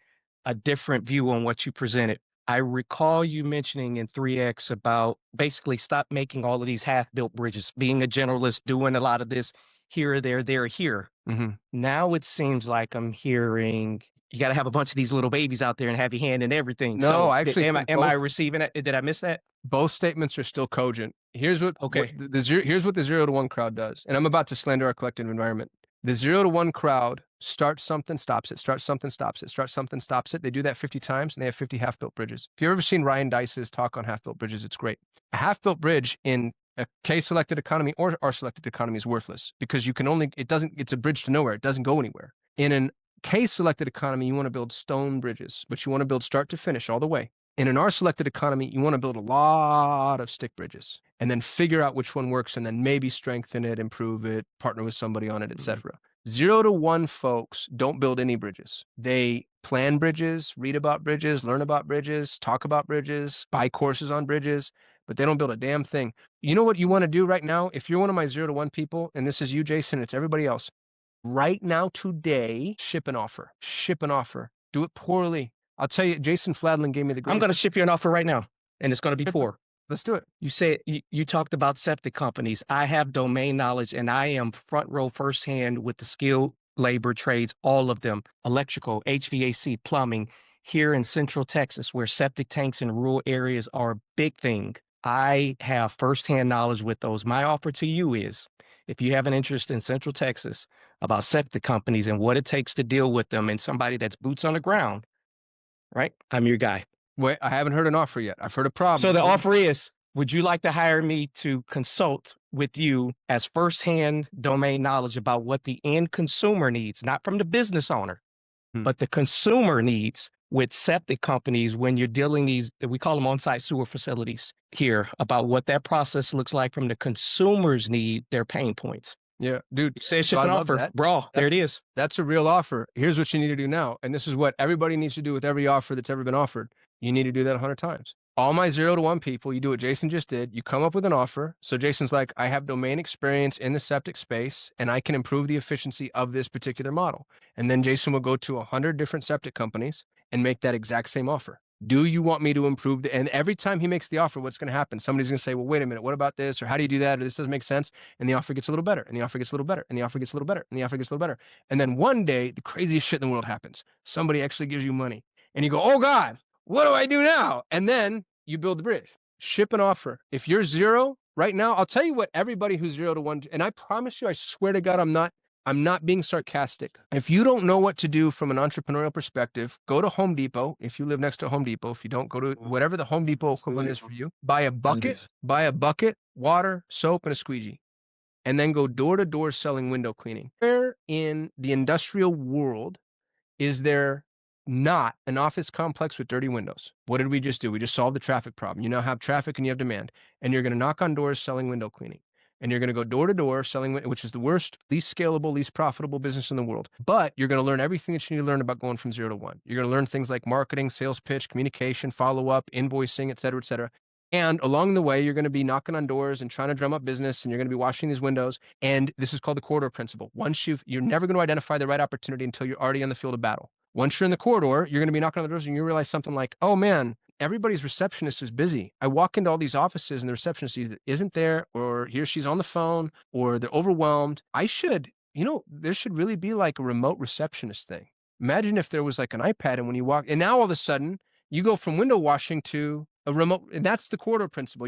different view on what you presented. I recall you mentioning in 3X about basically stop making all of these half-built bridges, being a generalist, doing a lot of this here, there, here. Mm-hmm. Now it seems like I'm hearing you got to have a bunch of these little babies out there and have your hand in everything. No, so actually, am I receiving it? Did I miss that? Both statements are still cogent. Here's what here's what the 0 to 1 crowd does, and I'm about to slander our collective environment. The 0 to 1 crowd starts something, stops it, starts something, stops it, starts something, stops it. They do that 50 times, and they have 50 half-built bridges. If you've ever seen Ryan Dice's talk on half-built bridges, it's great. A half-built bridge in a K-selected economy or R-selected economy is worthless, because it's a bridge to nowhere. It doesn't go anywhere. In an K-selected economy, you want to build stone bridges, but you want to build start to finish all the way. In an R-selected economy, you want to build a lot of stick bridges and then figure out which one works and then maybe strengthen it, improve it, partner with somebody on it, etc. 0 to 1 folks don't build any bridges. They plan bridges, read about bridges, learn about bridges, talk about bridges, buy courses on bridges, but they don't build a damn thing. You know what you want to do right now? If you're one of my 0 to 1 people, and this is you, Jason, it's everybody else, right now, today, ship an offer. Do it poorly. I'll tell you, Jason Fladlin gave me the greatest. I'm going to ship you an offer right now, and it's going to be poor. Let's do it. You said you talked about septic companies. I have domain knowledge, and I am front row firsthand with the skilled labor trades, all of them, electrical, HVAC, plumbing, here in Central Texas, where septic tanks in rural areas are a big thing. I have firsthand knowledge with those. My offer to you is, if you have an interest in Central Texas about septic companies and what it takes to deal with them, and somebody that's boots on the ground, right? I'm your guy. Wait, I haven't heard an offer yet. I've heard a problem. So the offer is, would you like to hire me to consult with you as firsthand domain knowledge about what the end consumer needs, not from the business owner, but the consumer needs with septic companies when you're dealing these, we call them on-site sewer facilities here, about what that process looks like from the consumer's need, their pain points. Yeah, dude. Say So ship I and love offer, that. bro. There it is. That's a real offer. Here's what you need to do now. And this is what everybody needs to do with every offer that's ever been offered. You need to do that 100 times. All my 0 to 1 people, you do what Jason just did. You come up with an offer. So Jason's like, I have domain experience in the septic space, and I can improve the efficiency of this particular model. And then Jason will go to 100 different septic companies and make that exact same offer. Do you want me to improve and every time he makes the offer, what's going to happen? Somebody's going to say, well, wait a minute, what about this? Or how do you do that? Or this doesn't make sense. And the offer gets a little better, and the offer gets a little better, and the offer gets a little better, and the offer gets a little better. And then one day, the craziest shit in the world happens. Somebody actually gives you money, and you go, oh God, what do I do now? And then you build the bridge. Ship an offer. If you're 0 right now, I'll tell you what everybody who's 0 to 1, and I promise you, I swear to God, I'm not being sarcastic. If you don't know what to do from an entrepreneurial perspective, go to Home Depot. If you live next to Home Depot, if you don't, go to whatever the Home Depot equivalent is for you. Buy a bucket, water, soap, and a squeegee. And then go door to door selling window cleaning. Where in the industrial world is there not an office complex with dirty windows? What did we just do? We just solved the traffic problem. You now have traffic and you have demand. And you're going to knock on doors selling window cleaning. And you're going to go door to door selling, which is the worst, least scalable, least profitable business in the world. But you're going to learn everything that you need to learn about going from 0 to 1. You're going to learn things like marketing, sales pitch, communication, follow-up, invoicing, et cetera, et cetera. And along the way, you're going to be knocking on doors and trying to drum up business, and you're going to be washing these windows. And this is called the corridor principle. You're never going to identify the right opportunity until you're already on the field of battle. Once you're in the corridor, you're going to be knocking on the doors and you realize something like, oh man, everybody's receptionist is busy. I walk into all these offices and the receptionist isn't there, or he or she's on the phone, or they're overwhelmed. There should really be like a remote receptionist thing. Imagine if there was like an iPad, and when you walk, and now all of a sudden you go from window washing to a remote, and that's the corridor principle.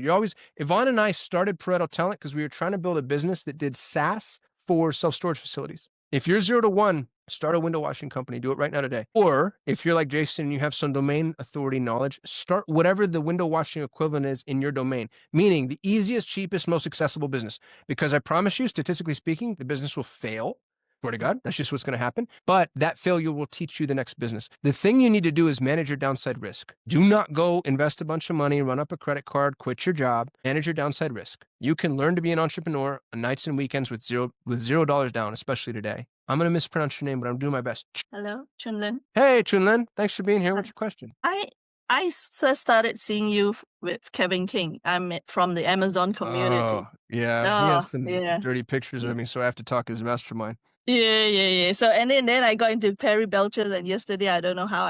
Yvonne and I started Pareto Talent because we were trying to build a business that did SaaS for self-storage facilities. If you're 0 to 1, start a window washing company. Do it right now today. Or if you're like Jason and you have some domain authority knowledge, start whatever the window washing equivalent is in your domain, meaning the easiest, cheapest, most accessible business. Because I promise you, statistically speaking, the business will fail. Swear to God, that's just what's going to happen. But that failure will teach you the next business. The thing you need to do is manage your downside risk. Do not go invest a bunch of money, run up a credit card, quit your job, manage your downside risk. You can learn to be an entrepreneur on nights and weekends with $0 down, especially today. I'm going to mispronounce your name, but I'm doing my best. Hello, Chunlin. Hey, Chunlin. Thanks for being here. What's your question? I first started seeing you with Kevin King. I'm from the Amazon community. Oh, yeah. He has some dirty pictures of me, so I have to talk his mastermind. Yeah. So, and then I got into Perry Belcher, and yesterday, I don't know how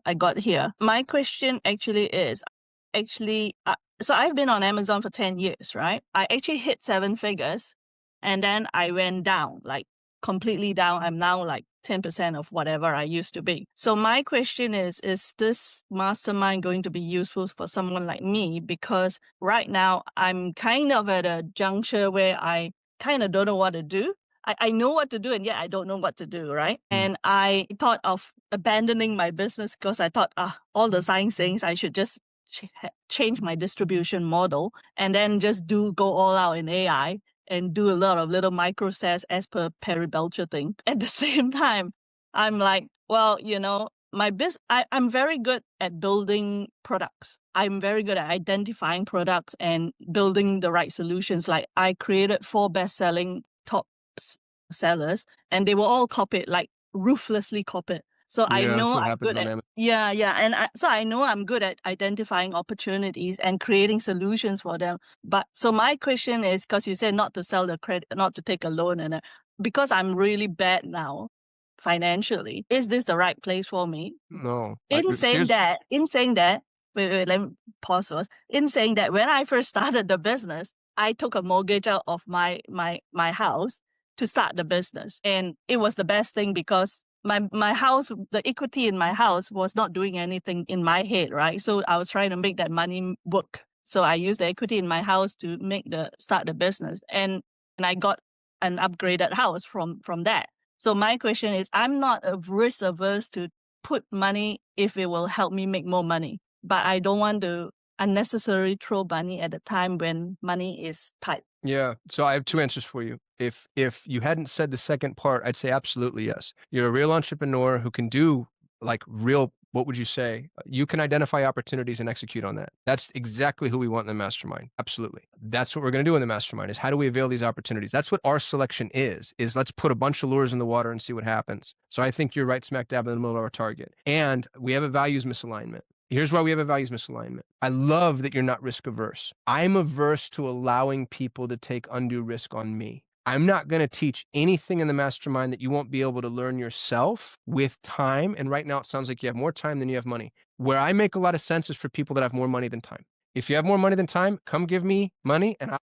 I got here. My question actually is, so I've been on Amazon for 10 years, right? I actually hit 7 figures, and then I went down, like completely down. I'm now like 10% of whatever I used to be. So my question is this mastermind going to be useful for someone like me? Because right now I'm kind of at a juncture where I kind of don't know what to do. I know what to do, and yet I don't know what to do, right? And I thought of abandoning my business because I thought, all the science things, I should just change my distribution model and then just go all out in AI and do a lot of little micro sets as per Perry Belcher thing. At the same time, I'm like, well, I'm very good at building products. I'm very good at identifying products and building the right solutions. Like I created 4 best-selling top sellers, and they were all copied, like ruthlessly copied. So I know I'm good at so I know I'm good at identifying opportunities and creating solutions for them. But so my question is, because you said not to sell the credit, not to take a loan, and because I'm really bad now financially, is this the right place for me? No. In saying that, wait, let me pause first. In saying that, when I first started the business, I took a mortgage out of my house to start the business, and it was the best thing because my house, the equity in my house was not doing anything in my head, right? So I was trying to make that money work. So I used the equity in my house to start the business, and I got an upgraded house from that. So my question is, I'm not risk averse to put money if it will help me make more money, but I don't want to unnecessarily throw money at a time when money is tight. Yeah. So I have 2 answers for you. If you hadn't said the second part, I'd say absolutely yes. You're a real entrepreneur who can do like real what would you say? You can identify opportunities and execute on that. That's exactly who we want in the mastermind. Absolutely. That's what we're going to do in the mastermind is how do we avail these opportunities? That's what our selection is let's put a bunch of lures in the water and see what happens. So I think you're right smack dab in the middle of our target. And we have a values misalignment. Here's why we have a values misalignment. I love that you're not risk averse. I'm averse to allowing people to take undue risk on me. I'm not going to teach anything in the mastermind that you won't be able to learn yourself with time. And right now it sounds like you have more time than you have money. Where I make a lot of sense is for people that have more money than time. If you have more money than time, come give me money and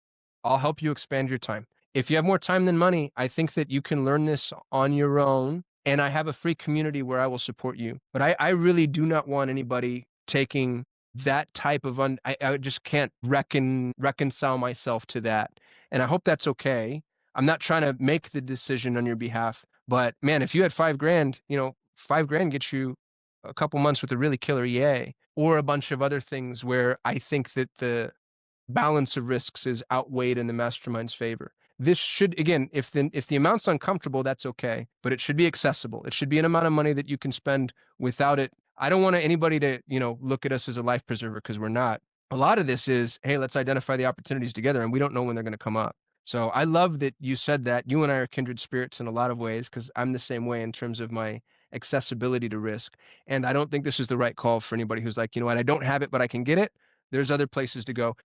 I'll help you expand your time. If you have more time than money, I think that you can learn this on your own. And I have a free community where I will support you. But I really do not want anybody taking that type of I just can't reconcile myself to that. And I hope that's okay. I'm not trying to make the decision on your behalf, but man, if you had $5,000, $5,000 gets you a couple months with a really killer EA or a bunch of other things where I think that the balance of risks is outweighed in the mastermind's favor. This should, again, if the amount's uncomfortable, that's okay, but it should be accessible. It should be an amount of money that you can spend without it. I don't want anybody to, look at us as a life preserver because we're not. A lot of this is, hey, let's identify the opportunities together and we don't know when they're going to come up. So I love that you said that. You and I are kindred spirits in a lot of ways because I'm the same way in terms of my accessibility to risk. And I don't think this is the right call for anybody who's like, you know what, I don't have it, but I can get it. There's other places to go.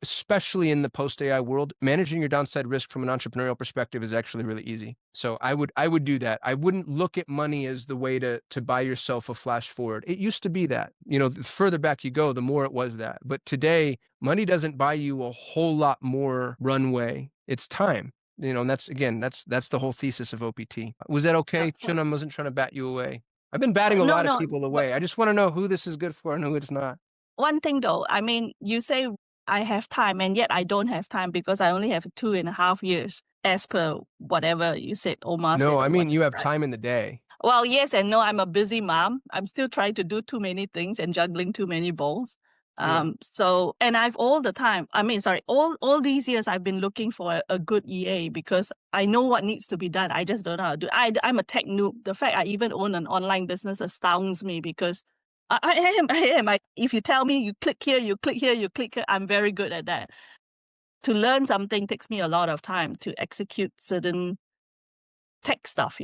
Especially in the post-AI world, managing your downside risk from an entrepreneurial perspective is actually really easy. So I would do that. I wouldn't look at money as the way to buy yourself a flash forward. It used to be that. The further back you go, the more it was that. But today, money doesn't buy you a whole lot more runway. It's time. And that's the whole thesis of OPT. Was that okay? Chun, I wasn't trying to bat you away. I've been batting a lot of people away. I just want to know who this is good for and who it's not. One thing though, I mean, you say I have time and yet I don't have time because I only have 2.5 years as per whatever you said, Omar said. No, I mean, you have time in the day. Well, yes and no. I'm a busy mom. I'm still trying to do too many things and juggling too many balls. So, and I've all these years I've been looking for a good EA because I know what needs to be done. I just don't know how to do it. I'm a tech noob. The fact I even own an online business astounds me because I am. If you tell me you click here, you click here, you click here, I'm very good at that. To learn something takes me a lot of time to execute certain tech stuff,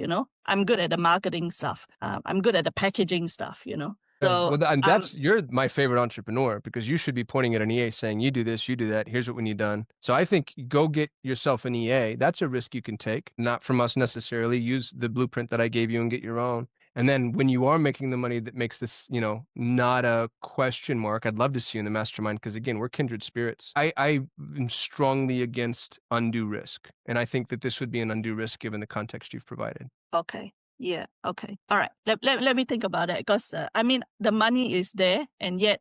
I'm good at the marketing stuff. I'm good at the packaging stuff, So you're my favorite entrepreneur because you should be pointing at an EA saying, you do this, you do that, here's what we need done. So I think go get yourself an EA. That's a risk you can take, not from us necessarily. Use the blueprint that I gave you and get your own. And then when you are making the money that makes this, not a question mark, I'd love to see you in the mastermind because, again, we're kindred spirits. I am strongly against undue risk. And I think that this would be an undue risk given the context you've provided. Okay. Yeah. Okay. All right. Let me think about it because, the money is there and yet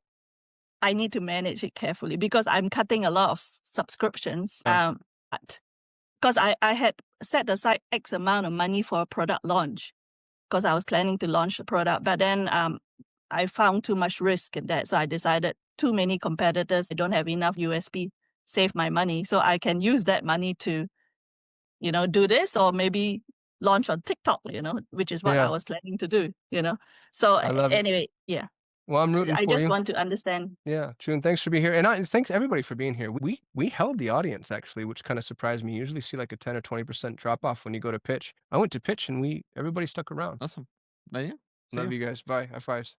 I need to manage it carefully because I'm cutting a lot of subscriptions. Because I had set aside X amount of money for a product launch because I was planning to launch the product. But then I found too much risk in that. So I decided too many competitors, I don't have enough USP, save my money. So I can use that money to, do this or maybe launch on TikTok, which is what I was planning to do, So anyway, yeah. Well, I'm rooting for you. I just want to understand. Yeah, June, thanks for being here. And thanks everybody for being here. We held the audience actually, which kind of surprised me. You usually see like a 10 or 20% drop off when you go to pitch. I went to pitch and everybody stuck around. Awesome. Yeah. Love you guys. Bye. High fives.